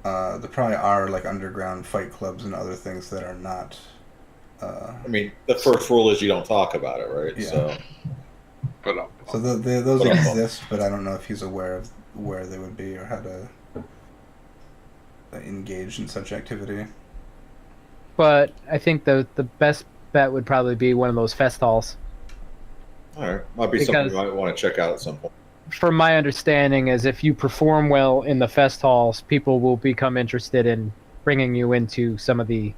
[SPEAKER 1] are like underground fight clubs and other things that are not.
[SPEAKER 2] I mean, the first rule is you don't talk about it, right?
[SPEAKER 1] Yeah.
[SPEAKER 2] So,
[SPEAKER 1] Those exist, but I don't know if he's aware of where they would be or how to engage in such activity.
[SPEAKER 4] But I think the best bet would probably be one of those fest halls.
[SPEAKER 2] all right, might be something you might want to check out at some point.
[SPEAKER 4] From my understanding, is if you perform well in the fest halls, people will become interested in bringing you into some of the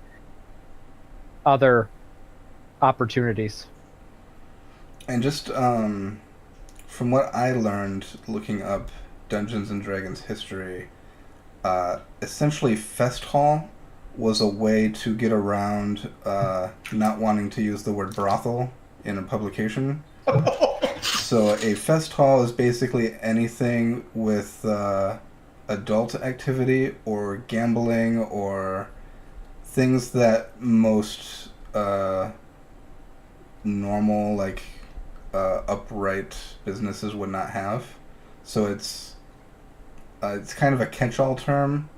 [SPEAKER 4] other opportunities.
[SPEAKER 1] And just from what I learned looking up Dungeons and Dragons history, essentially Fest Hall was a way to get around not wanting to use the word brothel in a publication. So a Fest Hall is basically anything with adult activity or gambling or things that most normal, like upright businesses would not have. So it's kind of a catch-all term,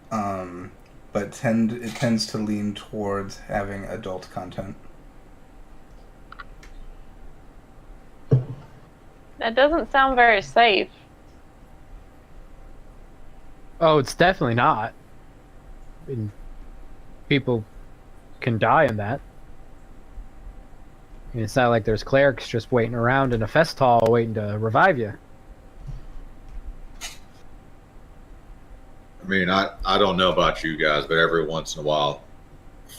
[SPEAKER 1] but it tends to lean towards having adult content.
[SPEAKER 5] That doesn't sound very safe.
[SPEAKER 4] Oh, it's definitely not. I mean, people can die in that. I mean, it's not like there's clerics just waiting around in a fest hall waiting to revive you.
[SPEAKER 2] I mean, I don't know about you guys, but every once in a while,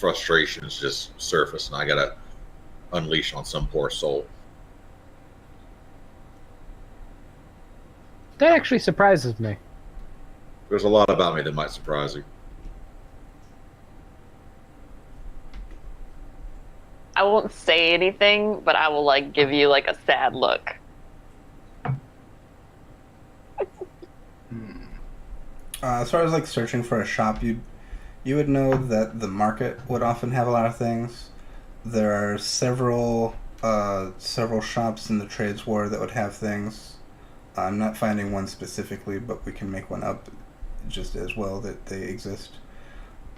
[SPEAKER 2] frustrations just surface, and I gotta unleash on some poor soul.
[SPEAKER 4] That actually surprises me.
[SPEAKER 2] There's a lot about me that might surprise you.
[SPEAKER 5] I won't say anything, but I will like give you like a sad look.
[SPEAKER 1] As far as like searching for a shop, you would know that the market would often have a lot of things. There are several shops in the trades war that would have things. I'm not finding one specifically, but we can make one up just as well that they exist.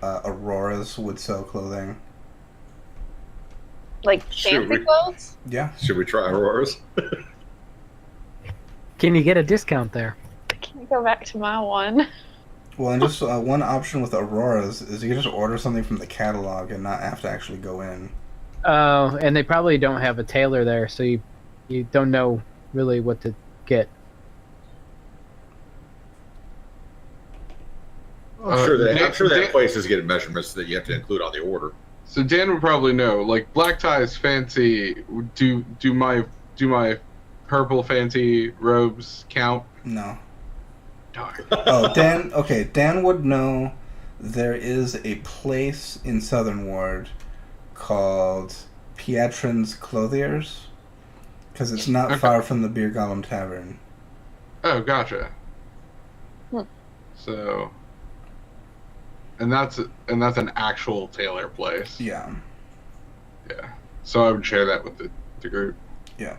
[SPEAKER 1] Aurora's would sell clothing.
[SPEAKER 5] Like fancy clothes?
[SPEAKER 1] Yeah.
[SPEAKER 2] Should we try Aurora's?
[SPEAKER 4] Can you get a discount there?
[SPEAKER 5] Can you go back to my one?
[SPEAKER 1] Well, and just one option with Aurora's is you can just order something from the catalog and not have to actually go in.
[SPEAKER 4] Oh, and they probably don't have a tailor there, so you don't know really what to get.
[SPEAKER 2] I'm sure that places get measurements that you have to include on the order.
[SPEAKER 3] So Dan would probably know. Like black ties, fancy. Do my purple fancy robes count?
[SPEAKER 1] No.
[SPEAKER 3] Darn.
[SPEAKER 1] Oh, Dan. Okay, Dan would know. There is a place in Southern Ward called Pietrin's Clothiers, because it's not far from the Beer Golem Tavern.
[SPEAKER 3] Oh, gotcha. So, and that's an actual tailor place.
[SPEAKER 1] Yeah.
[SPEAKER 3] Yeah. So I would share that with the group.
[SPEAKER 1] Yeah.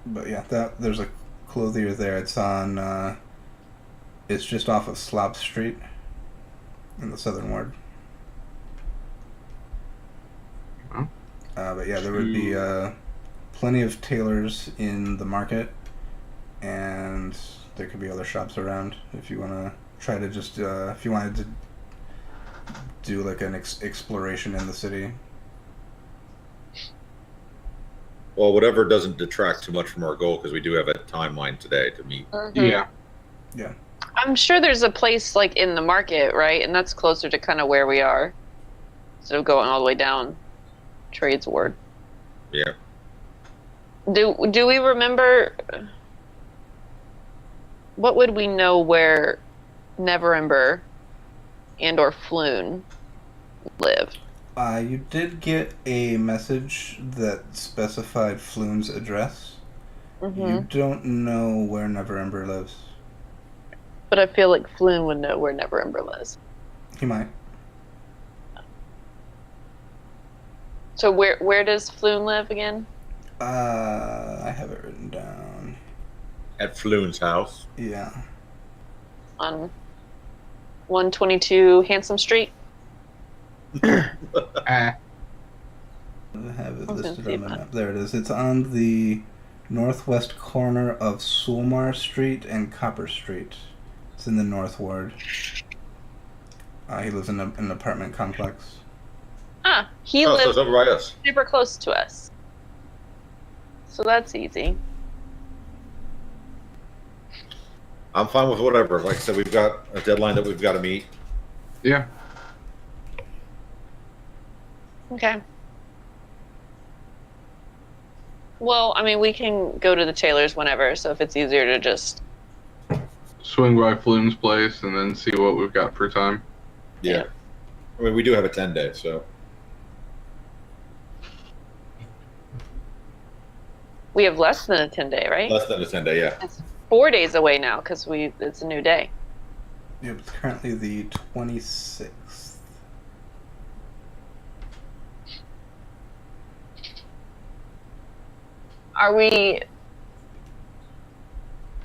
[SPEAKER 1] But yeah, there's a clothier there. It's on. It's just off of Slop Street in the Southern Ward.
[SPEAKER 3] Huh?
[SPEAKER 1] But yeah, there would be plenty of tailors in the market, and there could be other shops around if you want to try to just if you wanted to do like an exploration in the city.
[SPEAKER 2] Well, whatever doesn't detract too much from our goal, because we do have a timeline today to meet.
[SPEAKER 3] Yeah.
[SPEAKER 1] Yeah.
[SPEAKER 5] I'm sure there's a place like in the market, right? And that's closer to kind of where we are, instead of going all the way down Trades Ward.
[SPEAKER 2] Yeah.
[SPEAKER 5] Do we remember?
[SPEAKER 6] what would we know where Neverember and or Floon live?
[SPEAKER 1] You did get a message that specified Flume's address.
[SPEAKER 6] Mm-hmm.
[SPEAKER 1] You don't know where Neverember lives.
[SPEAKER 6] But I feel like Floon would know where Neverember lives.
[SPEAKER 1] He might.
[SPEAKER 6] So where does Floon live again?
[SPEAKER 1] I have it written down.
[SPEAKER 2] At Floon's house.
[SPEAKER 1] Yeah.
[SPEAKER 6] On 122 Handsome Street?
[SPEAKER 3] Ah,
[SPEAKER 1] I have it
[SPEAKER 6] I was gonna
[SPEAKER 1] listed
[SPEAKER 6] see
[SPEAKER 1] on the
[SPEAKER 6] that.
[SPEAKER 1] map. There it is. It's on the northwest corner of Sulmar Street and Copper Street. It's in the North Ward. He lives in an apartment complex.
[SPEAKER 6] Ah, he
[SPEAKER 2] Oh, so
[SPEAKER 6] lives
[SPEAKER 2] it's over by us.
[SPEAKER 6] super close to us. So that's easy.
[SPEAKER 2] I'm fine with whatever. Like I said, we've got a deadline that we've got to meet.
[SPEAKER 3] yeah.
[SPEAKER 6] Okay. Well, I mean, we can go to the tailor's whenever, so if it's easier to just...
[SPEAKER 3] Swing by Flume's place and then see what we've got for time.
[SPEAKER 2] Yeah. I mean, we do have a 10-day, so.
[SPEAKER 6] We have less than a 10-day, right?
[SPEAKER 2] Less than a 10-day, yeah.
[SPEAKER 6] It's 4 days away now, because it's a new day.
[SPEAKER 1] Yep, it's currently the 26th.
[SPEAKER 6] Are we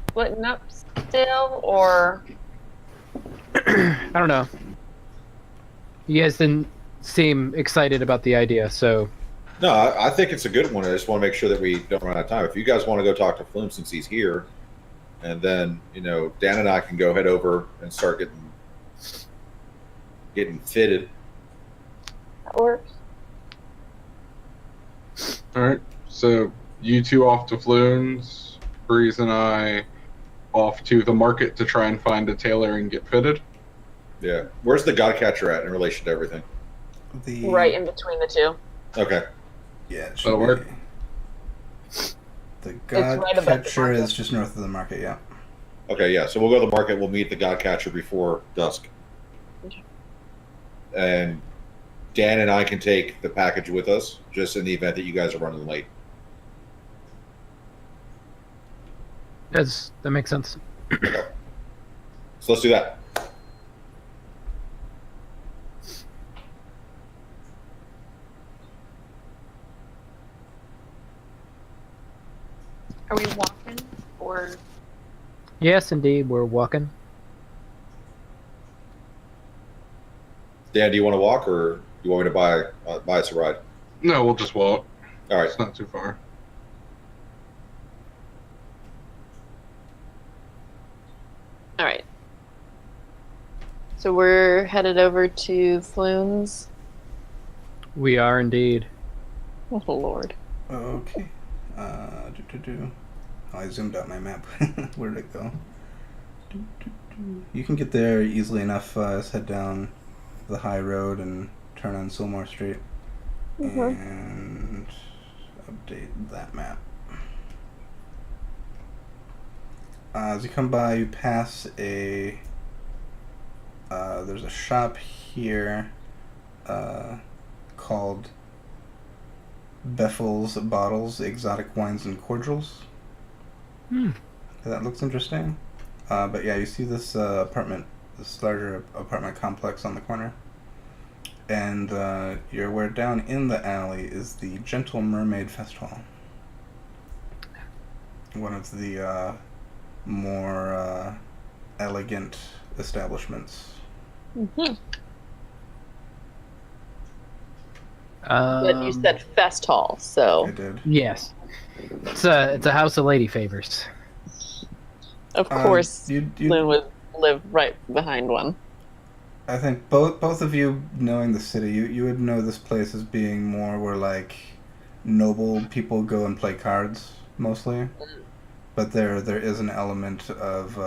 [SPEAKER 6] splitting up still, or...
[SPEAKER 4] I don't know. You guys didn't seem excited about the idea, so
[SPEAKER 2] No, I think it's a good one. I just want to make sure that we don't run out of time. If you guys want to go talk to Flume since he's here, and then, Dan and I can go head over and start getting fitted.
[SPEAKER 6] That works.
[SPEAKER 3] All right. So you two off to Flume's, Breeze and I off to the market to try and find a tailor and get fitted.
[SPEAKER 2] Yeah. Where's the Godcatcher at in relation to everything?
[SPEAKER 6] Right in between the two.
[SPEAKER 2] Okay.
[SPEAKER 1] Yeah, it
[SPEAKER 3] That'll
[SPEAKER 1] should
[SPEAKER 3] work.
[SPEAKER 1] be. The
[SPEAKER 6] right above the
[SPEAKER 1] Godcatcher
[SPEAKER 6] market.
[SPEAKER 1] is just north of the market, yeah.
[SPEAKER 2] Okay, yeah. So we'll go to the market. We'll meet the Godcatcher before dusk.
[SPEAKER 6] Okay.
[SPEAKER 2] And Dan and I can take the package with us, just in the event that you guys are running late.
[SPEAKER 4] that makes sense.
[SPEAKER 2] Okay. So let's do that.
[SPEAKER 6] Are we walking, or...
[SPEAKER 4] Yes, indeed, we're walking.
[SPEAKER 2] Dan, do you want to walk, or you want me to buy us a ride?
[SPEAKER 3] No, we'll just walk.
[SPEAKER 2] All right.
[SPEAKER 3] It's not too far.
[SPEAKER 6] All right. So we're headed over to Flume's.
[SPEAKER 4] We are indeed.
[SPEAKER 6] Oh, Lord.
[SPEAKER 1] Okay. I zoomed out my map. Where did it go? You can get there easily enough. Just head down the high road and turn on Silmar Street. And update that map. As you come by, you pass a... there's a shop here called Beffel's Bottles, Exotic Wines and Cordials. That looks interesting. But yeah, you see this this larger apartment complex on the corner. And you're aware down in the alley is the Gentle Mermaid Fest Hall. One of the more elegant establishments.
[SPEAKER 6] Mm-hmm. But you said Fest Hall, so...
[SPEAKER 1] I did.
[SPEAKER 4] Yes. It's a house of lady favors.
[SPEAKER 6] Of course,
[SPEAKER 1] you
[SPEAKER 6] Lynn would live right behind one.
[SPEAKER 1] I think both of you, knowing the city, you would know this place as being more where like noble people go and play cards mostly, but there is an element of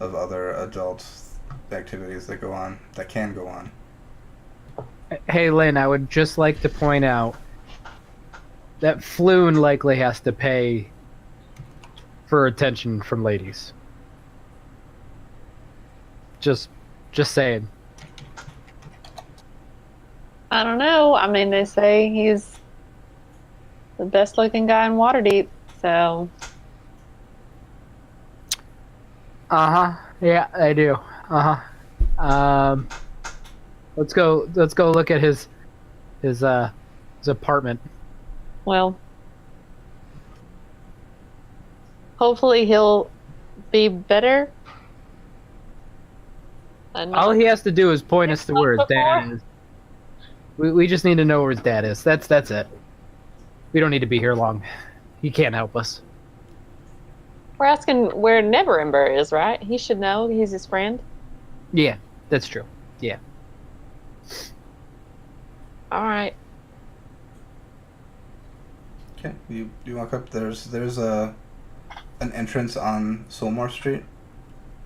[SPEAKER 1] other adult activities that can go on.
[SPEAKER 4] Hey, Lynn, I would just like to point out that Floon likely has to pay for attention from ladies. Just saying.
[SPEAKER 6] I don't know. I mean, they say he's the best looking guy in Waterdeep, so.
[SPEAKER 4] Yeah, I do. Let's go look at his apartment.
[SPEAKER 6] Well, hopefully he'll be better.
[SPEAKER 4] All he has to do is point us to where his dad is. We just need to know where his dad is. That's it. We don't need to be here long. He can't help us.
[SPEAKER 5] We're asking where Neverember is, right? He should know. He's his friend.
[SPEAKER 4] Yeah, that's true. Yeah.
[SPEAKER 5] All right.
[SPEAKER 1] Okay, you walk up. There's an entrance on Solmore Street.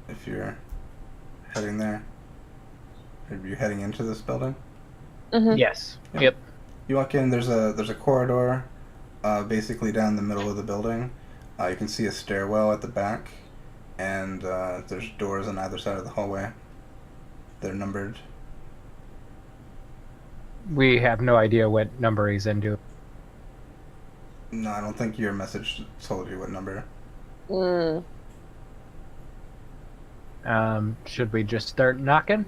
[SPEAKER 1] If you're heading there, are you heading into this building?
[SPEAKER 5] Mm-hmm.
[SPEAKER 4] Yes. Yep.
[SPEAKER 1] You walk in. There's a corridor, basically down the middle of the building. You can see a stairwell at the back, and there's doors on either side of the hallway. They're numbered.
[SPEAKER 4] We have no idea what number he's into.
[SPEAKER 1] No, I don't think your message told you what number.
[SPEAKER 4] Should we just start knocking?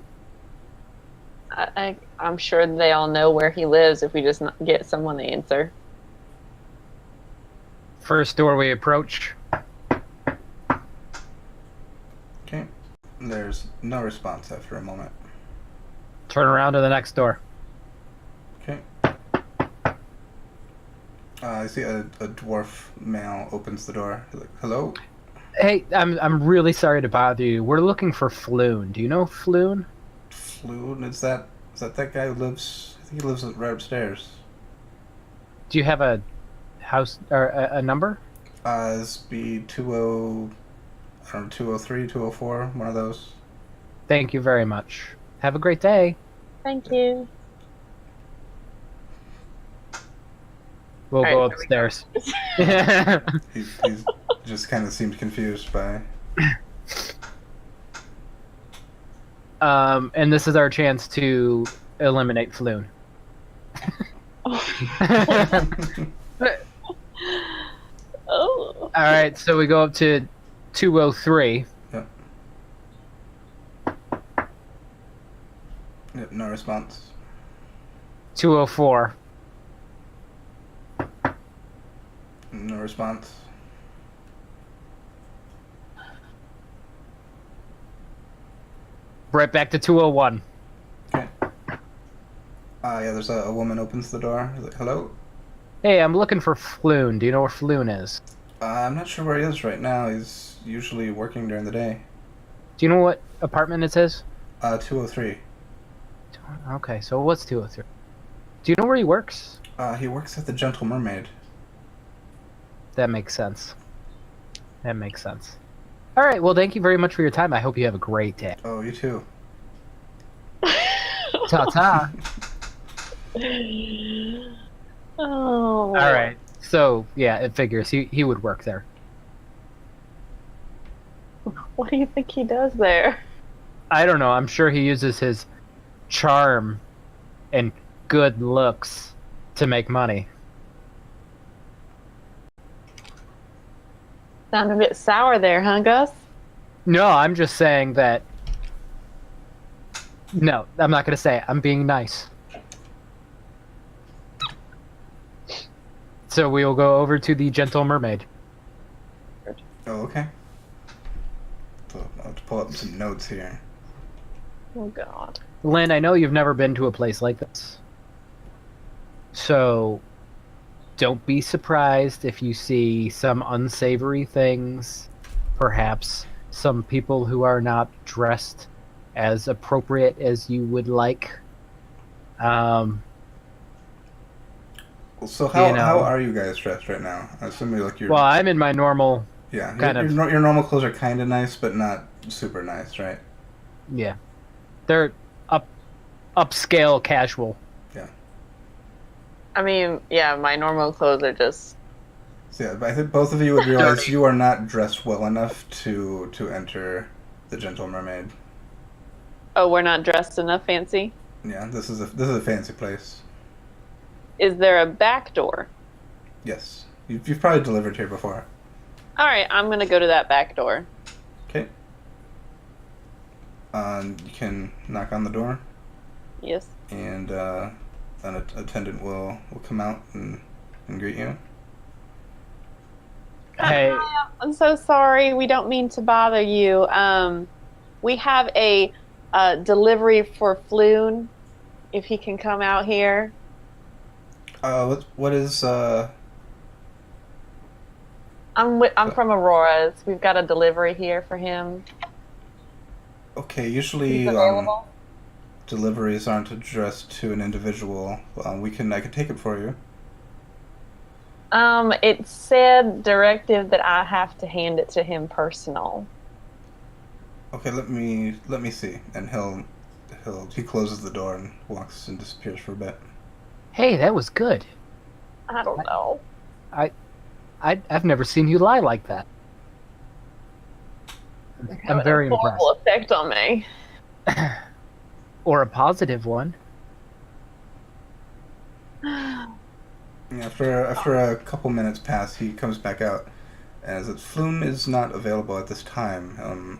[SPEAKER 5] I'm sure they all know where he lives if we just get someone to answer.
[SPEAKER 4] First door we approach.
[SPEAKER 1] Okay. There's no response after a moment.
[SPEAKER 4] Turn around to the next door.
[SPEAKER 1] Okay. I see a dwarf male opens the door. He's like, hello?
[SPEAKER 4] Hey, I'm really sorry to bother you. We're looking for Floon. Do you know Floon?
[SPEAKER 1] Floon? Is that guy who lives... I think he lives right upstairs.
[SPEAKER 4] Do you have a house or a number?
[SPEAKER 1] It's be 203, 204, one of those.
[SPEAKER 4] Thank you very much. Have a great day.
[SPEAKER 5] Thank you.
[SPEAKER 4] We'll
[SPEAKER 5] All
[SPEAKER 4] go
[SPEAKER 5] right,
[SPEAKER 4] upstairs.
[SPEAKER 1] He's just kind of seemed confused by...
[SPEAKER 4] And this is our chance to eliminate Floon.
[SPEAKER 5] Oh.
[SPEAKER 4] All right, so we go up to 203.
[SPEAKER 1] Yep. Yep, no response.
[SPEAKER 4] 204.
[SPEAKER 1] No response.
[SPEAKER 4] Right back to 201.
[SPEAKER 1] Okay. Yeah, there's a woman opens the door. He's like, hello?
[SPEAKER 4] Hey, I'm looking for Floon. Do you know where Floon is?
[SPEAKER 1] I'm not sure where he is right now. He's usually working during the day.
[SPEAKER 4] Do you know what apartment it is?
[SPEAKER 1] 203.
[SPEAKER 4] Okay, so what's 203? Do you know where he works?
[SPEAKER 1] He works at the Gentle Mermaid.
[SPEAKER 4] That makes sense. That makes sense. All right, well, thank you very much for your time. I hope you have a great day.
[SPEAKER 1] Oh, you too.
[SPEAKER 4] Ta-ta.
[SPEAKER 5] Oh.
[SPEAKER 4] All right. So, yeah, it figures he would work there.
[SPEAKER 5] What do you think he does there?
[SPEAKER 4] I don't know. I'm sure he uses his charm and good looks to make money.
[SPEAKER 5] Sound a bit sour there, huh, Gus?
[SPEAKER 4] No, I'm just saying that... No, I'm not going to say it. I'm being nice. So we will go over to the Gentle Mermaid.
[SPEAKER 1] Oh, okay. So I'll have to pull up some notes here.
[SPEAKER 5] Oh, God.
[SPEAKER 4] Lynn, I know you've never been to a place like this. So don't be surprised if you see some unsavory things. Perhaps some people who are not dressed as appropriate as you would like.
[SPEAKER 1] So how are you guys dressed right now? I assume you're like you're...
[SPEAKER 4] Well, I'm in my normal...
[SPEAKER 1] Yeah,
[SPEAKER 4] kind of...
[SPEAKER 1] your normal clothes are kind of nice, but not super nice, right?
[SPEAKER 4] Yeah. They're upscale casual.
[SPEAKER 1] Yeah.
[SPEAKER 5] I mean, yeah, my normal clothes are just
[SPEAKER 1] So yeah, but I think both of you would realize you are not dressed well enough to enter the Gentle Mermaid.
[SPEAKER 6] Oh, we're not dressed enough fancy?
[SPEAKER 1] Yeah, this is a fancy place.
[SPEAKER 6] Is there a back door?
[SPEAKER 1] Yes, you've probably delivered here before.
[SPEAKER 6] All right, I'm going to go to that back door.
[SPEAKER 1] Okay. You can knock on the door,
[SPEAKER 6] Yes.
[SPEAKER 1] and an attendant will come out and greet you.
[SPEAKER 4] Hey,
[SPEAKER 6] I'm so sorry. We don't mean to bother you. We have a delivery for Floon, if he can come out here.
[SPEAKER 1] What is
[SPEAKER 5] I'm from Aurora's. We've got a delivery here for him.
[SPEAKER 1] Okay, usually
[SPEAKER 5] He's available.
[SPEAKER 1] deliveries aren't addressed to an individual. I can take it for you.
[SPEAKER 5] It said directive that I have to hand it to him personal.
[SPEAKER 1] Okay, let me see. And he closes the door and walks and disappears for a bit.
[SPEAKER 4] hey, that was good.
[SPEAKER 5] I don't know.
[SPEAKER 4] I've never seen you lie like that. I'm very impressed.
[SPEAKER 5] Horrible effect on me.
[SPEAKER 4] Or a positive one.
[SPEAKER 1] After a couple minutes pass, he comes back out, and says, "Floon is not available at this time.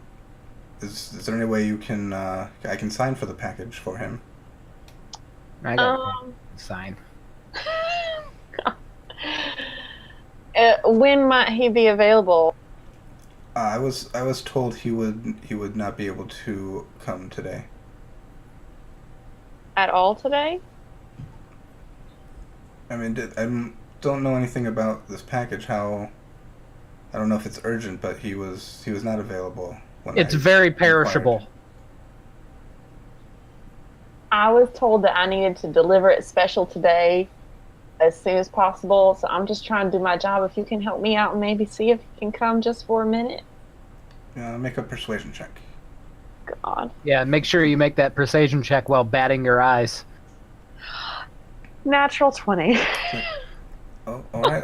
[SPEAKER 1] Is there any way you can I can sign for the package for him?"
[SPEAKER 4] I got a sign.
[SPEAKER 5] When might he be available?
[SPEAKER 1] I was told he would not be able to come today.
[SPEAKER 5] At all today?
[SPEAKER 1] I mean, I don't know anything about this package. I don't know if it's urgent, but he was not available.
[SPEAKER 4] It's very perishable.
[SPEAKER 5] I was told that I needed to deliver it special today as soon as possible, so I'm just trying to do my job. If you can help me out and maybe see if he can come just for a minute.
[SPEAKER 1] Make a persuasion check.
[SPEAKER 5] God.
[SPEAKER 4] Yeah, make sure you make that persuasion check while batting your eyes.
[SPEAKER 5] Natural 20.
[SPEAKER 1] Oh, all right.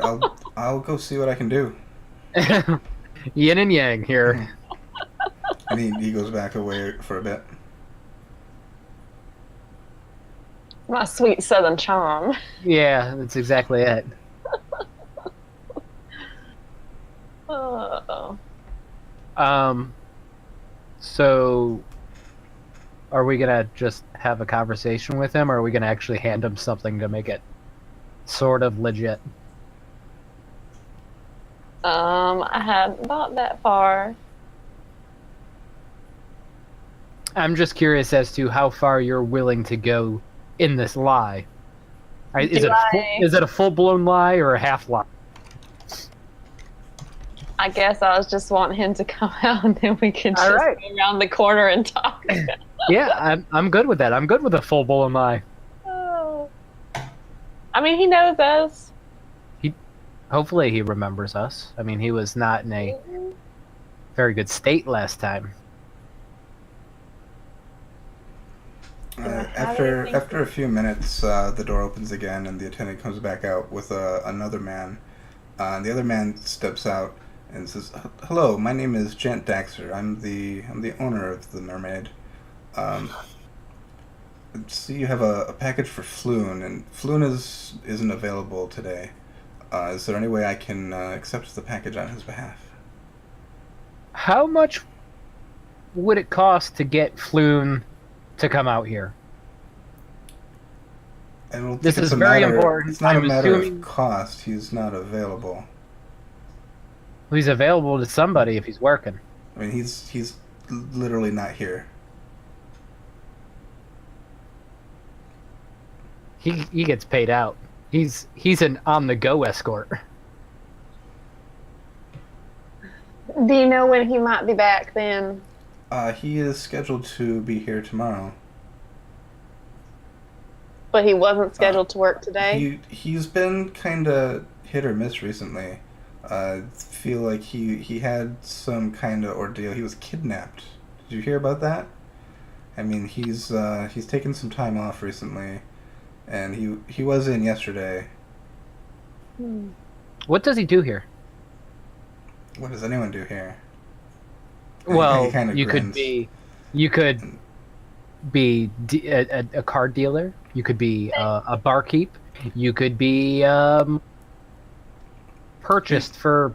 [SPEAKER 1] I'll go see what I can do.
[SPEAKER 4] Yin and yang here.
[SPEAKER 1] And he goes back away for a bit.
[SPEAKER 5] My sweet southern charm.
[SPEAKER 4] Yeah, that's exactly it.
[SPEAKER 5] Oh.
[SPEAKER 4] So are we gonna just have a conversation with him, or are we gonna actually hand him something to make it sort of legit?
[SPEAKER 5] I hadn't thought that far.
[SPEAKER 4] I'm just curious as to how far you're willing to go in this lie. Is it a full-blown lie or a half lie?
[SPEAKER 5] I guess I was just wanting him to come out and then we can just
[SPEAKER 4] All right.
[SPEAKER 5] go around the corner and talk.
[SPEAKER 4] Yeah, I'm good with that. I'm good with a full-blown lie.
[SPEAKER 5] Oh. I mean, he knows us.
[SPEAKER 4] Hopefully he remembers us. I mean, he was not in a very good state last time.
[SPEAKER 1] After a few minutes, the door opens again, and the attendant comes back out with another man. And the other man steps out and says, "Hello, my name is Jant Daxter. I'm the owner of the Mermaid. See, you have a package for Floon, and Floon isn't available today. Is there any way I can accept the package on his behalf?"
[SPEAKER 4] How much would it cost to get Floon to come out here?
[SPEAKER 1] And
[SPEAKER 4] This is very important.
[SPEAKER 1] It's not a
[SPEAKER 4] I'm
[SPEAKER 1] matter
[SPEAKER 4] assuming-
[SPEAKER 1] of cost. He's not available.
[SPEAKER 4] He's available to somebody if he's working.
[SPEAKER 1] I mean, he's literally not here.
[SPEAKER 4] He gets paid out. He's an on-the-go escort.
[SPEAKER 5] Do you know when he might be back then?
[SPEAKER 1] He is scheduled to be here tomorrow.
[SPEAKER 5] But he wasn't scheduled to work today?
[SPEAKER 1] He's been kind of hit or miss recently. Feel like he had some kind of ordeal. He was kidnapped. Did you hear about that? I mean, he's taken some time off recently, and he was in yesterday.
[SPEAKER 4] What does he do here?
[SPEAKER 1] What does anyone do here?
[SPEAKER 4] Well,
[SPEAKER 1] He kinda
[SPEAKER 4] you could
[SPEAKER 1] grins.
[SPEAKER 4] be a card dealer. You could be a barkeep. You could be purchased for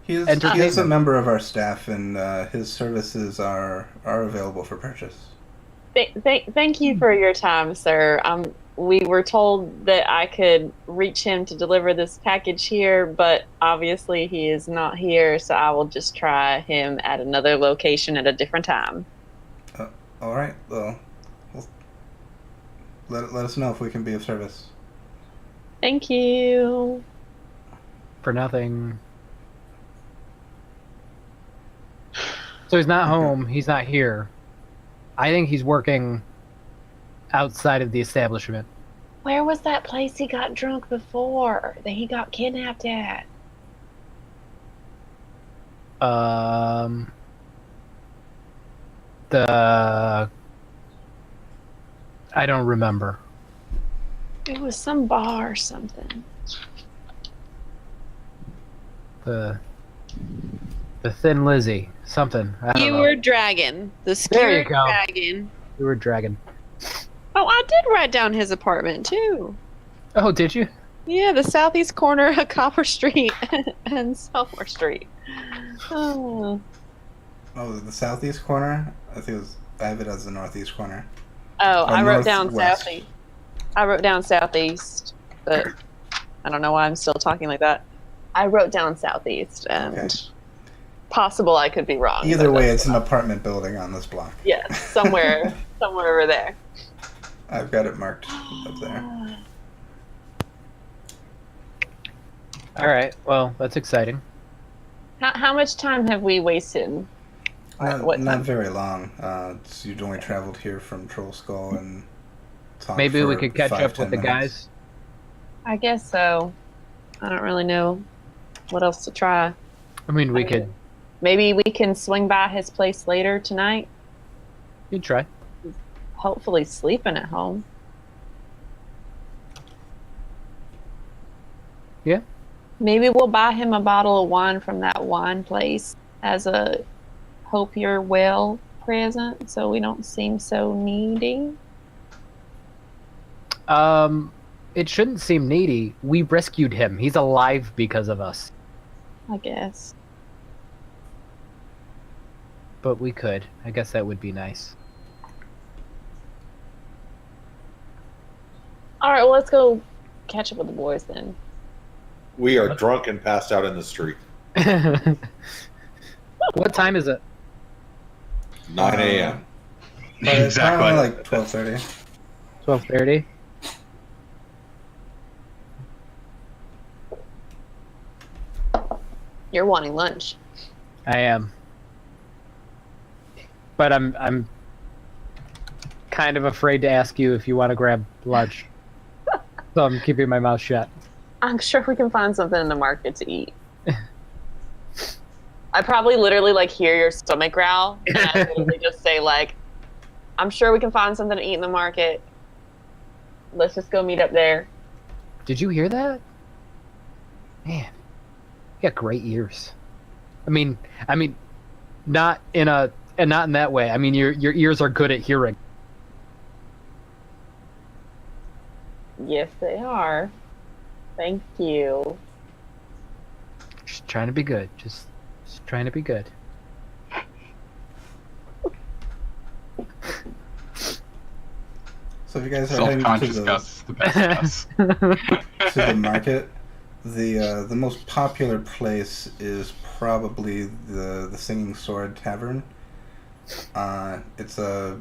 [SPEAKER 1] He is a
[SPEAKER 4] entertainment.
[SPEAKER 1] member of our staff, and his services are available for purchase.
[SPEAKER 6] Thank you for your time, sir. We were told that I could reach him to deliver this package here, but obviously he is not here, so I will just try him at another location at a different time.
[SPEAKER 1] All right. Well, let us know if we can be of service.
[SPEAKER 6] Thank you.
[SPEAKER 4] For nothing. So he's not home. He's not here. I think he's working outside of the establishment.
[SPEAKER 6] Where was that place he got drunk before that he got kidnapped at?
[SPEAKER 4] I don't remember.
[SPEAKER 6] It was some bar or something.
[SPEAKER 4] The Thin Lizzy. Something. I don't
[SPEAKER 6] You
[SPEAKER 4] know.
[SPEAKER 6] were dragon. The
[SPEAKER 4] There you
[SPEAKER 6] skewered
[SPEAKER 4] go.
[SPEAKER 6] dragon.
[SPEAKER 4] You were dragon.
[SPEAKER 6] Oh, I did write down his apartment too.
[SPEAKER 4] Oh, did you?
[SPEAKER 6] Yeah, the southeast corner of Copper Street and Sophomore Street. Oh.
[SPEAKER 1] Oh, the southeast corner? I have it as the northeast corner.
[SPEAKER 6] Oh, I wrote down
[SPEAKER 1] northwest.
[SPEAKER 6] southeast. I wrote down southeast, but I don't know why I'm still talking like that. I wrote down southeast, and
[SPEAKER 1] Okay.
[SPEAKER 6] possible I could be wrong.
[SPEAKER 1] Either
[SPEAKER 6] but
[SPEAKER 1] way,
[SPEAKER 6] that's
[SPEAKER 1] it's an
[SPEAKER 6] fine.
[SPEAKER 1] apartment building on this block.
[SPEAKER 6] Yeah, somewhere over there.
[SPEAKER 1] I've got it marked up there.
[SPEAKER 4] All right. Well, that's exciting.
[SPEAKER 6] How much time have we wasted? What
[SPEAKER 1] Not
[SPEAKER 6] time?
[SPEAKER 1] very long. You'd only traveled here from Troll Skull and talked
[SPEAKER 4] Maybe we
[SPEAKER 1] for
[SPEAKER 4] could catch
[SPEAKER 1] 5-10
[SPEAKER 4] up with the
[SPEAKER 1] minutes.
[SPEAKER 4] guys.
[SPEAKER 6] I guess so. I don't really know what else to try.
[SPEAKER 4] I mean, we could.
[SPEAKER 6] Maybe we can swing by his place later tonight.
[SPEAKER 4] You'd try.
[SPEAKER 6] Hopefully sleeping at home.
[SPEAKER 4] Yeah.
[SPEAKER 6] Maybe we'll buy him a bottle of wine from that wine place as a hope you're well present so we don't seem so needy.
[SPEAKER 4] It shouldn't seem needy. We rescued him. He's alive because of us.
[SPEAKER 6] I guess.
[SPEAKER 4] But we could. I guess that would be nice.
[SPEAKER 6] All right, well, let's go catch up with the boys then.
[SPEAKER 2] We are drunk and passed out in the street.
[SPEAKER 4] What time is it?
[SPEAKER 2] 9 a.m.
[SPEAKER 1] But it's
[SPEAKER 3] Exactly.
[SPEAKER 1] probably like 12:30.
[SPEAKER 4] 12:30.
[SPEAKER 6] You're wanting lunch.
[SPEAKER 4] I am. But I'm kind of afraid to ask you if you want to grab lunch. So I'm keeping my mouth shut.
[SPEAKER 6] I'm sure we can find something in the market to eat. I probably literally like hear your stomach growl, and I literally just say like, "I'm sure we can find something to eat in the market. Let's just go meet up there."
[SPEAKER 4] Did you hear that? Man, you got great ears. I mean, not in that way. I mean, your ears are good at hearing.
[SPEAKER 6] Yes, they are. Thank you.
[SPEAKER 4] Just trying to be good. Just trying to be good.
[SPEAKER 1] So if you guys are heading
[SPEAKER 3] Self-conscious Gus is the best Gus.
[SPEAKER 1] to the market, the most popular place is probably the Singing Sword Tavern. It's a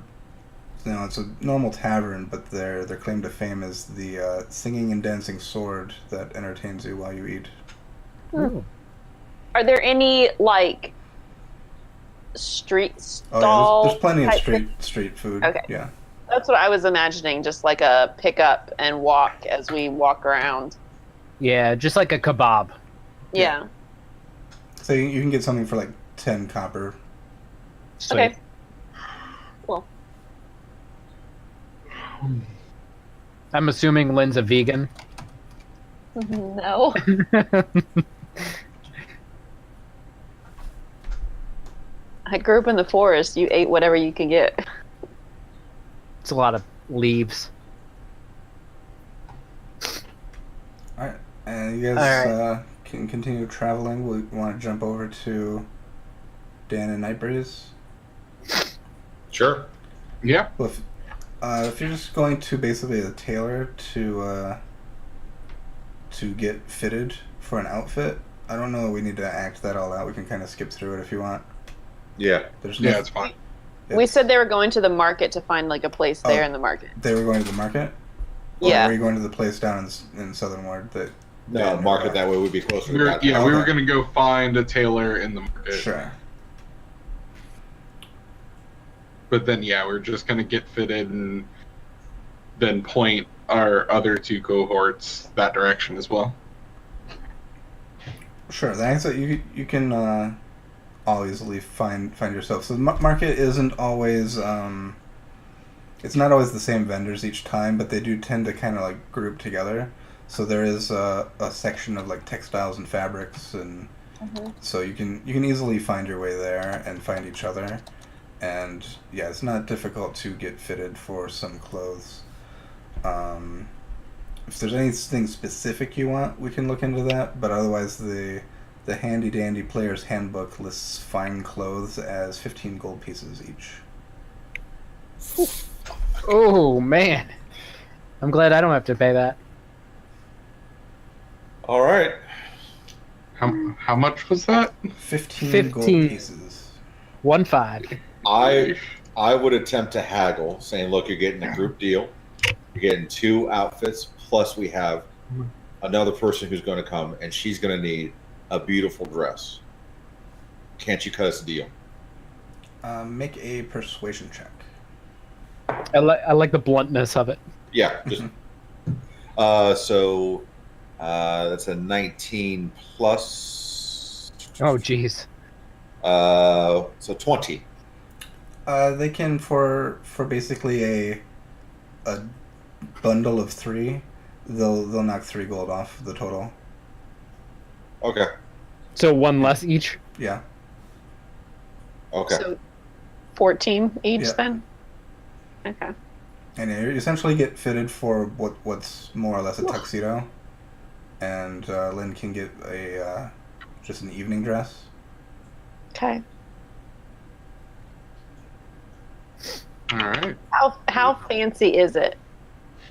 [SPEAKER 1] normal tavern, but their claim to fame is the singing and dancing sword that entertains you while you eat.
[SPEAKER 4] Ooh.
[SPEAKER 6] Are there any like street
[SPEAKER 1] Oh
[SPEAKER 6] stall?
[SPEAKER 1] yeah, there's plenty of
[SPEAKER 6] type
[SPEAKER 1] street food.
[SPEAKER 6] Okay.
[SPEAKER 1] Yeah.
[SPEAKER 6] That's what I was imagining, just like a pick up and walk as we walk around.
[SPEAKER 4] Yeah, just like a kebab.
[SPEAKER 6] Yeah.
[SPEAKER 1] So you can get something for like 10 copper.
[SPEAKER 4] Sweet.
[SPEAKER 6] Okay. Cool.
[SPEAKER 4] I'm assuming Lynn's a vegan.
[SPEAKER 5] No.
[SPEAKER 6] I grew up in the forest. You ate whatever you could get.
[SPEAKER 4] It's a lot of leaves.
[SPEAKER 1] All right, and you guys
[SPEAKER 4] All
[SPEAKER 1] can continue traveling. We want to jump over to Dan and Nightbreeze.
[SPEAKER 2] Sure.
[SPEAKER 3] Yeah.
[SPEAKER 1] Well, if you're just going to basically the tailor to get fitted for an outfit, I don't know that we need to act that all out. We can kind of skip through it if you want.
[SPEAKER 2] Yeah.
[SPEAKER 1] There's
[SPEAKER 3] Yeah, it's fine.
[SPEAKER 6] We said they were going to the market to find like a place there
[SPEAKER 1] Oh.
[SPEAKER 6] in the market.
[SPEAKER 1] They were going to the market? Or
[SPEAKER 6] Yeah.
[SPEAKER 1] were you going to the place down in Southern Ward that...
[SPEAKER 2] No,
[SPEAKER 1] Dan knew
[SPEAKER 2] market
[SPEAKER 1] about?
[SPEAKER 2] that way would be closer to
[SPEAKER 3] We were,
[SPEAKER 2] that.
[SPEAKER 3] yeah, we were
[SPEAKER 1] Okay.
[SPEAKER 3] going to go find a tailor in the market.
[SPEAKER 1] Sure.
[SPEAKER 3] But then, yeah, we're just going to get fitted and then point our other two cohorts that direction as well.
[SPEAKER 1] Sure, thanks. You can always find yourself. So the market isn't always it's not always the same vendors each time, but they do tend to kind of like group together. So there is a section of like textiles and fabrics, and so you can easily find your way there and find each other. And yeah, it's not difficult to get fitted for some clothes. If there's anything specific you want, we can look into that. But otherwise, the handy dandy player's handbook lists fine clothes as 15 gold pieces each.
[SPEAKER 4] Oh man, I'm glad I don't have to pay that.
[SPEAKER 2] All right.
[SPEAKER 3] How much was that?
[SPEAKER 1] 15 gold
[SPEAKER 4] 15.
[SPEAKER 1] pieces.
[SPEAKER 4] 1-5.
[SPEAKER 2] I would attempt to haggle, saying, "Look, you're getting a group deal. You're getting 2 outfits, plus we have another person who's going to come, and she's going to need a beautiful dress. Can't you cut us a deal?"
[SPEAKER 1] Make a persuasion check.
[SPEAKER 4] I like the bluntness of it.
[SPEAKER 2] Yeah. Just, so that's a 19 plus.
[SPEAKER 4] Oh jeez.
[SPEAKER 2] So 20.
[SPEAKER 1] They can for basically a bundle of 3. They'll knock 3 gold off the total.
[SPEAKER 2] Okay.
[SPEAKER 4] So 1 less each.
[SPEAKER 1] Yeah.
[SPEAKER 2] Okay.
[SPEAKER 6] So 14 each
[SPEAKER 1] Yeah.
[SPEAKER 6] then? Okay.
[SPEAKER 1] And you essentially get fitted for what's more or less a tuxedo, and Lynn can get a just an evening dress.
[SPEAKER 6] Okay.
[SPEAKER 3] All right.
[SPEAKER 6] How fancy is it?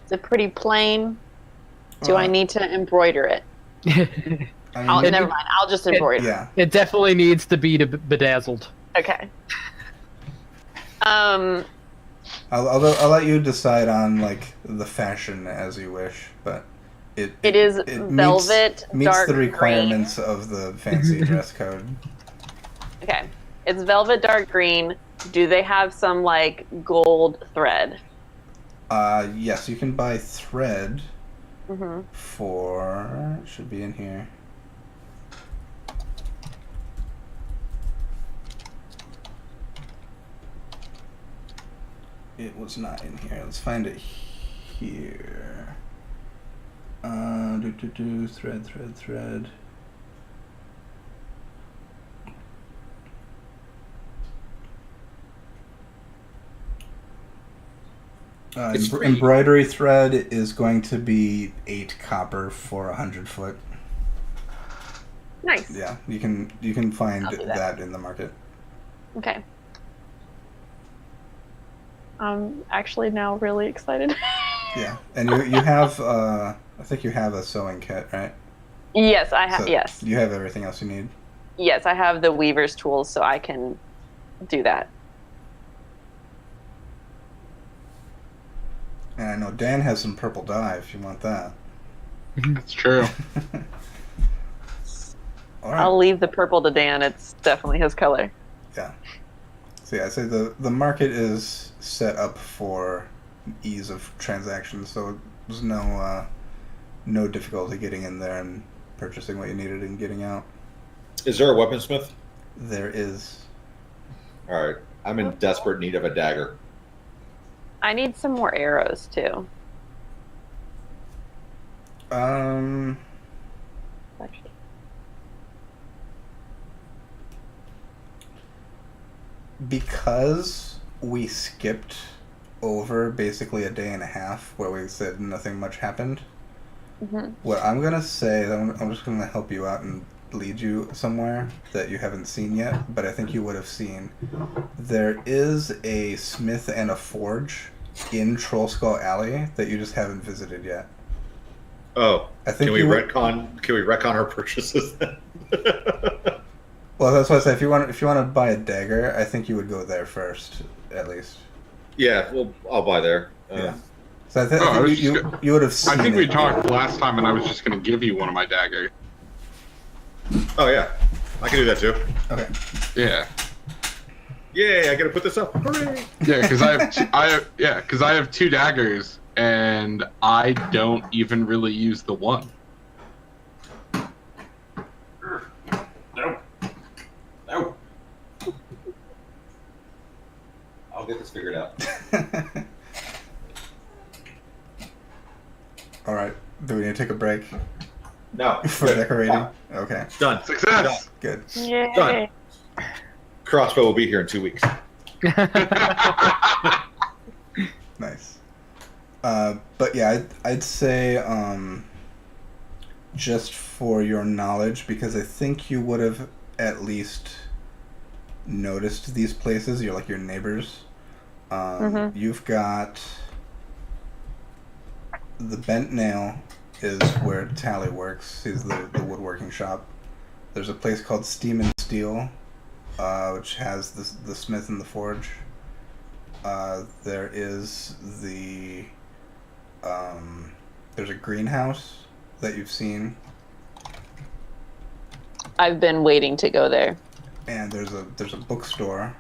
[SPEAKER 6] Is it pretty plain? Do I need to embroider it?
[SPEAKER 1] I mean,
[SPEAKER 6] Never mind. I'll just embroider.
[SPEAKER 1] yeah.
[SPEAKER 4] It definitely needs to be bedazzled.
[SPEAKER 6] Okay.
[SPEAKER 1] I'll let you decide on like the fashion as you wish, but it
[SPEAKER 6] is velvet,
[SPEAKER 1] meets
[SPEAKER 6] dark
[SPEAKER 1] the
[SPEAKER 6] green.
[SPEAKER 1] requirements of the fancy dress code.
[SPEAKER 6] Okay. It's velvet dark green. Do they have some like gold thread?
[SPEAKER 1] Yes, you can buy thread
[SPEAKER 6] Mm-hmm.
[SPEAKER 1] for it should be in here. It was not in here. Let's find it here. Thread.
[SPEAKER 2] It's free.
[SPEAKER 1] Embroidery thread is going to be 8 copper for 100 foot.
[SPEAKER 6] Nice.
[SPEAKER 1] Yeah, you can find
[SPEAKER 6] I'll do
[SPEAKER 1] that.
[SPEAKER 6] that.
[SPEAKER 1] In the market.
[SPEAKER 6] Okay. I'm actually now really excited.
[SPEAKER 1] Yeah, and you have I think you have a sewing kit, right?
[SPEAKER 6] Yes, I have.
[SPEAKER 1] So
[SPEAKER 6] Yes.
[SPEAKER 1] You have everything else you need.
[SPEAKER 6] Yes, I have the weaver's tools, so I can do that.
[SPEAKER 1] And I know Dan has some purple dye if you want that.
[SPEAKER 3] That's true.
[SPEAKER 1] All right.
[SPEAKER 6] I'll leave the purple to Dan. It's definitely his color.
[SPEAKER 1] Yeah. So yeah, I say the market is set up for ease of transactions, so there's no difficulty getting in there and purchasing what you needed and getting out.
[SPEAKER 2] Is there a weaponsmith?
[SPEAKER 1] There is.
[SPEAKER 2] All right. I'm in desperate need of a dagger.
[SPEAKER 6] I need some more arrows too.
[SPEAKER 1] because we skipped over basically a day and a half where we said nothing much happened.
[SPEAKER 5] Mm-hmm.
[SPEAKER 1] What I'm gonna say is I'm just gonna help you out and lead you somewhere that you haven't seen yet, but I think you would have seen. There is a smith and a forge in Troll Skull Alley that you just haven't visited yet.
[SPEAKER 2] Oh,
[SPEAKER 1] I think
[SPEAKER 2] can we retcon our purchases then?
[SPEAKER 1] Well, that's what I said. If you want to buy a dagger, I think you would go there first, at least.
[SPEAKER 2] Yeah, well, I'll buy there.
[SPEAKER 1] Yeah. So I think you would have seen.
[SPEAKER 3] I think
[SPEAKER 1] it.
[SPEAKER 3] we talked last time, and I was just going to give you one of my daggers.
[SPEAKER 2] Oh yeah, I can do that too.
[SPEAKER 1] Okay.
[SPEAKER 3] Yeah.
[SPEAKER 2] Yay! I gotta put this up. Hooray!
[SPEAKER 3] Yeah, because I have 2 daggers, and I don't even really use the one.
[SPEAKER 2] No. No. I'll get this figured out.
[SPEAKER 1] All right. Do we need to take a break
[SPEAKER 2] No.
[SPEAKER 1] for decorating? Okay.
[SPEAKER 2] Done.
[SPEAKER 3] Success!
[SPEAKER 1] Good.
[SPEAKER 5] Yay.
[SPEAKER 2] Done. Crossbow will be here in 2 weeks.
[SPEAKER 1] Nice. But yeah, I'd say just for your knowledge, because I think you would have at least noticed these places. You're like your neighbors. You've got the Bent Nail is where Tally works. He's the woodworking shop. There's a place called Steam and Steel, which has the smith and the forge. There is there's a greenhouse that you've seen,
[SPEAKER 6] I've been waiting to go there.
[SPEAKER 1] and there's a bookstore,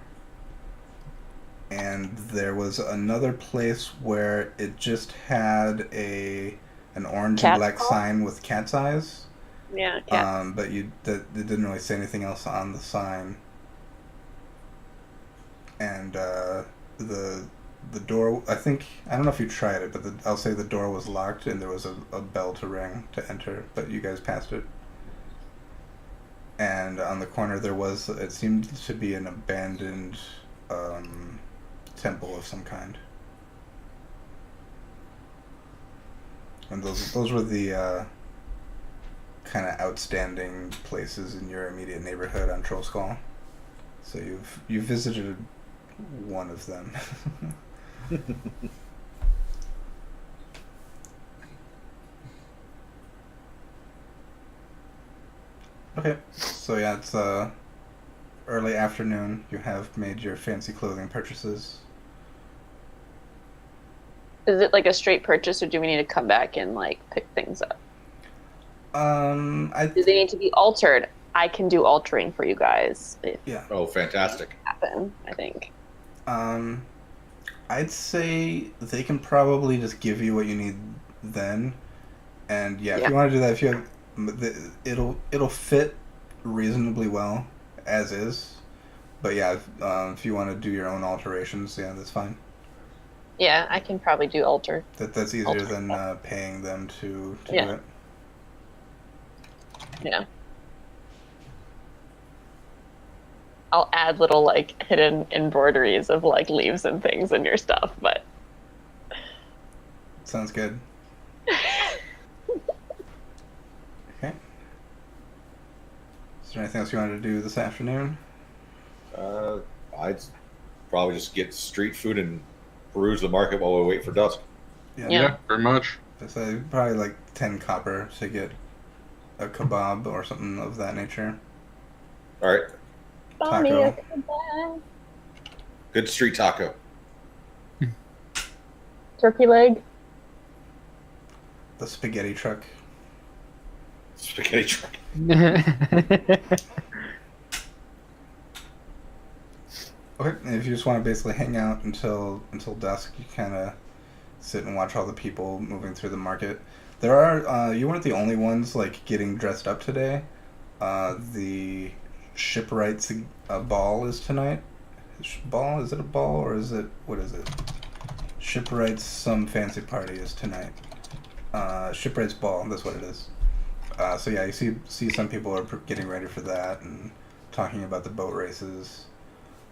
[SPEAKER 1] and there was another place where it just had an orange and
[SPEAKER 6] Cat's
[SPEAKER 1] black
[SPEAKER 6] paw?
[SPEAKER 1] sign with cat's eyes.
[SPEAKER 6] Yeah, yeah.
[SPEAKER 1] But it didn't really say anything else on the sign. And the door, I don't know if you tried it, but I'll say the door was locked and there was a bell to ring to enter, but you guys passed it. And on the corner it seemed to be an abandoned temple of some kind. And those were the kind of outstanding places in your immediate neighborhood on Troll Skull. So you've visited one of them. Okay, so yeah, it's early afternoon. You have made your fancy clothing purchases.
[SPEAKER 6] Is it like a straight purchase, or do we need to come back and like pick things up? Do they need to be altered? I can do altering for you guys if
[SPEAKER 1] Yeah.
[SPEAKER 2] Oh, fantastic.
[SPEAKER 6] happen, I think.
[SPEAKER 1] I'd say they can probably just give you what you need then, and yeah, if you want to do that, if you have, it'll fit reasonably well as is, but yeah, if you want to do your own alterations, yeah, that's fine.
[SPEAKER 6] Yeah, I can probably do alter.
[SPEAKER 1] That's easier
[SPEAKER 6] Alter.
[SPEAKER 1] than paying them to
[SPEAKER 6] Yeah.
[SPEAKER 1] do it.
[SPEAKER 6] Yeah. I'll add little like hidden embroideries of like leaves and things in your stuff, but
[SPEAKER 1] Sounds good. Okay. Is there anything else you wanted to do this afternoon?
[SPEAKER 2] I'd probably just get street food and peruse the market while we wait for dusk.
[SPEAKER 6] Yeah.
[SPEAKER 3] Very much.
[SPEAKER 1] I'd say probably like 10 copper to get a kebab or something of that nature.
[SPEAKER 2] All right.
[SPEAKER 5] Buy me a
[SPEAKER 1] Taco.
[SPEAKER 5] kebab.
[SPEAKER 2] Good street taco.
[SPEAKER 5] Turkey leg.
[SPEAKER 1] The spaghetti truck.
[SPEAKER 2] Spaghetti truck.
[SPEAKER 1] Okay, and if you just want to basically hang out until dusk, you kind of sit and watch all the people moving through the market. There are you weren't the only ones like getting dressed up today. The shipwrights ball is tonight. Ball? Is it a ball or is it what is it? Shipwrights some fancy party is tonight. Shipwrights ball. That's what it is. So yeah, you see some people are getting ready for that and talking about the boat races.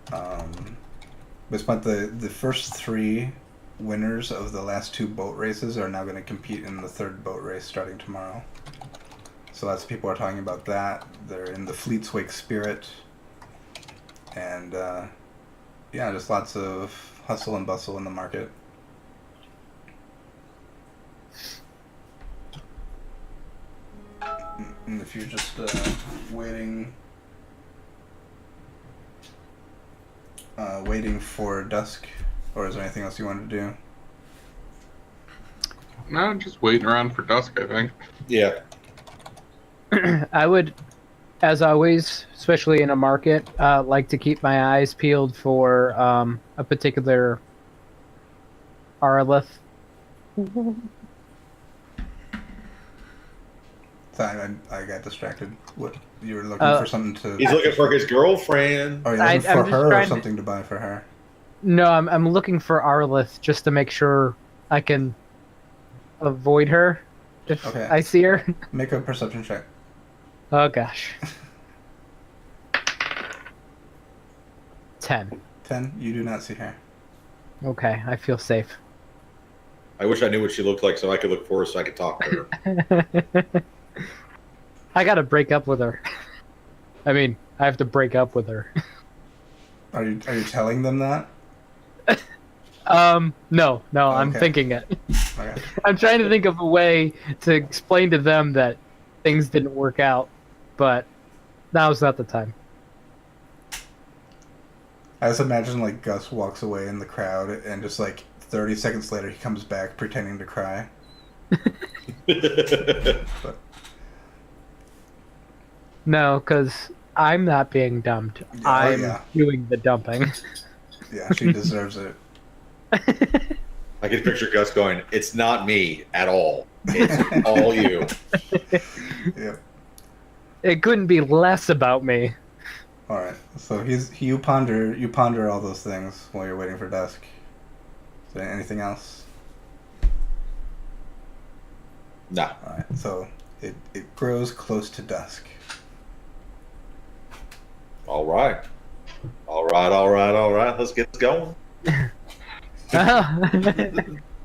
[SPEAKER 1] But the first 3 winners of the last 2 boat races are now going to compete in the 3rd boat race starting tomorrow. So lots of people are talking about that. They're in the Fleet's Wake spirit. And, yeah, just lots of hustle and bustle in the market. And if you're just waiting for dusk, or is there anything else you want to do?
[SPEAKER 3] No, just waiting around for dusk, I think.
[SPEAKER 2] Yeah.
[SPEAKER 4] I would, as always, especially in a market, like to keep my eyes peeled for a particular Arlith.
[SPEAKER 1] Sorry, I got distracted. What, you were looking for something to...
[SPEAKER 2] He's looking for his girlfriend.
[SPEAKER 1] Oh, you're looking for
[SPEAKER 4] I'm just
[SPEAKER 1] her or
[SPEAKER 4] trying
[SPEAKER 1] something to buy for her?
[SPEAKER 4] No, I'm looking for Arlith just to make sure I can avoid her if
[SPEAKER 1] Okay.
[SPEAKER 4] I see her.
[SPEAKER 1] Make a perception check.
[SPEAKER 4] Oh gosh. 10.
[SPEAKER 1] 10, you do not see her.
[SPEAKER 4] Okay, I feel safe.
[SPEAKER 2] I wish I knew what she looked like so I could look for her so I could talk to her.
[SPEAKER 4] I gotta break up with her. I mean, I have to break up with her.
[SPEAKER 1] Are you telling them that?
[SPEAKER 4] No, I'm
[SPEAKER 1] Okay.
[SPEAKER 4] thinking it.
[SPEAKER 1] Okay.
[SPEAKER 4] I'm trying to think of a way to explain to them that things didn't work out, but now's not the time.
[SPEAKER 1] I just imagine like Gus walks away in the crowd and just like 30 seconds later he comes back pretending to cry. But
[SPEAKER 4] No, because I'm not being dumped.
[SPEAKER 1] Yeah,
[SPEAKER 4] I'm
[SPEAKER 1] yeah.
[SPEAKER 4] doing the dumping.
[SPEAKER 1] yeah, she deserves it.
[SPEAKER 2] I can picture Gus going, "It's not me at all. It's all you."
[SPEAKER 1] Yep.
[SPEAKER 4] It couldn't be less about me.
[SPEAKER 1] All right. So you ponder all those things while you're waiting for dusk. Is there anything else?
[SPEAKER 2] No.
[SPEAKER 1] All right. So it grows close to dusk.
[SPEAKER 2] All right. Let's get this going.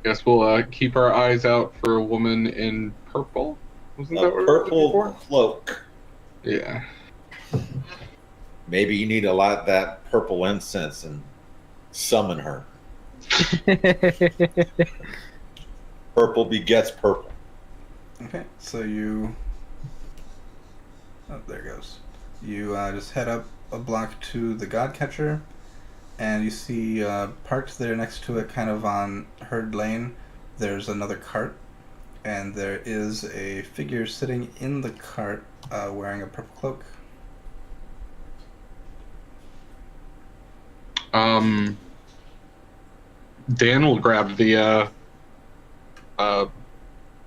[SPEAKER 3] Guess we'll keep our eyes out for a woman in purple. Wasn't
[SPEAKER 2] A
[SPEAKER 3] that what we were looking
[SPEAKER 2] purple
[SPEAKER 3] for?
[SPEAKER 2] cloak.
[SPEAKER 3] Yeah.
[SPEAKER 2] Maybe you need to light that purple incense and summon her. Purple begets purple.
[SPEAKER 1] Okay. So you. Oh, there it goes. You just head up a block to the Godcatcher, and you see parked there next to it, kind of on Herd Lane, there's another cart, and there is a figure sitting in the cart wearing a purple cloak.
[SPEAKER 3] Dan will grab the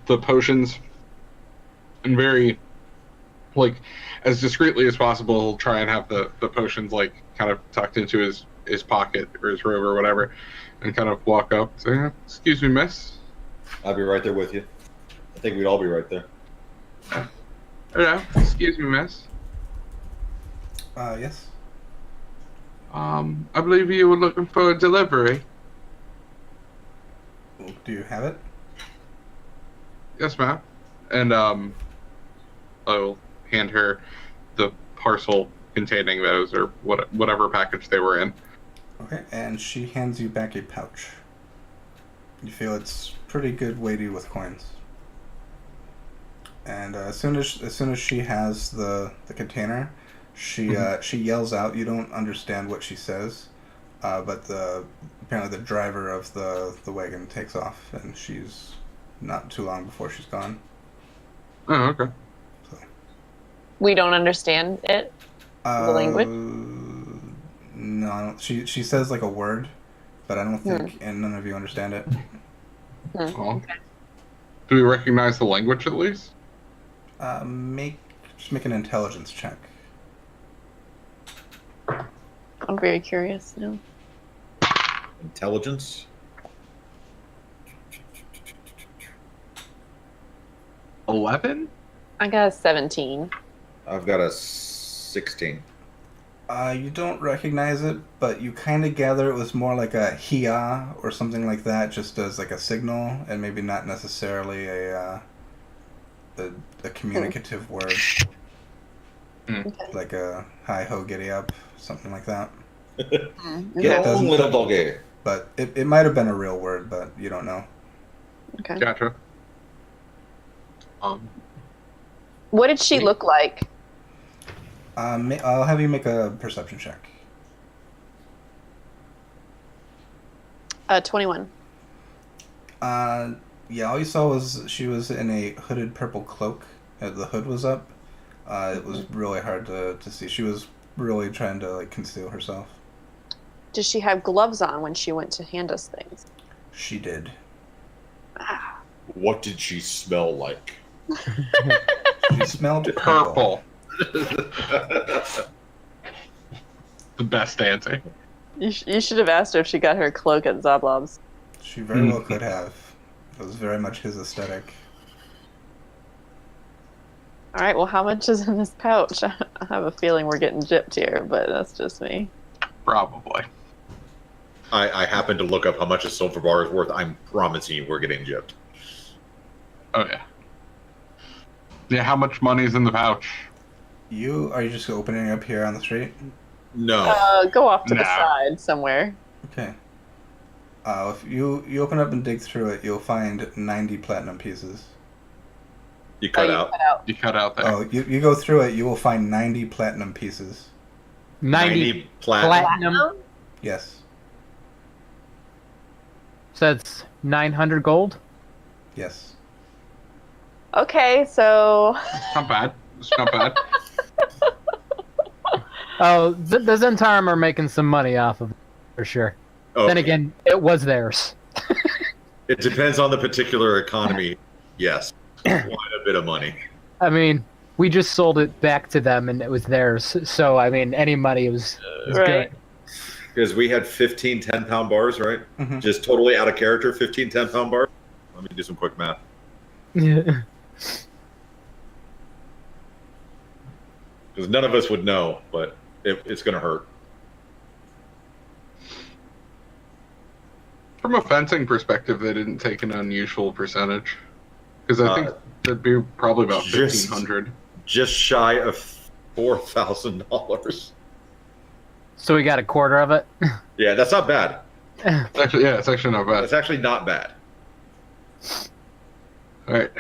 [SPEAKER 3] potions and very, like, as discreetly as possible, he'll try and have the potions, like, kind of tucked into his pocket or his robe or whatever, and kind of walk up and say, "Excuse me, miss."
[SPEAKER 2] I'll be right there with you. I think we'd all be right there.
[SPEAKER 3] Hello, excuse me, miss.
[SPEAKER 1] Yes.
[SPEAKER 3] I believe you were looking for a delivery.
[SPEAKER 1] Do you have it?
[SPEAKER 3] Yes, ma'am. And I'll hand her the parcel containing those, or whatever package they were in.
[SPEAKER 1] Okay, and she hands you back a pouch. You feel it's pretty good, weighty with coins. And as soon as she has the container, she yells out. You don't understand what she says, but apparently the driver of the wagon takes off, and she's not too long before she's gone.
[SPEAKER 3] Oh, okay.
[SPEAKER 1] So,
[SPEAKER 6] We don't understand it. The language?
[SPEAKER 1] No, I don't, she says like a word, but I don't think, and none of you understand it.
[SPEAKER 3] Well, do we recognize the language at least?
[SPEAKER 1] Just make an intelligence check.
[SPEAKER 6] I'm very curious now.
[SPEAKER 2] Intelligence.
[SPEAKER 3] 11?
[SPEAKER 6] I got a 17.
[SPEAKER 2] I've got a 16.
[SPEAKER 1] You don't recognize it, but you kind of gather it was more like a hiya or something like that, just as like a signal, and maybe not necessarily a communicative word,
[SPEAKER 6] Okay.
[SPEAKER 1] like a hi ho giddy up, something like that.
[SPEAKER 2] Get
[SPEAKER 1] It doesn't-
[SPEAKER 2] on, little doggy.
[SPEAKER 1] But it might have been a real word, but you don't know.
[SPEAKER 6] Okay.
[SPEAKER 3] Gotcha.
[SPEAKER 6] What did she look like?
[SPEAKER 1] I'll have you make a perception check.
[SPEAKER 6] 21.
[SPEAKER 1] Yeah, all you saw was she was in a hooded purple cloak. The hood was up. It was really hard to see. She was really trying to like conceal herself.
[SPEAKER 6] Did she have gloves on when she went to hand us things?
[SPEAKER 1] She did.
[SPEAKER 2] What did she smell like?
[SPEAKER 1] She smelled purple.
[SPEAKER 3] Purple. The best answer.
[SPEAKER 6] You should have asked her if she got her cloak at Zablob's.
[SPEAKER 1] She very well could have. It was very much his aesthetic.
[SPEAKER 6] All right, well, how much is in this pouch? I have a feeling we're getting gypped here, but that's just me.
[SPEAKER 3] Probably.
[SPEAKER 2] I happened to look up how much a silver bar is worth. I'm promising you we're getting gypped.
[SPEAKER 3] Oh yeah. Yeah, how much money's in the pouch?
[SPEAKER 1] Are you just opening it up here on the street?
[SPEAKER 2] No.
[SPEAKER 6] Go off to the
[SPEAKER 3] Nah.
[SPEAKER 6] side somewhere.
[SPEAKER 1] Okay. If you open up and dig through it, you'll find 90 platinum pieces.
[SPEAKER 2] You cut
[SPEAKER 6] you
[SPEAKER 2] out.
[SPEAKER 6] cut out.
[SPEAKER 3] You cut out there.
[SPEAKER 1] Oh, you go through it, you will find 90 platinum pieces.
[SPEAKER 4] 90
[SPEAKER 2] platinum.
[SPEAKER 4] platinum.
[SPEAKER 1] Yes.
[SPEAKER 4] So that's 900 gold.
[SPEAKER 1] Yes.
[SPEAKER 6] Okay, so
[SPEAKER 3] It's not bad. It's not bad.
[SPEAKER 4] Oh, the Zentarum are making some money off of it, for sure.
[SPEAKER 2] Oh,
[SPEAKER 4] Then again, it was theirs.
[SPEAKER 2] it depends on the particular economy. Yes. Quite a bit of money.
[SPEAKER 4] I mean, we just sold it back to them and it was theirs. So, I mean, any money was
[SPEAKER 6] right.
[SPEAKER 4] good.
[SPEAKER 2] Because we had 15 10-pound bars, right?
[SPEAKER 1] Mhm.
[SPEAKER 2] Just totally out of character, 15 10-pound bars. Let me do some quick math.
[SPEAKER 4] Yeah.
[SPEAKER 2] Because none of us would know, but it's going to hurt.
[SPEAKER 3] From a fencing perspective, they didn't take an unusual percentage. Because I think that'd be probably about
[SPEAKER 2] just-
[SPEAKER 3] 1,500.
[SPEAKER 2] Just shy of $4,000.
[SPEAKER 4] So we got a quarter of it.
[SPEAKER 2] Yeah, that's not bad.
[SPEAKER 3] Actually, yeah, it's actually not bad.
[SPEAKER 2] That's actually not bad.
[SPEAKER 3] All right.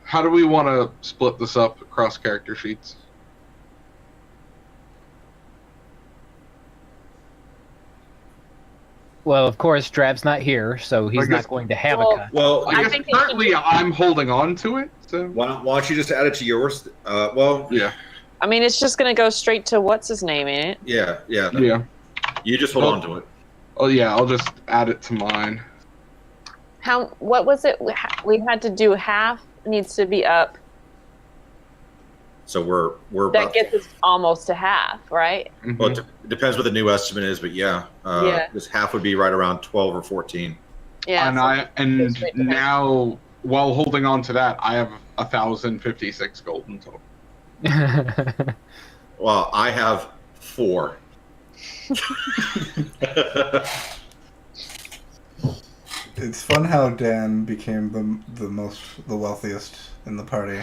[SPEAKER 3] How do we want to split this up across character sheets?
[SPEAKER 4] Well, of course, Drab's not here, so he's
[SPEAKER 3] I guess-
[SPEAKER 4] not going to have
[SPEAKER 6] Well-
[SPEAKER 4] a cut.
[SPEAKER 2] Well,
[SPEAKER 3] I
[SPEAKER 6] I
[SPEAKER 3] guess
[SPEAKER 6] think they should
[SPEAKER 3] currently
[SPEAKER 6] do-
[SPEAKER 3] I'm holding on to it. So
[SPEAKER 2] why don't you just add it to yours? Well,
[SPEAKER 3] yeah,
[SPEAKER 6] I mean, it's just gonna go straight to what's his name in it.
[SPEAKER 2] yeah.
[SPEAKER 3] yeah.
[SPEAKER 2] You just hold
[SPEAKER 3] Well-
[SPEAKER 2] on to it.
[SPEAKER 3] Oh yeah, I'll just add it to mine.
[SPEAKER 6] What was it? We had to do half needs to be up.
[SPEAKER 2] So we're
[SPEAKER 6] That
[SPEAKER 2] about,
[SPEAKER 6] gets us almost to half, right?
[SPEAKER 3] Mhm.
[SPEAKER 2] well, it depends what the new estimate is, but yeah,
[SPEAKER 6] Yeah.
[SPEAKER 2] this half would be right around 12 or 14.
[SPEAKER 6] Yeah.
[SPEAKER 3] and
[SPEAKER 6] so-
[SPEAKER 3] and
[SPEAKER 6] straight to
[SPEAKER 3] now while holding on to that, I have 1,056 gold in total.
[SPEAKER 2] Well, I have 4.
[SPEAKER 1] It's fun how Dan became the wealthiest in the party.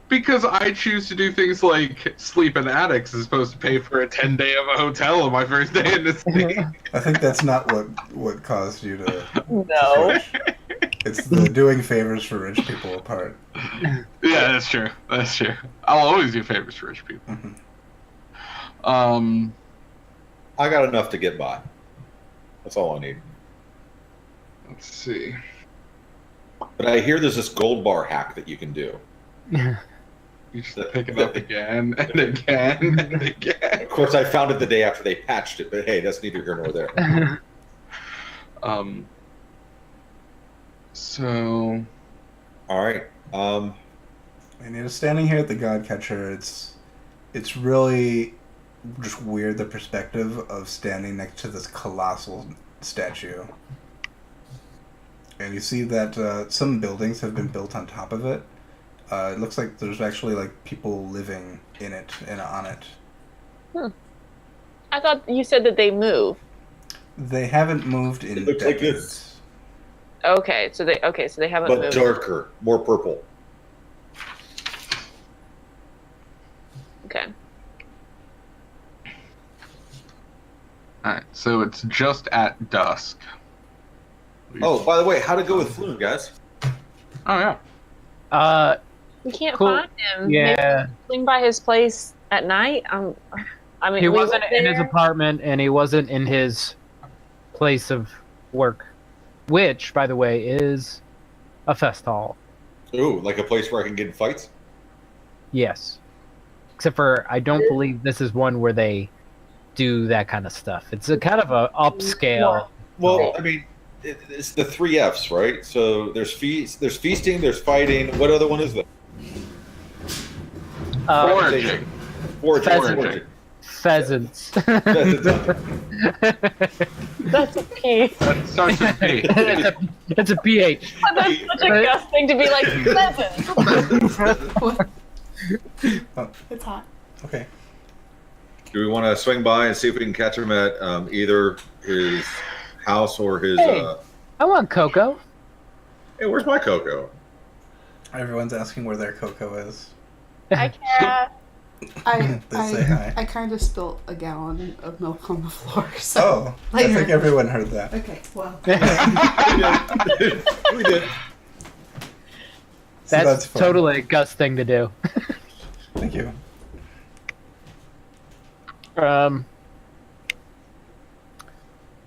[SPEAKER 3] Because I choose to do things like sleep in attics as opposed to pay for a 10-day of a hotel on my first day in the city.
[SPEAKER 1] I think that's not what caused you to
[SPEAKER 6] No.
[SPEAKER 1] switch. It's the doing favors for rich people part.
[SPEAKER 3] Yeah, that's true. That's true. I'll always do favors for rich people.
[SPEAKER 1] Mhm.
[SPEAKER 2] I got enough to get by. That's all I need.
[SPEAKER 3] Let's see.
[SPEAKER 2] But I hear there's this gold bar hack that you can do.
[SPEAKER 3] You just pick it up again and again and again.
[SPEAKER 2] Of course, I found it the day after they patched it, but hey, that's neither here nor there.
[SPEAKER 3] So
[SPEAKER 2] All right.
[SPEAKER 1] And standing here at the God Catcher, it's really just weird the perspective of standing next to this colossal statue. And you see that some buildings have been built on top of it. It looks like there's actually like people living in it and on it.
[SPEAKER 6] I thought you said that they move.
[SPEAKER 1] They haven't moved in
[SPEAKER 2] It looks like
[SPEAKER 1] decades.
[SPEAKER 2] this.
[SPEAKER 6] Okay, so they haven't
[SPEAKER 2] But
[SPEAKER 6] moved.
[SPEAKER 2] darker, more purple.
[SPEAKER 6] Okay.
[SPEAKER 3] Alright, so it's just at dusk.
[SPEAKER 2] Oh, by the way, how'd it go with Flume, guys?
[SPEAKER 3] Oh, yeah.
[SPEAKER 6] We can't
[SPEAKER 4] Cool.
[SPEAKER 6] find him. Maybe
[SPEAKER 4] Yeah,
[SPEAKER 6] swing by his place at night. I mean,
[SPEAKER 4] he
[SPEAKER 6] we
[SPEAKER 4] wasn't
[SPEAKER 6] went
[SPEAKER 4] in his
[SPEAKER 6] there.
[SPEAKER 4] apartment, and he wasn't in his place of work, which, by the way, is a fest hall.
[SPEAKER 2] Ooh, like a place where I can get in fights?
[SPEAKER 4] Yes, except for I don't believe this is one where they do that kind of stuff. It's a kind of a upscale.
[SPEAKER 2] Well, I mean, it's the 3 F's, right? So there's feasting, there's fighting. What other one is there?
[SPEAKER 3] Foraging.
[SPEAKER 2] Foraging.
[SPEAKER 4] Pheasants.
[SPEAKER 6] That's a P.
[SPEAKER 3] That starts with P.
[SPEAKER 4] it's a PH.
[SPEAKER 6] That's such a Gus thing to be like, pheasant.
[SPEAKER 7] It's hot.
[SPEAKER 1] Okay.
[SPEAKER 2] Do we want to swing by and see if we can catch him at either his house or his...
[SPEAKER 4] Hey. I want cocoa.
[SPEAKER 2] Hey, where's my cocoa?
[SPEAKER 1] Everyone's asking where their cocoa is.
[SPEAKER 6] Hi, Cat.
[SPEAKER 7] I
[SPEAKER 1] They say hi.
[SPEAKER 7] I kind of spilt a gallon of milk on the floor. So
[SPEAKER 1] Oh, I
[SPEAKER 7] later.
[SPEAKER 1] think everyone heard that.
[SPEAKER 7] Okay, well,
[SPEAKER 2] We did.
[SPEAKER 1] So
[SPEAKER 4] That's
[SPEAKER 1] fun.
[SPEAKER 4] totally a Gus thing to do.
[SPEAKER 1] Thank you.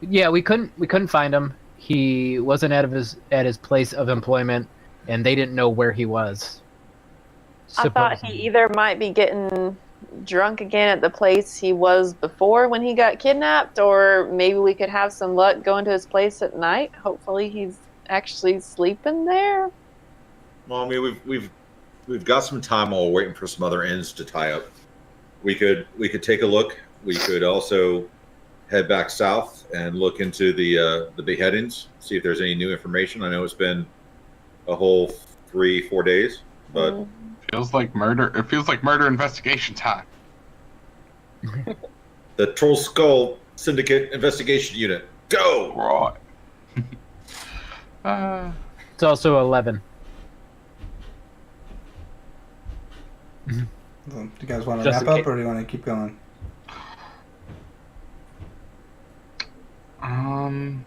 [SPEAKER 4] Yeah, we couldn't find him. He wasn't at his place of employment, and they didn't know where he was.
[SPEAKER 6] I thought he either might be getting drunk again at the place he was before when he got kidnapped, or maybe we could have some luck going to his place at night. Hopefully, he's actually sleeping there.
[SPEAKER 2] Well, I mean, we've got some time while we're waiting for some other ends to tie up. We could take a look. We could also head back south and look into the beheadings, see if there's any new information. I know it's been a whole 3-4 days, but
[SPEAKER 3] Feels like murder. It feels like murder investigation time.
[SPEAKER 2] the Troll Skull Syndicate Investigation Unit, go!
[SPEAKER 3] Right.
[SPEAKER 4] It's also 11.
[SPEAKER 1] Do you guys want to
[SPEAKER 4] Just
[SPEAKER 1] wrap
[SPEAKER 4] in
[SPEAKER 1] up,
[SPEAKER 4] case.
[SPEAKER 1] or do you want to keep going?
[SPEAKER 2] I'm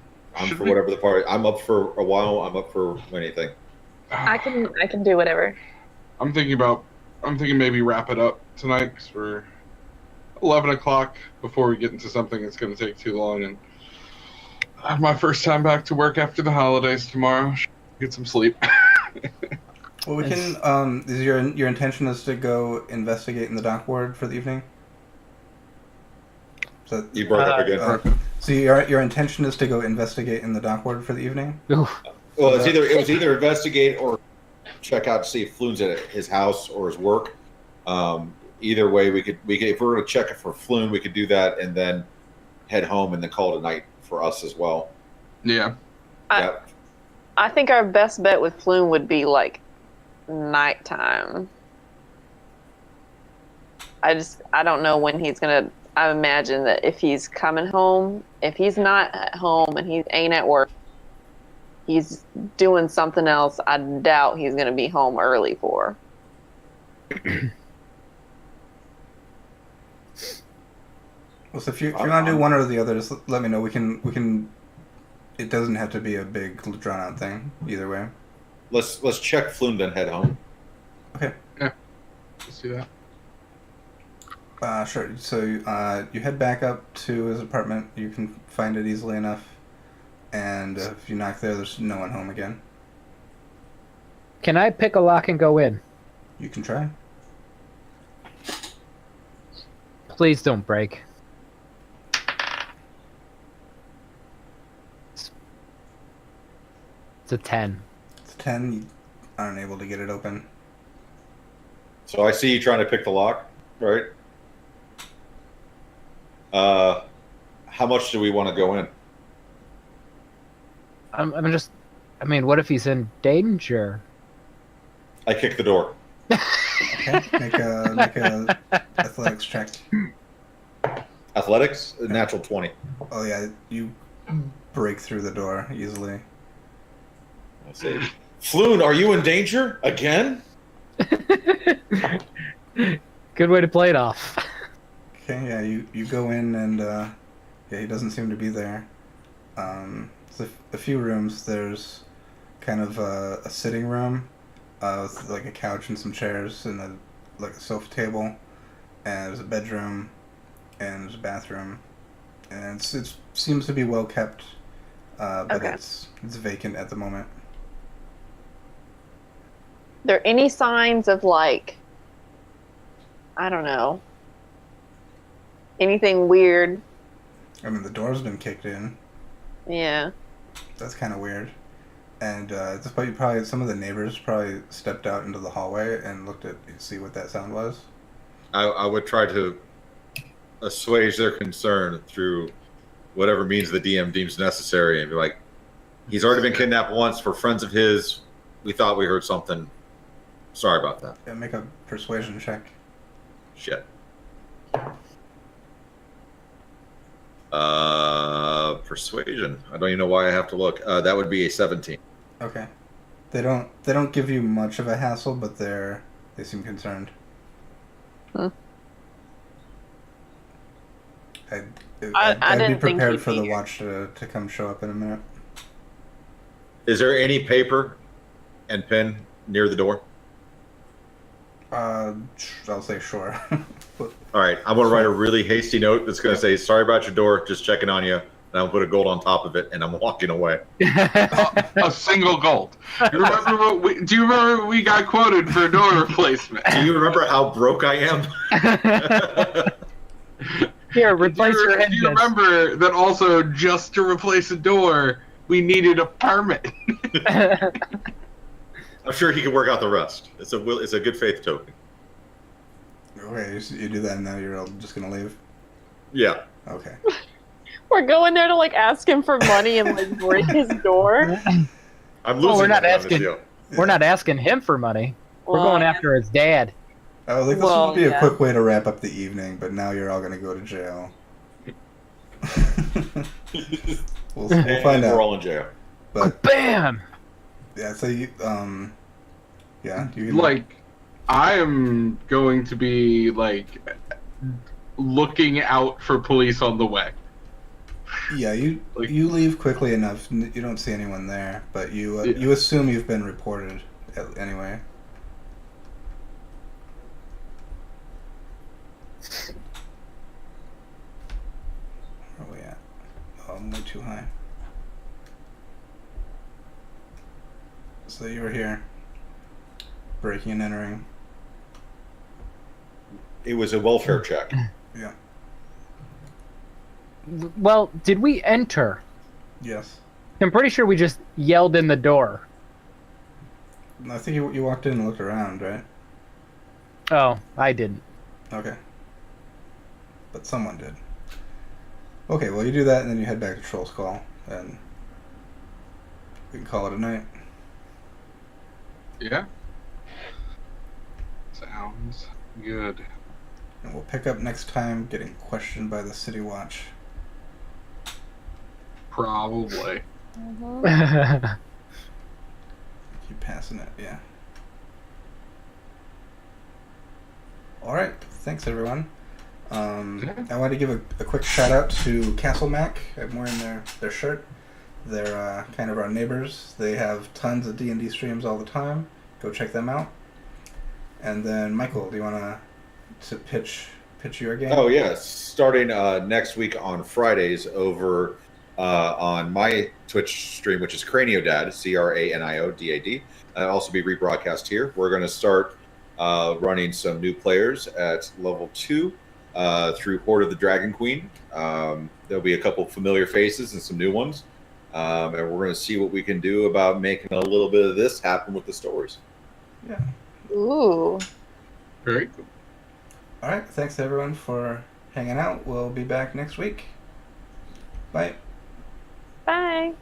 [SPEAKER 3] Should
[SPEAKER 2] for
[SPEAKER 3] we-
[SPEAKER 2] whatever the party. I'm up for a while. I'm up for anything.
[SPEAKER 6] I can do whatever.
[SPEAKER 3] I'm thinking maybe wrap it up tonight because we're 11 o'clock before we get into something that's going to take too long. And my first time back to work after the holidays tomorrow. Get some sleep.
[SPEAKER 1] Well, we can. Is your intention is to go investigate in the dock ward for the evening? Is that,
[SPEAKER 2] You brought up again.
[SPEAKER 1] so your intention is to go investigate in the dock ward for the evening?
[SPEAKER 4] Oof.
[SPEAKER 2] Well, it was either investigate or check out to see if Flume's at his house or his work. Either way, we could if we were to check it for Flume, we could do that and then head home and then call it a night for us as well.
[SPEAKER 3] Yeah.
[SPEAKER 2] Yep.
[SPEAKER 6] I think our best bet with Flume would be like nighttime. I don't know when he's gonna. I imagine that if he's coming home, if he's not at home and he ain't at work, he's doing something else. I doubt he's gonna be home early for.
[SPEAKER 1] Well, so if you want to do one or the other, just let me know. We can. It doesn't have to be a big drawn out thing either way.
[SPEAKER 2] Let's check Flume then head home.
[SPEAKER 1] Okay.
[SPEAKER 3] Let's do that.
[SPEAKER 1] Sure. So you head back up to his apartment. You can find it easily enough. And if you knock there, there's no one home again.
[SPEAKER 4] Can I pick a lock and go in?
[SPEAKER 1] You can try.
[SPEAKER 4] Please don't break. It's a 10.
[SPEAKER 1] It's 10. You aren't able to get it open.
[SPEAKER 2] So I see you trying to pick the lock, right? How much do we want to go in?
[SPEAKER 4] I mean, what if he's in danger?
[SPEAKER 2] I kick the door.
[SPEAKER 1] Okay. Make a athletics check.
[SPEAKER 2] Athletics, natural 20.
[SPEAKER 1] Oh yeah, you break through the door easily.
[SPEAKER 2] Let's see. Floon, are you in danger again?
[SPEAKER 4] Good way to play it off.
[SPEAKER 1] Okay, yeah, you go in and yeah, he doesn't seem to be there. There's a few rooms. There's kind of a sitting room with like a couch and some chairs and like a sofa table, and there's a bedroom and there's a bathroom, and it seems to be well kept, but
[SPEAKER 6] Okay.
[SPEAKER 1] it's vacant at the moment.
[SPEAKER 6] There any signs of like, I don't know, anything weird?
[SPEAKER 1] I mean, the door's been kicked in.
[SPEAKER 6] Yeah.
[SPEAKER 1] That's kind of weird. And at this point, some of the neighbors probably stepped out into the hallway and looked to see what that sound was.
[SPEAKER 2] I would try to assuage their concern through whatever means the DM deems necessary and be like, he's already been kidnapped once for friends of his. We thought we heard something. Sorry about that.
[SPEAKER 1] Yeah, make a persuasion check.
[SPEAKER 2] Shit. Persuasion. I don't even know why I have to look. That would be a 17.
[SPEAKER 1] Okay. They don't give you much of a hassle, but they seem concerned.
[SPEAKER 6] Huh.
[SPEAKER 1] I'd
[SPEAKER 6] I
[SPEAKER 1] be
[SPEAKER 6] didn't think
[SPEAKER 1] prepared
[SPEAKER 6] he'd
[SPEAKER 1] for
[SPEAKER 6] be
[SPEAKER 1] the
[SPEAKER 6] here.
[SPEAKER 1] watch to come show up in a minute.
[SPEAKER 2] Is there any paper and pen near the door?
[SPEAKER 1] I'll say sure. But,
[SPEAKER 2] All right, I'm going to write a really hasty note that's going to say, sorry about your door, just checking on you. And I'll put a gold on top of it, and I'm walking away.
[SPEAKER 3] A single gold. You remember do you remember we got quoted for a door replacement?
[SPEAKER 2] Do you remember how broke I am?
[SPEAKER 4] Here, replace your
[SPEAKER 3] Do you
[SPEAKER 4] hinges.
[SPEAKER 3] remember that also just to replace a door, we needed a permit?
[SPEAKER 2] I'm sure he can work out the rest. It's a good faith token.
[SPEAKER 1] okay, you do that, and now you're all just gonna leave.
[SPEAKER 2] Yeah.
[SPEAKER 1] Okay.
[SPEAKER 6] We're going there to like ask him for money and like break his door.
[SPEAKER 2] I'm losing
[SPEAKER 4] we're not
[SPEAKER 2] money on this
[SPEAKER 4] asking-
[SPEAKER 2] deal.
[SPEAKER 4] We're not asking him for money. We're going after his dad.
[SPEAKER 1] I was like, this
[SPEAKER 6] Well,
[SPEAKER 1] would be a
[SPEAKER 6] yeah.
[SPEAKER 1] quick way to wrap up the evening, but now you're all gonna go to jail. we'll
[SPEAKER 2] And
[SPEAKER 1] find
[SPEAKER 2] we're
[SPEAKER 1] out.
[SPEAKER 2] all in jail.
[SPEAKER 1] But
[SPEAKER 4] Bam!
[SPEAKER 1] yeah, so you yeah, you can,
[SPEAKER 3] Like, I am going to be like looking out for police on the way.
[SPEAKER 1] yeah, you
[SPEAKER 3] like-
[SPEAKER 1] you leave quickly enough. You don't see anyone there, but you
[SPEAKER 3] Yeah.
[SPEAKER 1] you assume you've been reported anyway. Where are we at? Oh, I'm way too high. So you were here, breaking and entering.
[SPEAKER 2] It was a welfare check.
[SPEAKER 1] Yeah.
[SPEAKER 4] Well, did we enter?
[SPEAKER 1] Yes.
[SPEAKER 4] I'm pretty sure we just yelled in the door.
[SPEAKER 1] I think you walked in and looked around, right?
[SPEAKER 4] Oh, I didn't.
[SPEAKER 1] Okay. But someone did. Okay, well you do that and then you head back to Troll's Call and we can call it a night.
[SPEAKER 3] Yeah. Sounds good.
[SPEAKER 1] And we'll pick up next time getting questioned by the City Watch.
[SPEAKER 3] Probably.
[SPEAKER 1] Keep passing it, yeah. Alright, thanks everyone. I wanted to give a quick shout out to Castle Mac. I'm wearing their shirt. They're kind of our neighbors. They have tons of D&D streams all the time. Go check them out. And then Michael, do you want to pitch your game?
[SPEAKER 2] Oh, yes. Starting next week on Fridays over on my Twitch stream, which is Craniodad, CRANIODAD. Also be rebroadcast here. We're going to start running some new players at level 2 through Horde of the Dragon Queen. There'll be a couple familiar faces and some new ones. And we're going to see what we can do about making a little bit of this happen with the stories.
[SPEAKER 1] Yeah.
[SPEAKER 6] Ooh.
[SPEAKER 3] Very cool.
[SPEAKER 1] Alright, thanks everyone for hanging out. We'll be back next week. Bye.
[SPEAKER 6] Bye.